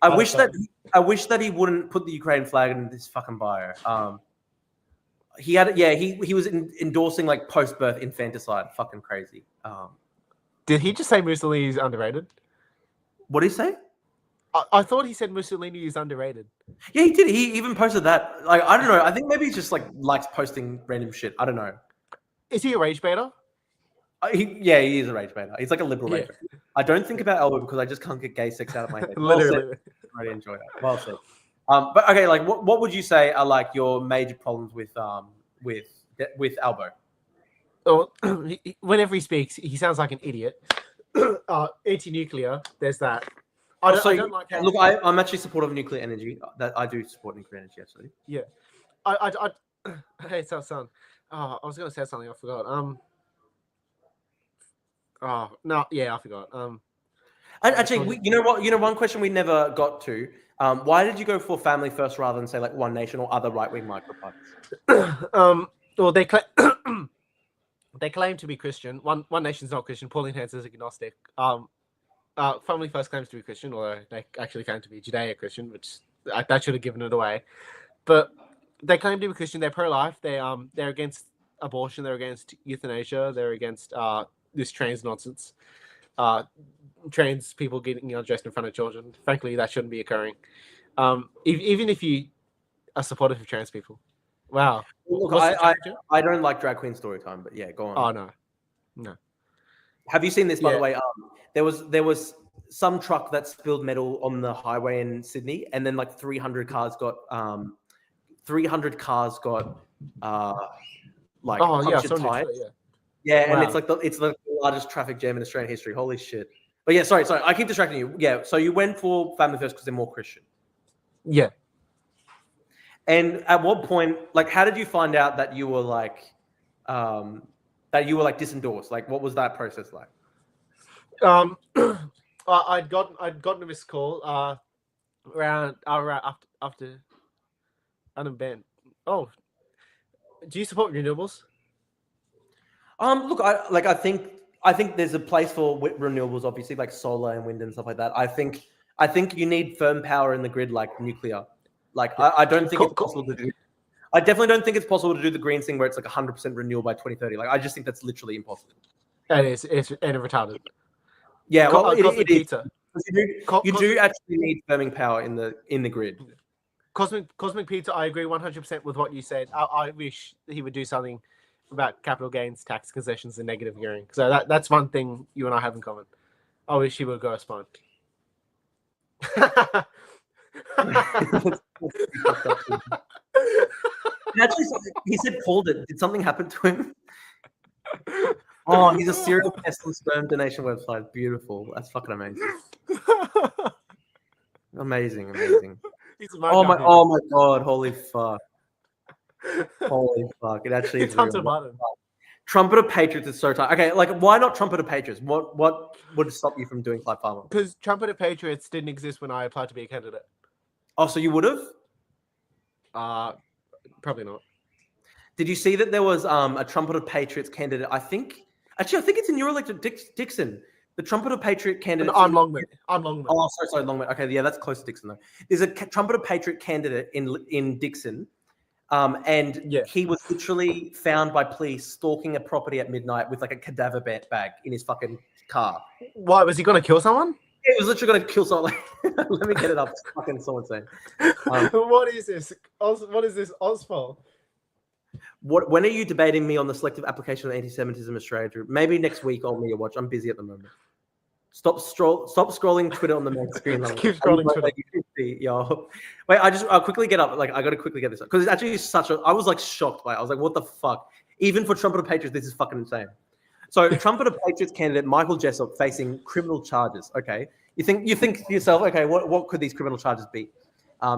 I wish that he wouldn't put the Ukraine flag in this fucking bio. He was endorsing like post-birth infanticide. Fucking crazy. Did he just say Mussolini is underrated? What did he say? I thought he said Mussolini is underrated. Yeah, he did. He even posted that. Like, I don't know. I think maybe he's just like likes posting random shit. I don't know. Is he a rage baiter? He is a rage baiter. He's like a liberal rage baiter. I don't think about Elbow because I just can't get gay sex out of my head. Literally. I really enjoy that. Well said. But okay, like, what would you say are like your major problems with Albo? Oh, whenever he speaks, he sounds like an idiot. Anti-nuclear. There's that. I don't like how... Look, I'm actually supportive of nuclear energy. That I do support nuclear energy, actually. Yeah. Hey, son. Oh, I was gonna say something. I forgot. Oh no, yeah, I forgot. Actually, you know what? You know, one question we never got to. Why did you go for family first rather than say like One Nation or other right-wing micro parties? Well, they claim to be Christian. One Nation's not Christian. Pauline Hanson is agnostic. Family First claims to be Christian, although they actually claim to be Judeo-Christian, which that should have given it away. But they claim to be Christian. They're pro-life. They're against abortion. They're against euthanasia. They're against this trans nonsense. Trans people getting undressed in front of children. Frankly, that shouldn't be occurring. Even if you are supportive of trans people. Wow. Look, I don't like drag queen story time, but yeah, go on. Oh no. Have you seen this, by the way? There was some truck that spilled metal on the highway in Sydney, and then like 300 cars got like punctured tires. Yeah, wow. And it's the largest traffic jam in Australian history. Holy shit! But yeah, sorry, I keep distracting you. Yeah, so you went for family first because they're more Christian. Yeah. And at what point, like, how did you find out that you were disendorsed? Like, what was that process like? I'd gotten a missed call around after Adam Ben. Oh, do you support renewables? Look, I think there's a place for renewables, obviously, like solar and wind and stuff like that. I think you need firm power in the grid, like nuclear. Like, I don't think it's possible to do. I definitely don't think it's possible to do the green thing where it's like 100% renewable by 2030. Like, I just think that's literally impossible. It's retarded. Yeah, well, it is. You do actually need firming power in the grid. Cosmic Pizza, I agree 100% with what you said. I wish he would do something about capital gains, tax concessions, and negative gearing. So that's one thing you and I have in common. I wish he would go a spawn. Actually, he said called it. Did something happen to him? Oh, he's a serial pest on sperm donation website. Beautiful. That's fucking amazing. Amazing. Oh my god! Holy fuck! It actually is real. Trumpet of Patriots is so tight. Okay, like, why not Trumpet of Patriots? What would stop you from doing Clive Palmer? Because Trumpet of Patriots didn't exist when I applied to be a candidate. Oh, so you would have? Probably not. Did you see that there was a Trumpet of Patriots candidate? I think it's in your elected Dixon. The Trumpet of Patriot candidate. I'm Longman. Oh, sorry, Longman. Okay, yeah, that's close to Dixon though. There's a Trumpet of Patriot candidate in Dixon, and he was literally found by police stalking a property at midnight with like a cadaver bag in his fucking car. Why, was he going to kill someone? He was literally going to kill someone. Let me get it up. It's fucking someone saying. What is this? What is this OzPol? When are you debating me on the selective application of anti-Semitism in Australia? Maybe next week on Me Watch. I'm busy at the moment. Stop scrolling Twitter on the main screen. Keep scrolling Twitter. Yo. Wait, I'll quickly get up. Like, I got to quickly get this up because it's actually I was like shocked by it. I was like, what the fuck? Even for Trumpet of Patriots, this is fucking insane. So Trumpet of Patriots candidate Michael Jessup facing criminal charges. Okay, you think to yourself, okay, what could these criminal charges be?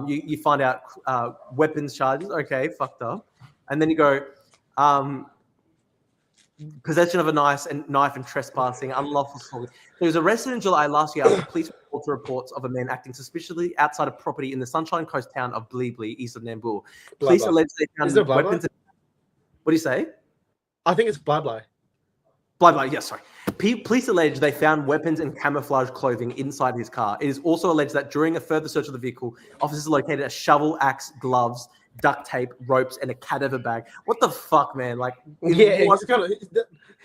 You find out weapons charges. Okay, fucked up, and then you go possession of a knife and trespassing, unlawful stalking. He was arrested in July last year after police reports of a man acting suspiciously outside a property in the Sunshine Coast town of Bleabley, east of Nambour. Police alleged they found weapons. What do you say? I think it's Bleabley. Yes, sorry. Police allege they found weapons and camouflage clothing inside his car. It is also alleged that during a further search of the vehicle, officers located a shovel, axe, gloves, duct tape, ropes, and a cadaver bag. What the fuck, man? Like, yeah,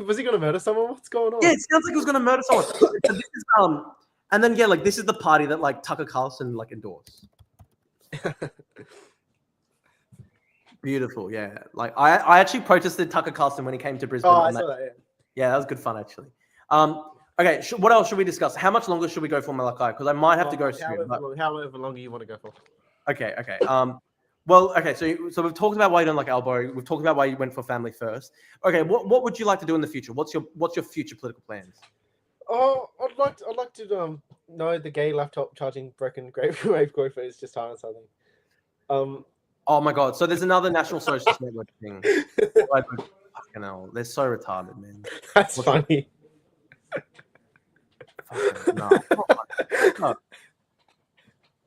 Was he going to murder someone? What's going on? Yeah, it sounds like he was going to murder someone. So this is, and then yeah, like this is the party that like Tucker Carlson like endorsed. Beautiful, yeah. Like I actually protested Tucker Carlson when he came to Brisbane. Oh, I saw that. Yeah. Yeah, that was good fun actually. Okay, what else should we discuss? How much longer should we go for, Malachi? Because I might have to go soon. However long you want to go for. Okay. Well, okay. So we've talked about why you don't like Albo. We've talked about why you went for family first. Okay, what would you like to do in the future? What's your future political plans? Oh, I'd like to know the gay laptop charging broken grave gopher is just hard something. Oh my god! So there's another National Socialist Network thing. Fucking hell, they're so retarded, man. That's funny. No.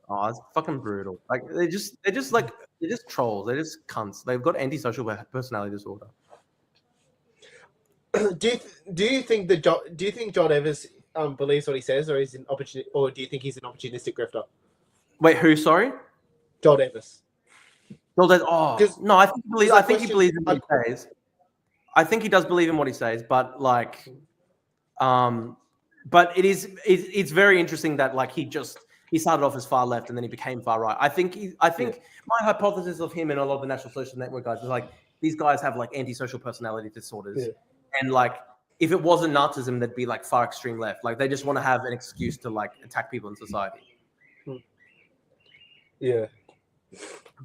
Oh, it's fucking brutal. Like they're just trolls. They're just cunts. They've got antisocial personality disorder. Do you think John Evers believes what he says, or is or do you think he's an opportunistic grifter? Wait, who? Sorry, John Evers. No, I think he believes in what he says. I think he does believe in what he says, but like, but it's very interesting that like he started off as far left and then he became far right. I think my hypothesis of him and a lot of the National Social Network guys is like these guys have like antisocial personality disorders, and like if it wasn't Nazism, they'd be like far extreme left. Like they just want to have an excuse to like attack people in society. Yeah.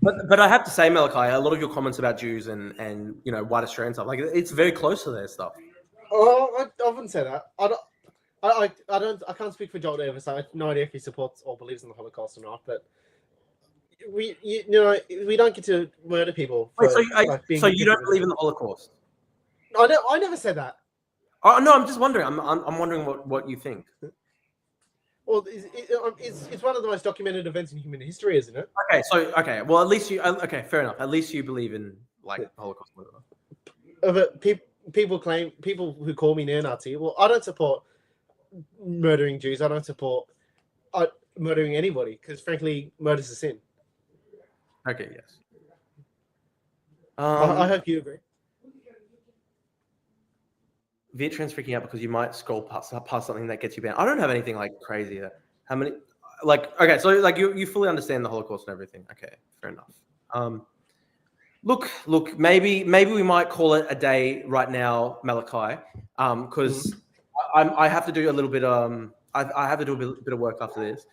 But I have to say, Malachi, a lot of your comments about Jews and you know white Australians stuff, like it's very close to their stuff. Oh, I wouldn't say that. I can't speak for Joel Davis. I have no idea if he supports or believes in the Holocaust or not. But we don't get to murder people. Wait, so you don't believe in the Holocaust? I never said that. Oh no, I'm just wondering. I'm wondering what you think. Well, it's one of the most documented events in human history, isn't it? Okay. Well, at least fair enough. At least you believe in like the Holocaust. But people who call me neo-Nazi. Well, I don't support murdering Jews. I don't support murdering anybody because, frankly, murder's a sin. Okay. Yes. I hope you agree. Vietran's freaking out because you might scroll past something that gets you banned. I don't have anything like crazy. How many? Like, okay, so like you fully understand the Holocaust and everything. Okay, fair enough. Look. Maybe we might call it a day right now, Malachi. Because I have to do a little bit. I have to do a bit of work after this.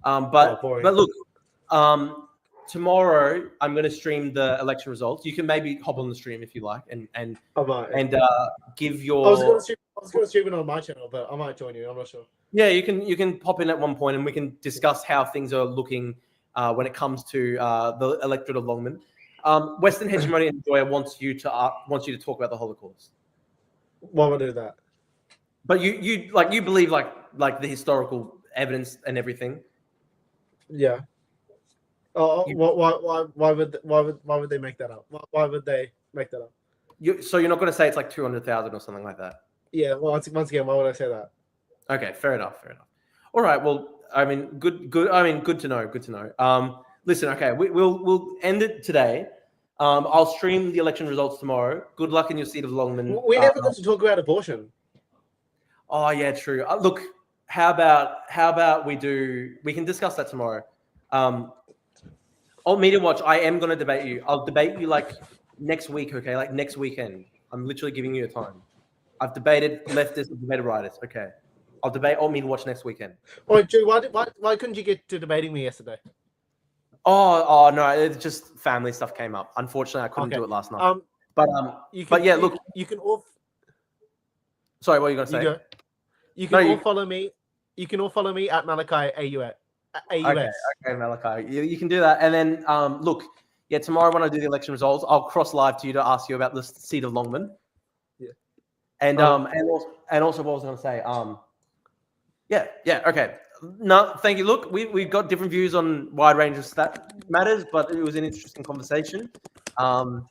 But look. Tomorrow I'm going to stream the election results. You can maybe hop on the stream if you like, and give your. I was going to stream it on my channel, but I might join you. I'm not sure. Yeah, you can pop in at one point, and we can discuss how things are looking when it comes to the electorate of Longman. Western Hegemony and Joya wants you to talk about the Holocaust. Why would I do that? But you believe like the historical evidence and everything. Yeah. Oh, why would they make that up? Why would they make that up? So you're not going to say it's like 200,000 or something like that? Yeah. Well, once again, why would I say that? Okay, fair enough. All right. Well, I mean, good. I mean, good to know. Listen. Okay, we'll end it today. I'll stream the election results tomorrow. Good luck in your seat of Longman. We never got to talk about abortion. Oh yeah, true. Look, how about we can discuss that tomorrow. On Media Watch, I am going to debate you. I'll debate you like next week, okay? Like next weekend. I'm literally giving you a time. I've debated leftists, I've debated rightists. Okay. I'll debate on Media Watch next weekend. Oh, Drew, why couldn't you get to debating me yesterday? Oh no, it's just family stuff came up. Unfortunately, I couldn't do it last night. Look. You can all... Sorry, what are you going to say? You can all follow me. You can all follow me at Malachi AUS. Okay, Malachi. You can do that. And then, look, tomorrow when I do the election results, I'll cross live to you to ask you about the seat of Longman. Yeah. And also what I was going to say. Okay. No, thank you. Look, we've got different views on wide range of matters, but it was an interesting conversation. I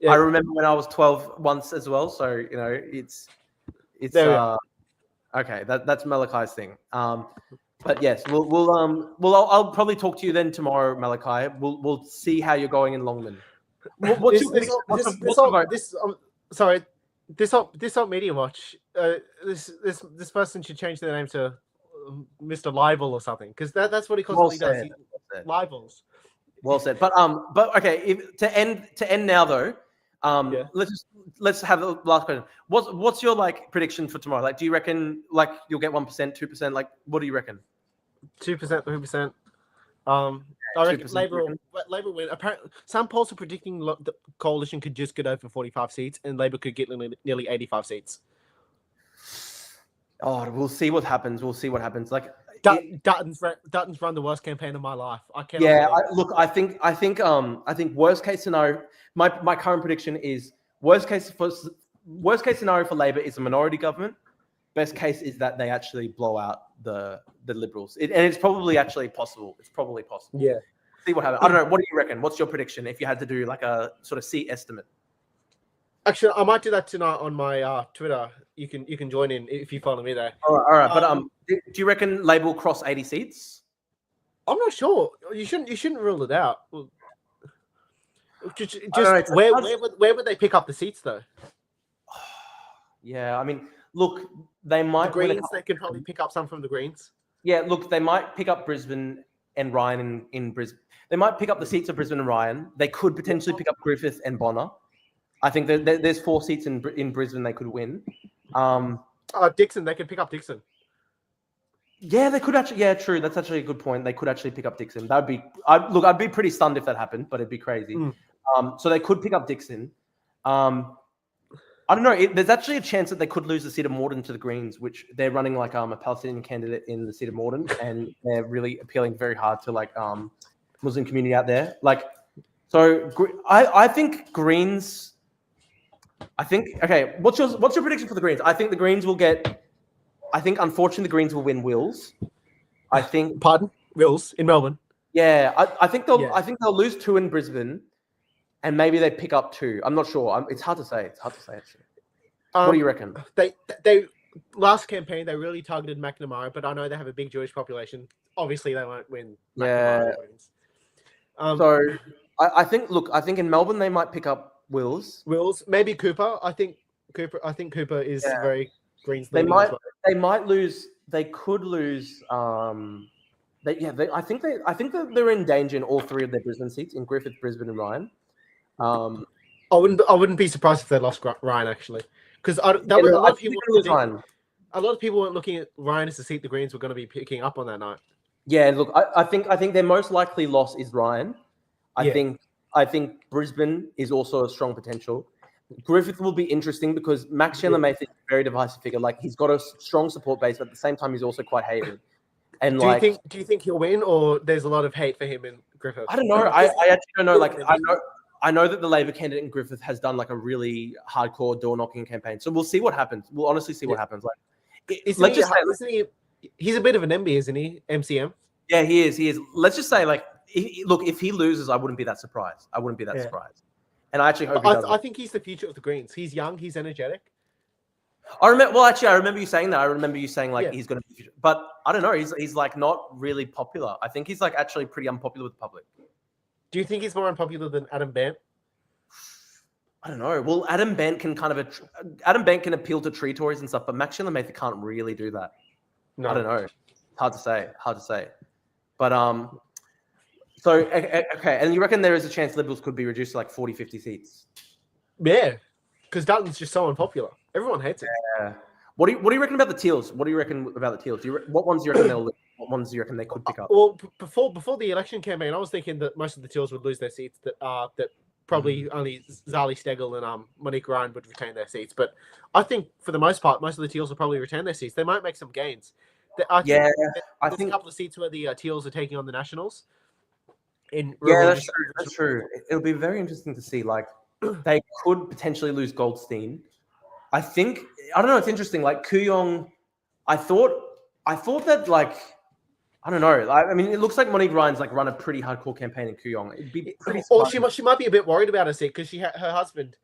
remember when I was 12 once as well. So, you know, it's okay. That's Malachi's thing. But yes, I'll probably talk to you then tomorrow, Malachi. We'll see how you're going in Longman. Sorry, this whole media watch. This person should change their name to Mr. Libel or something, because that's what he constantly does. He libels. Well said. But okay. To end now though. Yeah. Let's have the last question. What's your like prediction for tomorrow? Like, do you reckon like you'll get 1%, 2%? Like, what do you reckon? 2%, 3%. I reckon 2%, Labour win. Apparently, some polls are predicting the coalition could just get over 45 seats, and Labour could get nearly 85 seats. Oh, we'll see what happens. Like, Dutton's run the worst campaign of my life. I can't. Yeah, I think worst case scenario. My current prediction is worst case scenario for Labour is a minority government. Best case is that they actually blow out the Liberals, and it's probably actually possible. It's probably possible. Yeah. See what happens. I don't know. What do you reckon? What's your prediction if you had to do like a sort of seat estimate? Actually, I might do that tonight on my Twitter. You can join in if you follow me there. All right. But do you reckon Labour will cross 80 seats? I'm not sure. You shouldn't rule it out. Just where would they pick up the seats though? Yeah, I mean, look, they might. The Greens, they could probably pick up some from the Greens. Yeah, look, they might pick up Brisbane and Ryan in Brisbane. They might pick up the seats of Brisbane and Ryan. They could potentially pick up Griffith and Bonner. I think there's 4 seats in Brisbane they could win. Dixon, they could pick up Dixon. Yeah, they could actually. Yeah, true. That's actually a good point. They could actually pick up Dixon. That would be. I'd be pretty stunned if that happened, but it'd be crazy. So they could pick up Dixon. I don't know. There's actually a chance that they could lose the seat of Morden to the Greens, which they're running like a Palestinian candidate in the seat of Morden, and they're really appealing very hard to like Muslim community out there. Like, so I think Greens. I think okay. What's your prediction for the Greens? I think the Greens will get. I think unfortunately the Greens will win Wills. I think. Pardon? Wills in Melbourne. Yeah, I think they'll. Yeah. I think they'll lose 2 in Brisbane. And maybe they pick up 2. I'm not sure. It's hard to say. Actually. What do you reckon? They last campaign they really targeted McNamara, but I know they have a big Jewish population. Obviously, they won't win. Yeah. So I think in Melbourne they might pick up Wills. Maybe Cooper. I think Cooper is very Greens. They might lose. They could lose. I think they're in danger in all 3 of their Brisbane seats in Griffith, Brisbane, and Ryan. I wouldn't be surprised if they lost Ryan actually, because a lot of people weren't looking at Ryan as the seat the Greens were going to be picking up on that night. Yeah, look, I think their most likely loss is Ryan. I think Brisbane is also a strong potential. Griffith will be interesting because Max Chandler-Mayfield is a very divisive figure. Like he's got a strong support base, but at the same time he's also quite hated. And do you think he'll win, or there's a lot of hate for him in Griffith? I don't know. I actually don't know. Like I know that the Labor candidate in Griffith has done like a really hardcore door knocking campaign. So we'll see what happens. We'll honestly see what happens. Like, he's a bit of an MB, isn't he? MCM. Yeah, he is. Let's just say, like, if he loses, I wouldn't be that surprised. Surprised. And I actually hope he does. I think he's the future of the Greens. He's young. He's energetic. I remember you saying that. I remember you saying like he's going to be future. But I don't know. He's like not really popular. I think he's like actually pretty unpopular with the public. Do you think he's more unpopular than Adam Bant? I don't know. Well, Adam Bant can appeal to tree Tories and stuff, but Max Chandler-Mayfield can't really do that. No. I don't know. Hard to say. But so okay, and you reckon there is a chance Liberals could be reduced to like 40, 50 seats? Yeah, because Dutton's just so unpopular. Everyone hates it. Yeah. What do you reckon about the Teals? What do you reckon about the Teals? What ones do you reckon they'll lose? What ones do you reckon they could pick up? Well, before the election campaign, I was thinking that most of the Teals would lose their seats. That probably only Zali Steggall and Monique Ryan would retain their seats. But I think for the most part, most of the Teals will probably retain their seats. They might make some gains. I think a couple of seats where the Teals are taking on the Nationals. That's true. It'll be very interesting to see. Like they could potentially lose Goldstein. I don't know. It's interesting. Like Kooyong, I thought that like, I don't know. I mean, it looks like Monique Ryan's like run a pretty hardcore campaign in Kooyong. It'd be pretty. Or she might be a bit worried about her seat because her husband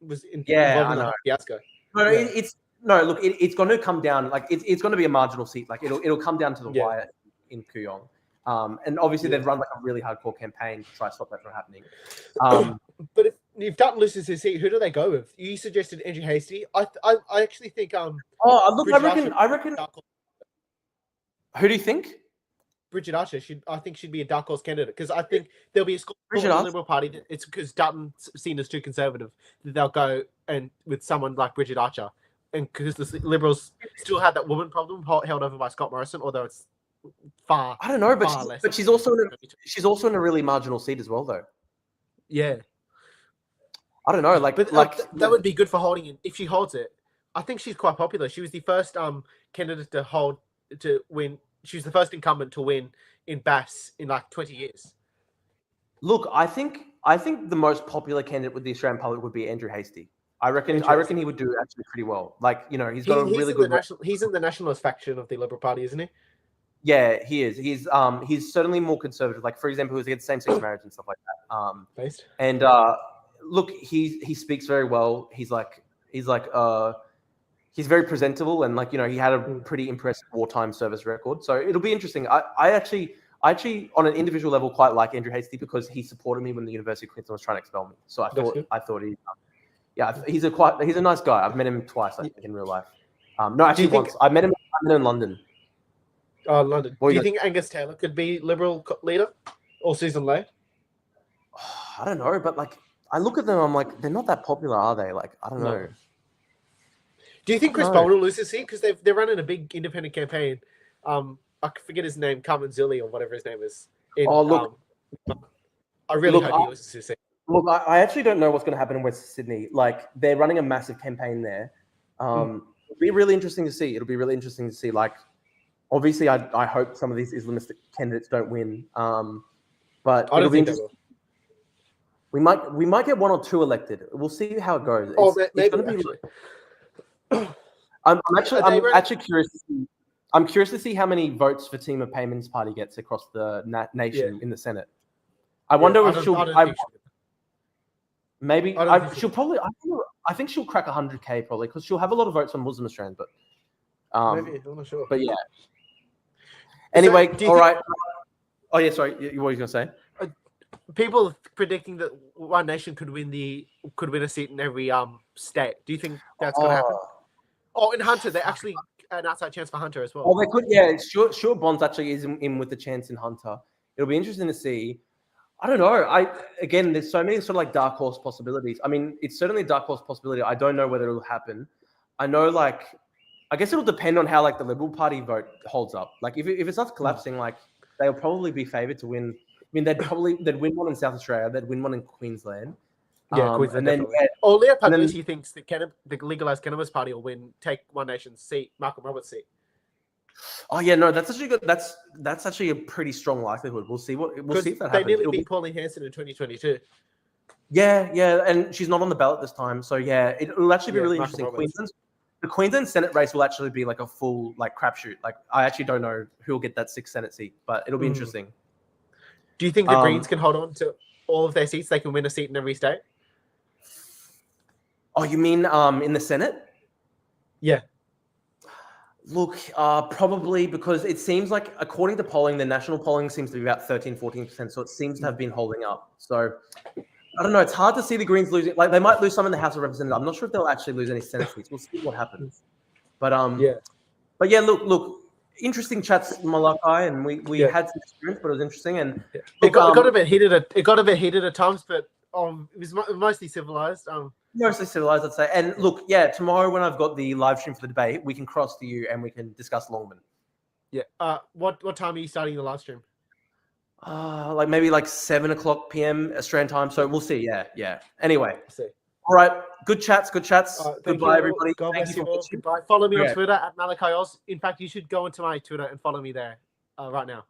was involved in the fiasco. It's going to come down. Like it's going to be a marginal seat. Like it'll come down to the wire in Kooyong. And obviously they've run like a really hardcore campaign to try to stop that from happening. But if if Dutton loses his seat, who do they go with? You suggested Andrew Hastie. I actually think Look, Bridget I reckon. dark horse- Who do you think? Bridget Archer should be a dark horse candidate because I think there'll be a score Bridget in the Archer? Liberal Party. It's because Dutton's seen as too conservative that they'll go and with someone like Bridget Archer, and because the Liberals still have that woman problem held over by Scott Morrison, although it's far. I don't know, far less. but she's also in a really marginal seat as well, though. Yeah. I don't know, that would be good for holding it. If she holds it, I think she's quite popular. She was the first candidate to win. She was the first incumbent to win in Bass in like 20 years. Look, I think the most popular candidate with the Australian public would be Andrew Hastie. I reckon he would do actually pretty well. Like, he's got a really good. He's in the nationalist faction of the Liberal Party, isn't he? Yeah, he is. He's certainly more conservative. Like, for example, he was against same-sex marriage and stuff like that. Based. And look, he speaks very well. He's very presentable, and he had a pretty impressive wartime service record. So it'll be interesting. I actually on an individual level quite like Andrew Hastie because he supported me when the University of Queensland was trying to expel me. So I thought he's a nice guy. I've met him twice, I think, in real life. No, actually once. I met him in London. Oh, London. Do you think Angus Taylor could be Liberal leader or Susan Ley? I don't know, but I look at them, I'm like, they're not that popular, are they? I don't know. Do you think Chris Bowen will lose his seat? Because they're running a big independent campaign. I forget his name, Carmen Zilli or whatever his name is. I really hope he loses his seat. Look, I actually don't know what's going to happen in West Sydney. They're running a massive campaign there. It'll be really interesting to see. Obviously, I hope some of these Islamist candidates don't win. But I don't think they will. We might get one or two elected. We'll see how it goes. Maybe actually. I'm actually curious to see. I'm curious to see how many votes Fatima Payman's party gets across the nation in the Senate. I wonder if she'll. Maybe she'll probably. I think she'll crack 100K probably because she'll have a lot of votes from Muslim Australians. But maybe I'm not sure. But yeah. Anyway, all right. Oh yeah, sorry. What were you going to say? People predicting that One Nation could win a seat in every state. Do you think that's going to happen? Oh, in Hunter, they're actually an outside chance for Hunter as well. Oh, they could. Yeah, sure. Bonds actually is in with the chance in Hunter. It'll be interesting to see. I don't know. Again, there's so many sort of dark horse possibilities. I mean, it's certainly a dark horse possibility. I don't know whether it'll happen. I know, I guess it'll depend on how the Liberal Party vote holds up. If it starts collapsing, they'll probably be favoured to win. I mean, they'd win one in South Australia. They'd win one in Queensland. Yeah, Queensland. And then, Leo Paducci thinks the legalised cannabis party will take One Nation's seat, Malcolm Roberts' seat. Oh yeah, no, that's actually good. That's actually a pretty strong likelihood. We'll see if that happens. They nearly beat Pauline Hanson in 2022. Yeah, and she's not on the ballot this time. So yeah, it'll actually be really interesting. The Queensland Senate race will actually be a full crapshoot. I actually don't know who will get that 6th Senate seat, but it'll be interesting. Do you think the Greens can hold on to all of their seats? They can win a seat in every state? Oh, you mean in the Senate? Yeah. Look, probably because it seems according to polling, the national polling seems to be about 13-14%. So it seems to have been holding up. So I don't know. It's hard to see the Greens losing. They might lose some in the House of Representatives. I'm not sure if they'll actually lose any Senate seats. We'll see what happens. But yeah. Look. Interesting chats, Malachi, and we had some experience, but it was interesting. And it got a bit heated. It got a bit heated at times, but it was mostly civilized. Mostly civilized, I'd say. And look, tomorrow when I've got the live stream for the debate, we can cross to you and we can discuss Longman. Yeah. What time are you starting the live stream? Maybe 7:00 p.m. Australian time. So we'll see. Yeah. Anyway. See. All right. Good chats. Goodbye, everybody. God bless you all. Goodbye. Follow me on Twitter at Malachi Oz. In fact, you should go into my Twitter and follow me there right now.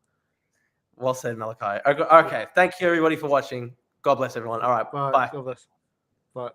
Well said, Malachi. Okay. Thank you, everybody, for watching. God bless everyone. All right. Bye. God bless. Bye.